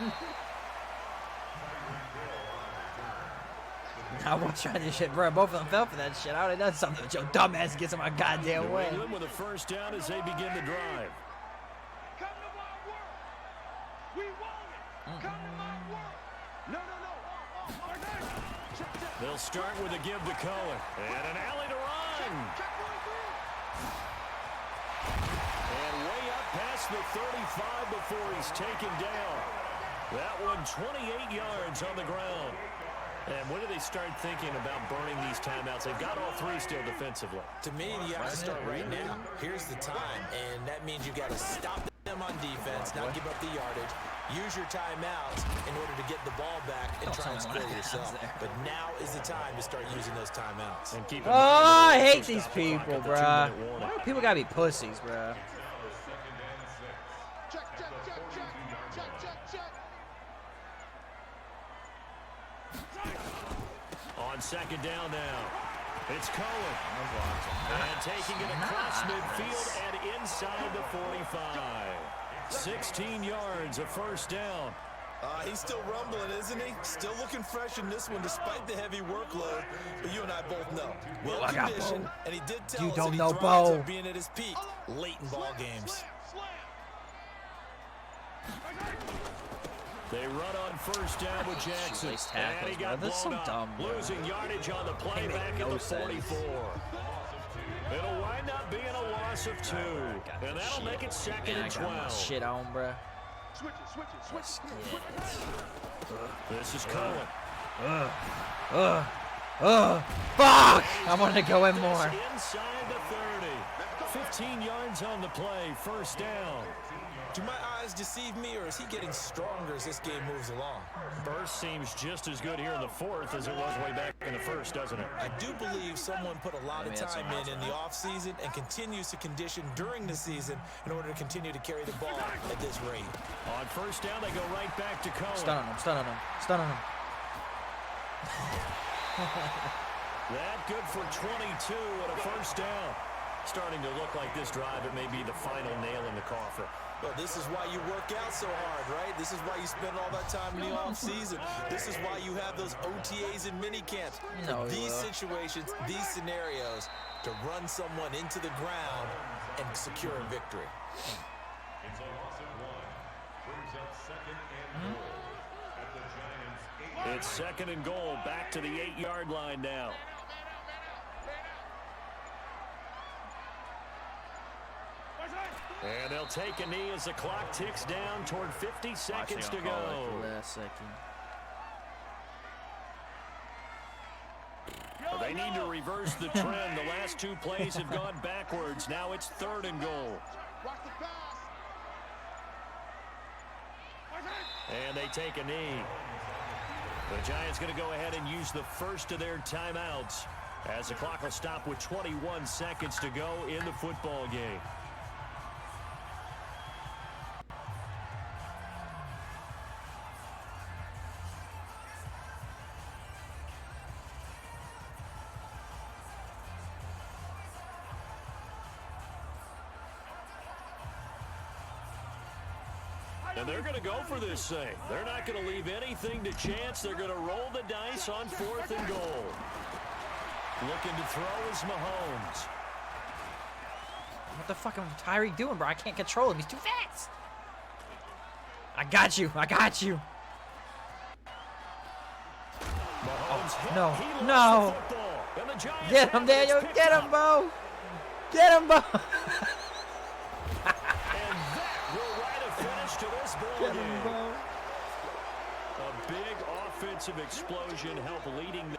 I won't try this shit, bro. Both of them fell for that shit. I would have done something, but your dumb ass gets in my goddamn New way. England with a 1st down as they begin the drive. Come to my work. We want it. Come to my work. No. Check. They'll start with a give to Cohen. And an alley to run. Check 1 3. And way up past the 35 before he's taken down. That one 28 yards on the ground. And when do they start thinking about burning these timeouts? They've got all 3 still defensively. To me, you have to start right now. Here's the time, and that means you got to stop them on defense, not give up the yardage. Use your timeouts in order to get the ball back and try and score yourself. But now is the time to start using those timeouts. And keep Oh, I hate Stop these the clock people, at the bruh. 2-minute warning. Why do people gotta be pussies, bruh? Check. On 2nd down now. It's Cohen. And taking it across midfield and inside the 45. 16 yards, a first down. He's still rumbling, isn't he? Still looking fresh in this one despite the heavy workload. But you and I both know. Well conditioned, and he did tell us that he thrives on being at his peak late in ball games. They run on first down with Jackson. And he got blown up, losing yardage on the play back at the 44. It'll wind up being a loss of 2. And that'll make it second and 12. Shit on, bruh. This is Cohen. Fuck! I wanted to go in more. Inside the 30. 15 yards on the play, first down. Do my eyes deceive me, or is he getting stronger as this game moves along? Burst seems just as good here in the 4th as it was way back in the 1st, doesn't it? I do believe someone put a lot of time in the offseason and continues to condition during the season in order to continue to carry the ball at this rate. On first down, they go right back to Cohen. Stun on him. That good for 22 and a first down. Starting to look like this drive, it may be the final nail in the coffin. Well, this is why you work out so hard, right? This is why you spend all that time in the off-season. This is why you have those OTAs and mini-camps. These situations, these scenarios, to run someone into the ground and secure a victory. It's a loss of 1. Brings up second and goal at the Giants' 8. It's second and goal, back to the 8-yard line now. And they'll take a knee as the clock ticks down toward 50 seconds to go. Last second. They need to reverse the trend. The last 2 plays have gone backwards. Now it's 3rd and goal. And they take a knee. The Giants going to go ahead and use the first of their timeouts as the clock will stop with 21 seconds to go in the football game. And they're going to go for this thing. They're not going to leave anything to chance. They're going to roll the dice on 4th and goal. Looking to throw is Mahomes. What the fuck am Tyreek doing, bro? I can't control him. He's too fast. I got you. Mahomes No. Get him, Daniel. Get him, Bo. Get him, Bo. To this ball game. A big offensive explosion helped leading the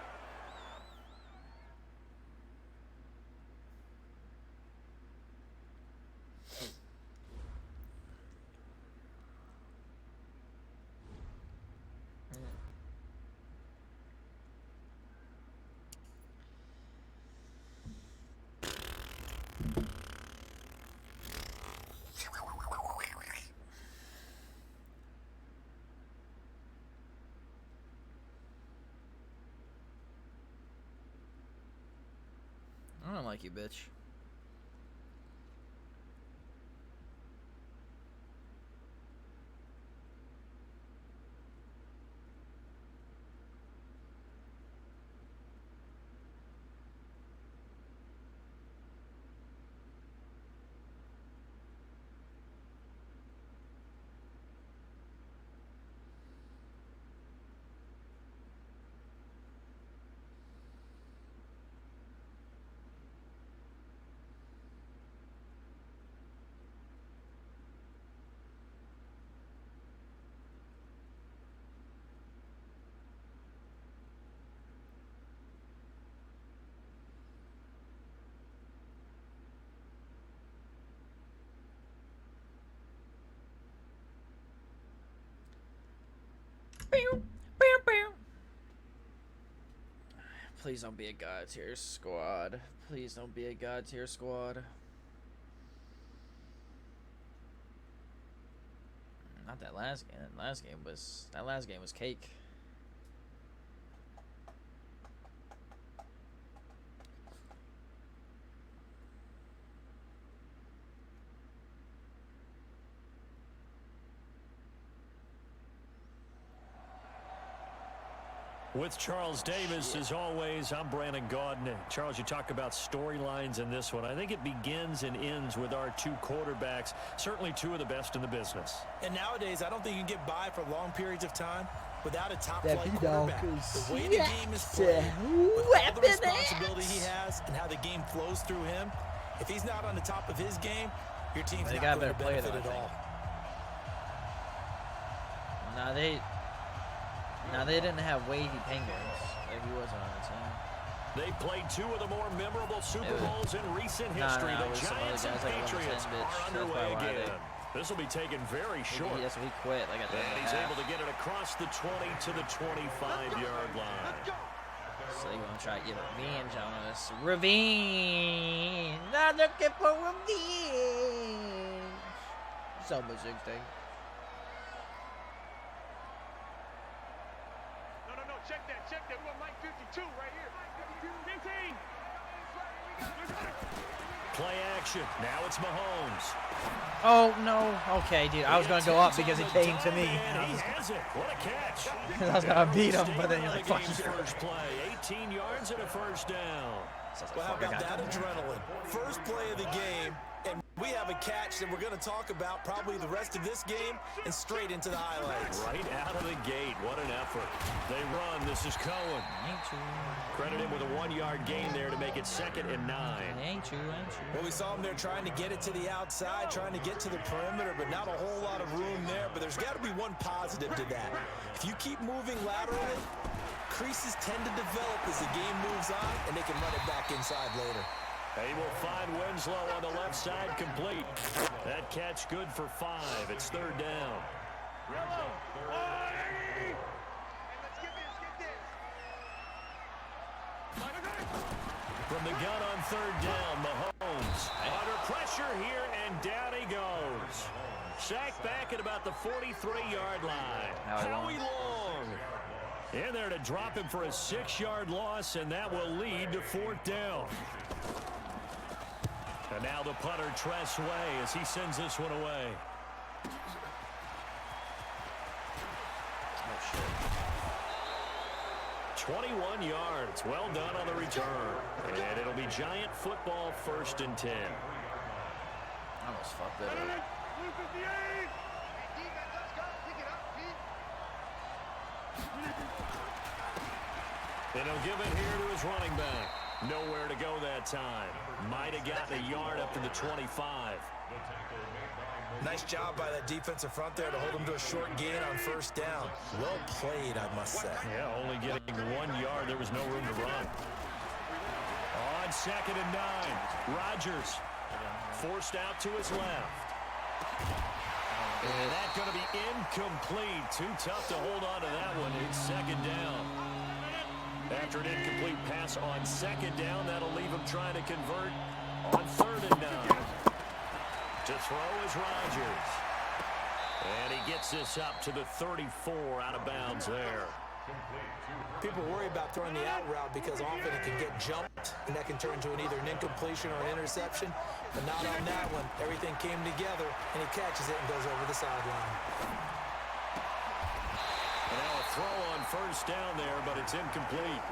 I don't like you, bitch. Please don't be a God tier squad. Please don't be a God tier squad. Not that last game. That last game was cake. With Charles Davis, as always, I'm Brandon Gaudin. Charles, you talk about storylines in this one. I think it begins and ends with our two quarterbacks, certainly two of the best in the business. And nowadays, I don't think you can get by for long periods of time without a top-flight quarterback. The way the game is played, with all the responsibility he has and how the game flows through him, if he's not on the top of his game, your team's not going to benefit at all. Now they didn't have wavy penguins like he wasn't on the team. They played two of the more memorable Super Bowls in recent history. The Giants and Patriots are underway again. This will be taken very short. That's what he quit. Like and he's able to get it across the 20 to the 25-yard line. So you want to try to get revenge on us? Revenge! I'm looking for revenge. Summer 16. Check that. We're Mike 52 right here. 15. Play action. Now it's Mahomes. Oh, no. Okay, dude. I was going to go up because he came to me. He has it. What a catch. I was going to beat him, but then you're like, fuck you. First play. 18 yards and a first down. Well, how about that adrenaline? First play of the game, and we have a catch that we're going to talk about probably the rest of this game and straight into the highlights. Right out of the gate. What an effort. They run. This is Cohen. Credit him with a 1-yard gain there to make it 2nd and 9. Ain't true. Well, we saw him there trying to get it to the outside, trying to get to the perimeter, but not a whole lot of room there. But there's got to be one positive to that. If you keep moving laterally, creases tend to develop as the game moves on, and they can run it back inside later. They will find Winslow on the left side complete. That catch good for 5. It's 3rd down. From the gun on 3rd down, Mahomes under pressure here, and down he goes. Sacked back at about the 43-yard line. Howie Long in there to drop him for a 6-yard loss, and that will lead to 4th down. And now the punter, Tress Way, as he sends this one away. Oh, shit. 21 yards. Well done on the return. And it'll be Giant football 1st and 10. I almost fucked that up. And he'll give it here to his running back. Nowhere to go that time. Might have gotten a yard up to the 25. Nice job by that defensive front there to hold him to a short gain on 1st down. Well played, I must say. Yeah, only getting 1 yard. There was no room to run. On 2nd and 9, Rodgers forced out to his left. And that's going to be incomplete. Too tough to hold on to that one. It's 2nd down. After an incomplete pass on 2nd down, that'll leave him trying to convert on 3rd and 9. To throw is Rodgers. And he gets this up to the 34 out of bounds there. People worry about throwing the out route because often it can get jumped, and that can turn into either an incompletion or an interception. But not on that one. Everything came together, and he catches it and goes over the sideline. Now a throw on 1st down there, but it's incomplete.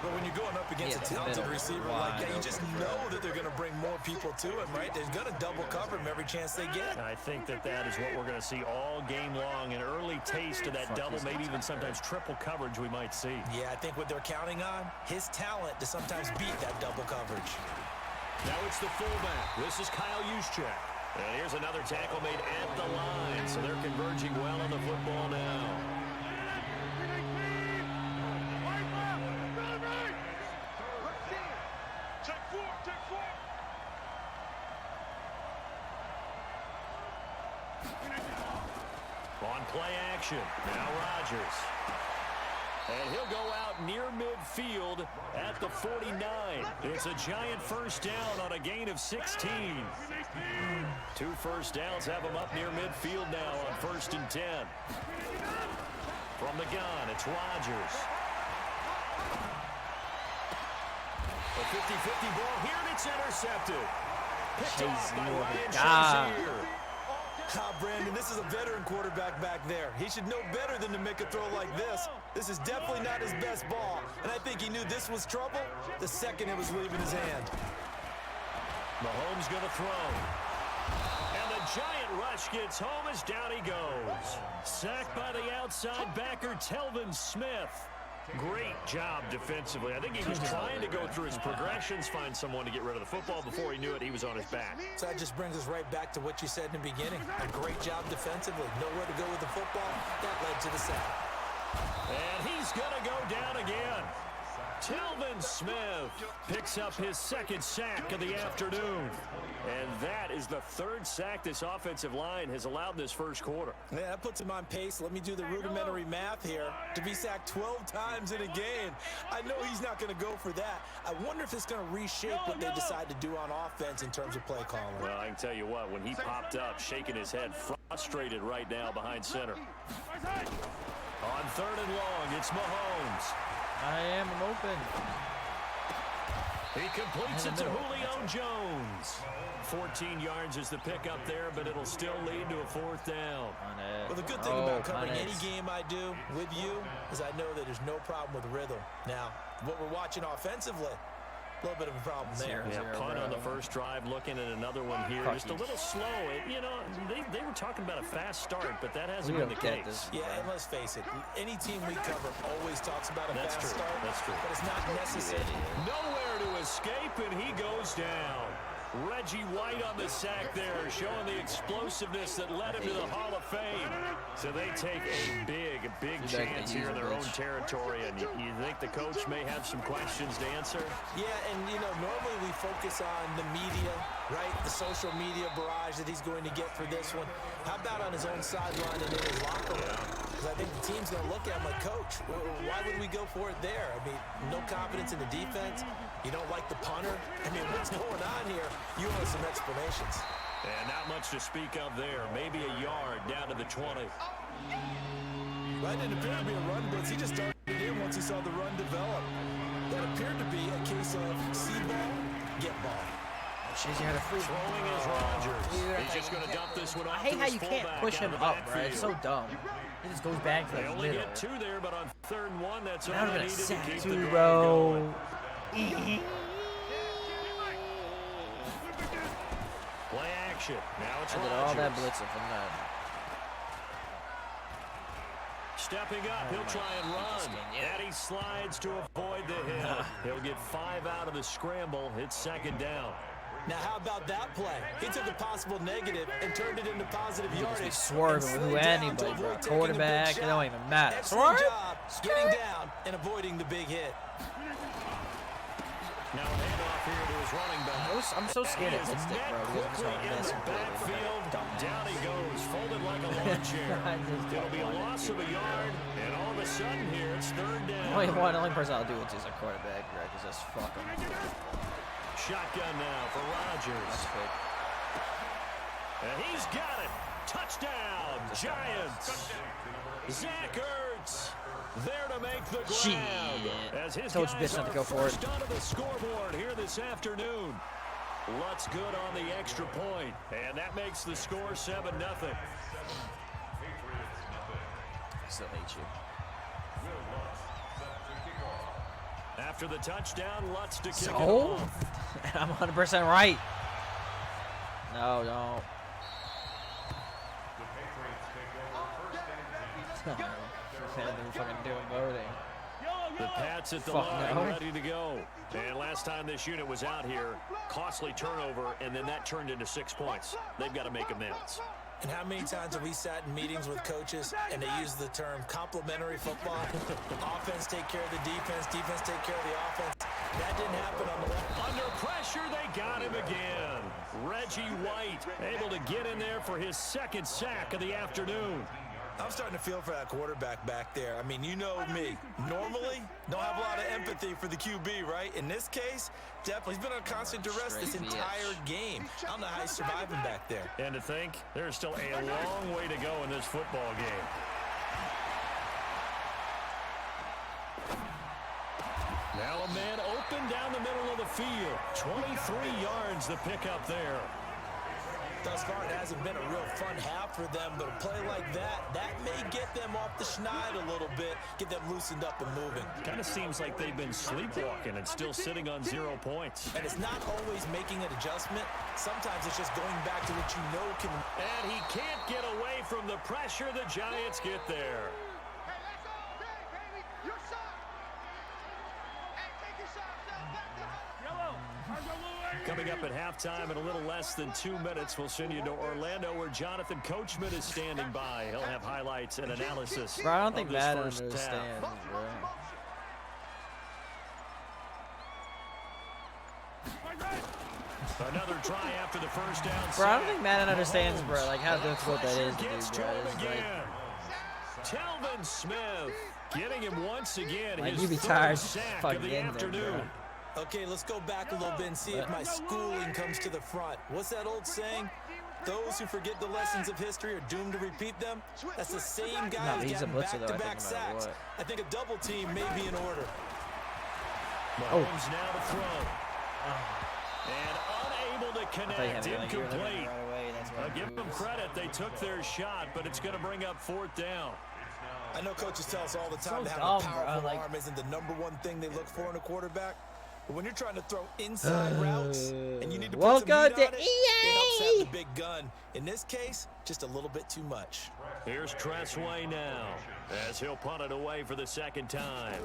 But when you're going up against a talented receiver like that, you just know that they're going to bring more people to him, right? They're going to double cover him every chance they get. And I think that is what we're going to see all game long. An early taste of that double, maybe even sometimes triple coverage we might see. Yeah, I think what they're counting on, his talent to sometimes beat that double coverage. Now it's the fullback. This is Kyle Juszczyk. And here's another tackle made at the line. So they're converging well on the football now. On play action, now Rodgers. And he'll go out near midfield at the 49. It's a Giant 1st down on a gain of 16. 2 1st downs have him up near midfield now on 1st and 10. From the gun, it's Rodgers. A 50-50 ball here, and it's intercepted. Picked off by Ryan Shazier. Brandon, this is a veteran quarterback back there. He should know better than to make a throw like this. This is definitely not his best ball, and I think he knew this was trouble the second it was leaving his hand. Mahomes going to throw. And the giant rush gets home as down he goes. Sacked by the outside backer, Telvin Smith. Great job defensively. I think he was trying to go through his progressions, find someone to get rid of the football. Before he knew it, he was on his back. So that just brings us right back to what you said in the beginning. A great job defensively. Nowhere to go with the football. That led to the sack. And he's going to go down again. Telvin Smith picks up his second sack of the afternoon. And that is the third sack this offensive line has allowed this first quarter. Yeah, that puts him on pace. Let me do the rudimentary math here. To be sacked 12 times in a game, I know he's not going to go for that. I wonder if it's going to reshape what they decide to do on offense in terms of play calling. Well, I can tell you what, when he popped up, shaking his head, frustrated right now behind center. On 3rd and long, it's Mahomes. I am open. He completes it to Julio Jones. 14 yards is the pickup there, but it'll still lead to a 4th down. Well, the good thing about covering any game I do with you is I know that there's no problem with rhythm. Now, what we're watching offensively, a little bit of a problem there. Yeah, punt on the first drive, looking at another one here. Just a little slow. They were talking about a fast start, but that hasn't been the case. Yeah, and let's face it, any team we cover always talks about a fast start. That's true. But it's not necessary. Nowhere to escape, and he goes down. Reggie White on the sack there, showing the explosiveness that led him to the Hall of Fame. So they take a big chance here in their own territory, and you think the coach may have some questions to answer? Yeah, and, normally we focus on the media, right? The social media barrage that he's going to get for this one. How about on his own sideline and in his locker room? Because I think the team's going to look at him like, Coach, why would we go for it there? I mean, no confidence in the defense. You don't like the punter? I mean, what's going on here? You want some explanations. And not much to speak of there. Maybe a yard down to the 20. That didn't appear to be a run blitz. He just started in once he saw the run develop. That appeared to be a case of see ball, get ball. She's had a free throwing is Rodgers. He's just going to dump this one off. I hate how you can't push him up, bro. It's so dumb. He just goes back to the middle. They only get 2 there, but on 3rd and 1, that's all they needed to keep the drive bro. going. Play action. Now it's Rodgers. All that blitzing from that. Stepping up, he'll try and run. And he slides to avoid the hit. He'll get 5 out of the scramble. It's 2nd down. Now, how about that play? He took a possible negative and turned it into positive yardage. Swerving with who anybody, bro. Quarterback, it don't even matter. Excellent job getting down and avoiding the big hit. Now a handoff here to his running back. I'm so scared of this stick, bro. Quickly in the backfield, down he goes, folded like a lawn chair. It'll be a loss of a yard, and all of a sudden here, it's 3rd down. The only person I'll do it to is a quarterback, bro, because just fuck him. Shotgun now for Rodgers. And he's got it. Touchdown, Giants. Zach Ertz there to make the grab. As his Coach guys Bitch not to go for first onto the scoreboard here this afternoon. Lutz good on the extra point, and that makes the score 7-0. I still hate you. After the touchdown, Lutz to kick it So? off. I'm 100% right. No, don't. They're fucking doing voting. The Pats at the Fuck line, no. ready to go. And last time this unit was out here, costly turnover, and then that turned into 6 points. They've got to make amends. And how many times have we sat in meetings with coaches and they use the term complementary football? Offense take care of the defense, defense take care of the offense. That didn't happen on the left. Under pressure, they got him again. Reggie White able to get in there for his 2nd sack of the afternoon. I'm starting to feel for that quarterback back there. I mean, you know me. Normally, don't have a lot of empathy for the QB, right? In this case, definitely. He's been on constant duress this entire game. I don't know how he's surviving back there. And to think, there's still a long way to go in this football game. Now a man open down the middle of the field. 23 yards the pickup there. Thus far, it hasn't been a real fun half for them, but a play like that may get them off the schneid a little bit, get them loosened up and moving. Kind of seems like they've been sleepwalking and still sitting on 0 points. And it's not always making an adjustment. Sometimes it's just going back to what you know can... And he can't get away from the pressure. The Giants get there. Hey, that's all day, baby. Your shot. Hey, take your shot. Back to home. Coming up at halftime in a little less than 2 minutes, we'll send you to Orlando where Jonathan Coachman is standing by. He'll have highlights and analysis. Bro, I don't think of this Madden first understands, half. bro. Another try after the first down. Bro, I don't think Madden understands, bro, like how difficult that is to Gets do, to bro. him It's again. Telvin Smith getting him once again. Like, His you'd be third tired sack fucking of the getting there, afternoon. bro. Okay, let's go back a little bit and see if my schooling comes to the front. What's that old saying? Those who forget the lessons of history are doomed to repeat them. That's the same guy No, who's he's a getting blitzer, though, I think, no back-to-back matter sacks. what. I think a double team may be in order. Mahomes now to throw. And unable to I thought you connect, had to be like, you're looking incomplete. right away. That's why I'll give them credit. They took their shot, but it's going to bring up 4th down. I know coaches tell us all the time So that dumb, having a bro, powerful like- arm isn't the #1 thing they look for in a quarterback. But when you're trying to throw inside routes and you need to put welcome some heat to on it, it helps to have EA. the big gun. In this case, just a little bit too much. Here's Tressway now as he'll punt it away for the second time.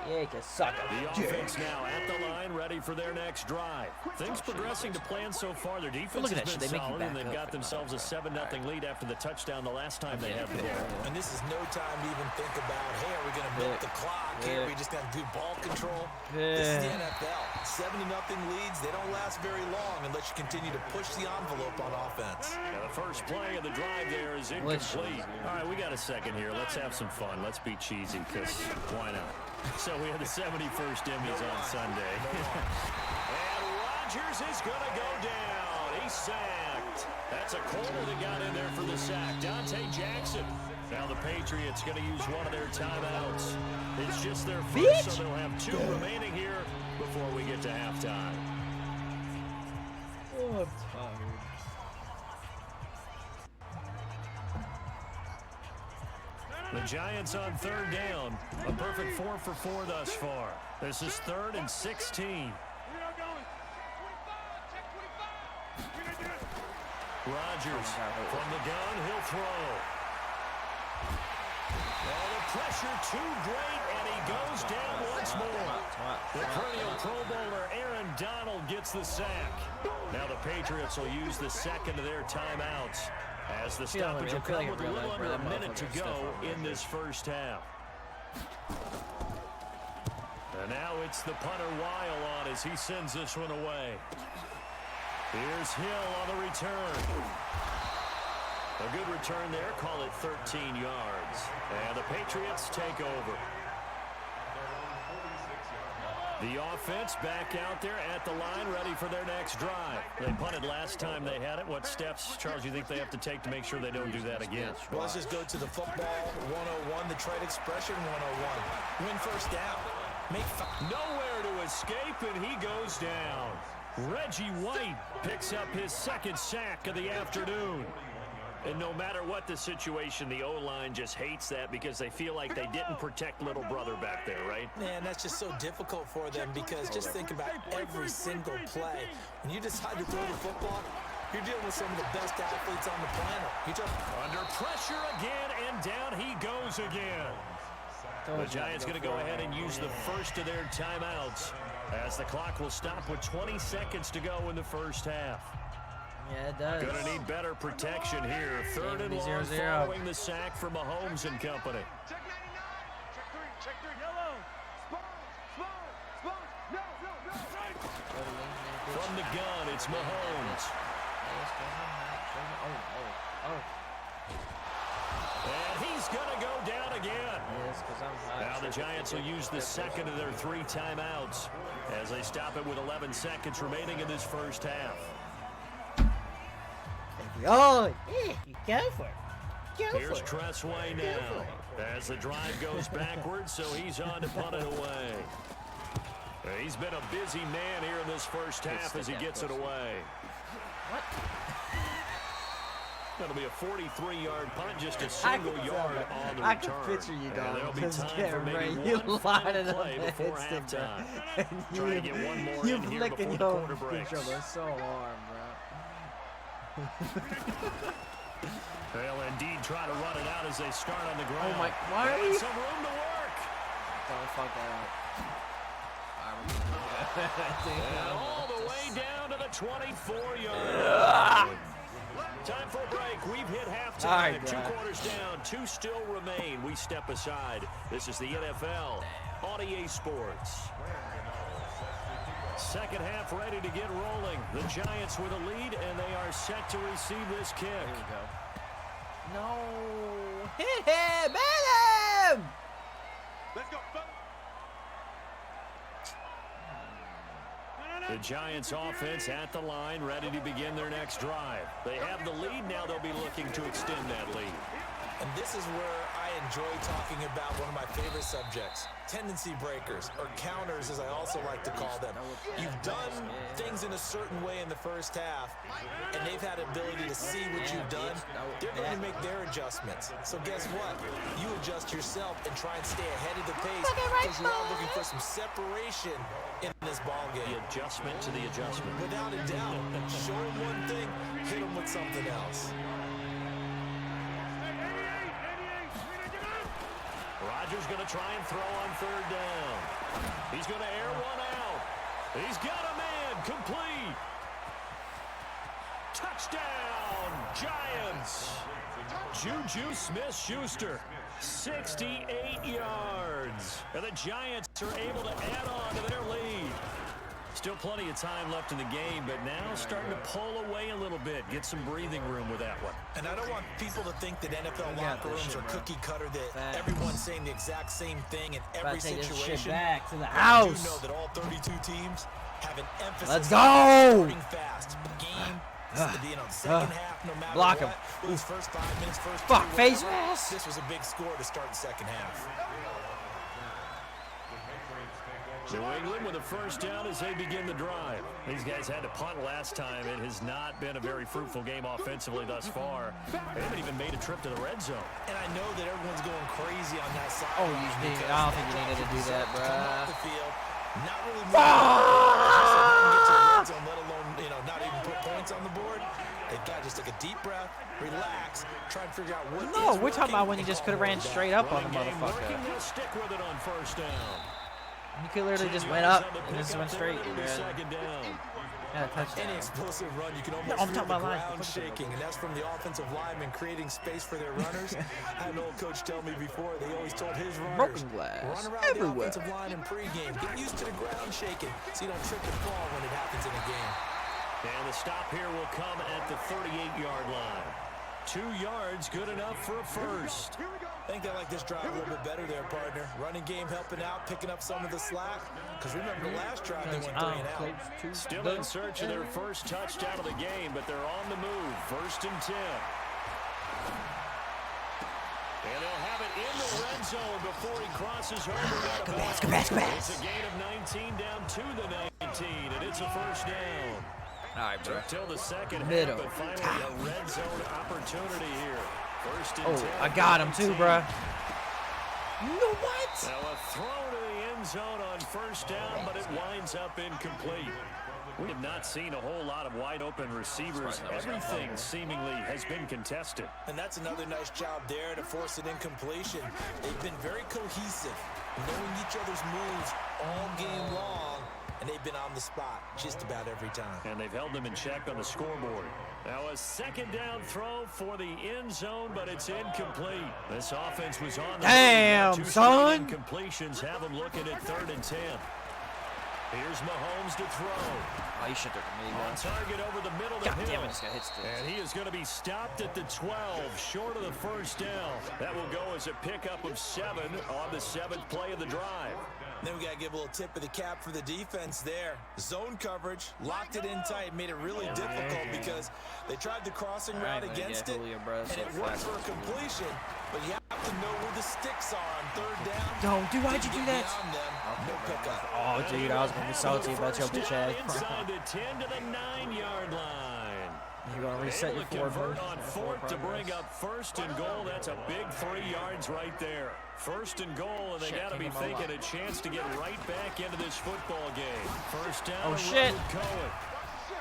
Yeah, can suck The it. offense now at the line, ready for their next drive. Things progressing to plan so far. Their defense Look at has that been shit. They make you solid, and back they've up got and themselves a all, 7-0 lead after the touchdown the last time they had the ball. And this is no time to even think about, hey, are we going to milk the clock? Hey, are we just going to do ball control? This is the NFL. 7-0 leads, they don't last very long unless you continue to push the envelope on offense. Now the first play of the drive there is incomplete. All right, we got a second here. Let's have some fun. Let's be cheesy, because why not? So we have the 71st Emmys on Sunday. And Rodgers is going to go down. He's sacked. That's a corner that got in there for the sack. Dante Jackson. Now the Patriots going to use one of their timeouts. It's just their first, so they'll have 2 remaining here before we get to halftime. Oh, I'm tired. The Giants on 3rd down. A perfect 4 for 4 thus far. This is 3rd and 16. Rodgers from the gun, he'll throw. Oh, the pressure too great, and he goes down once more. The perennial Pro Bowler Aaron Donald gets the sack. Now the Patriots will use the second of their timeouts, as the stoppage will come with a little under a minute to go in this first half. And now it's the punter Weil on as he sends this one away. Here's Hill on the return. A good return there, call it 13 yards. And the Patriots take over. The offense back out there at the line, ready for their next drive. They punted last time they had it. What steps, Charles, you think they have to take to make sure they don't do that again? Well, let's just go to the football 101, the trade expression 101. Win first down. Nowhere to escape, and he goes down. Reggie White picks up his second sack of the afternoon. And no matter what the situation, the O-line just hates that because they feel like they didn't protect little brother back there, right? Man, that's just so difficult for them because just think about every single play. When you decide to throw the football, you're dealing with some of the best athletes on the planet. Under pressure again, and down he goes again. The Giants going to go ahead and use the first of their timeouts as the clock will stop with 20 seconds to go in the first half. Yeah, it does. Going to need better protection here. 3rd and long 0-0. following the sack from Mahomes and company. Check 99. Check 3. Check 3. Yellow. Spawn. No. From the gun, it's Mahomes. And he's going to go down again. Now the Giants will use the second of their 3 timeouts as they stop it with 11 seconds remaining in this first half. Oh, yeah, you go for it. Here's Tressway now. As the drive goes backwards, so he's on to punt it away. He's been a busy man here in this first half as he gets it away. What? That'll be a 43-yard punt, just a single yard on the return. I can picture you, dog. There'll be Just time get for maybe ready. one You final lining up play that before stick, bro. halftime. And Trying to get one more you in here flicking before the your quarter breaks. controller so hard, bro. They'll indeed try to run it out as they start on the ground. Oh my! Why are They got we? some room to work. Don't fuck that up. And all the way down to the 24-yard line. Time for a break. We've hit halftime. All right, 2 guys. quarters down. 2 still remain. We step aside. This is the NFL on EA Sports. Second half ready to get rolling. The Giants with a lead, and they are set to receive this kick. Here we go. No! Hit him! Hit him! Let's go, fellas. The Giants offense at the line, ready to begin their next drive. They have the lead. Now they'll be looking to extend that lead. And this is where I enjoy talking about one of my favorite subjects, tendency breakers, or counters as I also like to call them. You've done things in a certain way in the first half, and they've had ability to see what you've done. They're going to make their adjustments. So guess what? You adjust yourself and try and stay ahead of the pace because you are looking for some separation in this ballgame. The adjustment to the adjustment. Without a doubt. Show them one thing, hit them with something else. Rodgers going to try and throw on third down. He's going to air one out. He's got a man complete. Touchdown, Giants. Juju Smith-Schuster, 68 yards. And the Giants are able to add on to their lead. Still plenty of time left in the game, but now starting to pull away a little bit. Get some breathing room with that one. And I don't want people to think that NFL locker rooms are cookie cutter, that Facts. everyone's saying the exact same thing in About every to take this situation. shit back to the But house. I do know that all 32 teams have an emphasis Let's on go. starting fast. Game, second half, no matter Block him. what. Lose first 5 minutes, first Fuck, two, face whatever. mask. This was a big score to start the second half. New England with a first down as they begin the drive. These guys had to punt last time. It has not been a very fruitful game offensively thus far. They haven't even made a trip to the red zone. And I know that everyone's going crazy on that side. Oh, you need, I don't think you needed to do that, Come off bruh. the field, not really moving. Get to the red zone, let alone, not even put points on the board. They got to just take a deep breath, relax, try and figure out what. No, is we're talking about when working, you just and could have ran call straight up on the Running game working, motherfucker. they'll stick with it on first down. You could literally 10 just went yards up on the and just pickup went there, straight. it'll be Man. second down. Got a touchdown. Any explosive run, you can almost I'm feel talking the about lines. ground shaking, and that's from the offensive linemen creating space for their runners. I had an old coach tell me before, they always told his runners, Broken glass run around everywhere. the offensive line in pregame. Get used to the ground shaking so you don't trip and fall when it happens in a game. And the stop here will come at the 38-yard line. 2 yards, good enough for a first. I think they like this drive a little bit better there, partner. Running game helping out, picking up some of the slack. Because remember, the last drive they went 3 and out. Still in search of their first touchdown of the game, but they're on the move. First and 10. And they'll have it in the red zone before he crosses over. Go back. It's a gain of 19 down to the 19, and it's a first down. All right, bro. Till the second Middle. half, but finally a red zone opportunity here. First and 10. Oh, I got him too, bro. You know what? Now a throw to the end zone on first down, but it winds up incomplete. We have not seen a whole lot of wide open receivers. Everything seemingly has been contested. And that's another nice job there to force an incompletion. They've been very cohesive, knowing each other's moves all game long. And they've been on the spot just about every time. And they've held them in check on the scoreboard. Now a second down throw for the end zone, but it's incomplete. This offense was on the Damn, move. son. Incompletions have them looking at 3rd and 10. Here's Mahomes to throw. Oh, you should have me, On target over the middle of the God hill. damn it, this guy hits the... And he is going to be stopped at the 12, short of the first down. That will go as a pickup of 7 on the 7th play of the drive. Then we got to give a little tip of the cap for the defense there. Zone coverage, locked it in tight, made it really difficult because They tried the crossing All route right, against it, Julio, bro. and So it worked fast. for a completion, but you have to know where the sticks are on third down. Don't do. Why'd you Didn't do get that? beyond them, no pickup. Oh, dude, I was gonna be salty about your bitch ass. Inside the 10 to the 9-yard line. You're gonna reset Able your to forward convert motion. on fourth to bring up first and goal. That's a big 3 yards right there. First and goal, and they Shit, got to be kick him thinking a a chance to get right back into this football game. First down. Oh, shit. Robert Cohen.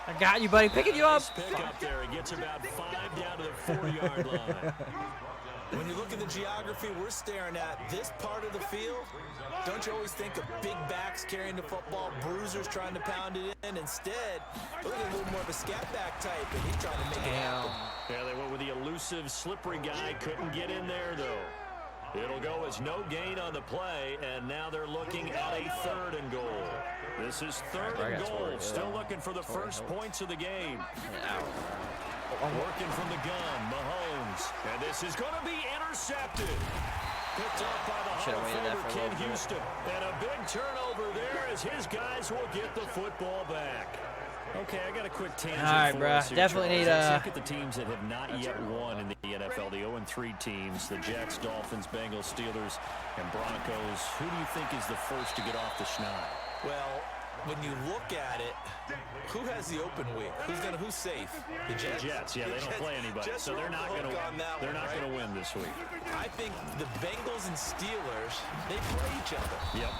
I got you, buddy. Picking you up. Nice pick up there. He gets about 5 down to the 4-yard line. When you look at the geography we're staring at, this part of the field, don't you always think of big backs carrying the football, bruisers trying to pound it in? Instead, look at a little more of a scat back type, and he's trying to make it happen. Yeah, they went with the elusive, slippery guy. Couldn't get in there, though. It'll go as no gain on the play, and now they're looking at a 3rd and goal. This is 3rd and goal. Still looking for the first points of the game. Working from the gun, Mahomes. And this is going to be intercepted. Picked up by the Hall of Famer Ken Houston. And a big turnover there as his guys will get the football back. Okay, I got a quick tangent. All right, for bruh. us here, Definitely Charles. need Let's look at the teams that have not yet won in the NFL. The 0-3 teams, the Jets, Dolphins, Bengals, Steelers, and Broncos. Who do you think is the first to get off the schneid? Well, when you look at it, who has the open week? Who's safe? The Jets. Jets, yeah, they don't play anybody, so they're not going to win this week. I think the Bengals and Steelers, they play each other. Yep.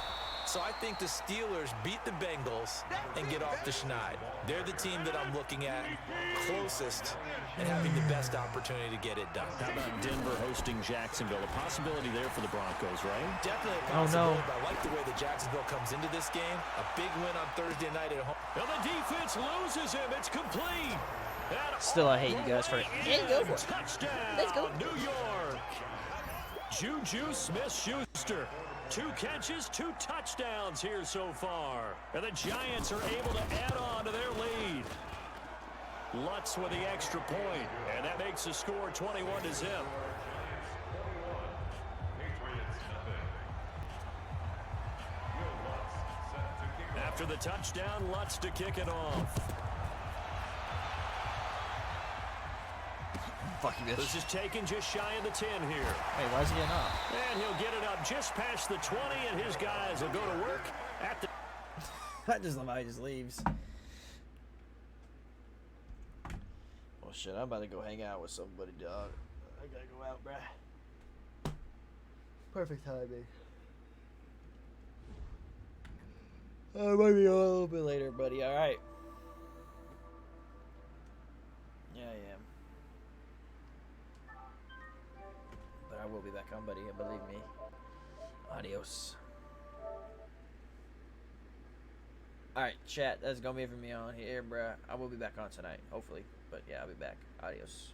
So I think the Steelers beat the Bengals and get off the schneid. They're the team that I'm looking at closest and having the best opportunity to get it done. How about Denver hosting Jacksonville? A possibility there for the Broncos, right? Definitely a Oh, no. possibility, but I like the way that Jacksonville comes into this game. A big win on Thursday night at home. And the defense loses him. It's complete. And Still, I hate you guys for it. Yeah, go for it. Touchdown. Let's go. New York. Juju Smith-Schuster. 2 catches, 2 touchdowns here so far. And the Giants are able to add on to their lead. Lutz with the extra point, and that makes the score 21-0. After the touchdown, Lutz to kick it off. Fuck you, bitch. This is taken just shy of the 10 here. Hey, why is he getting up? And he'll get it up just past the 20, and his guys will go to work at the... I just love how he just leaves. Well, shit, I'm about to go hang out with somebody, dog. I gotta go out, bruh. Perfect timing. I might be a little bit later, buddy. All right. Yeah, I am. But I will be back on, buddy. Believe me. Adios. Alright, chat. That's gonna be it for me on here, bruh. I will be back on tonight, hopefully. But yeah, I'll be back. Adios.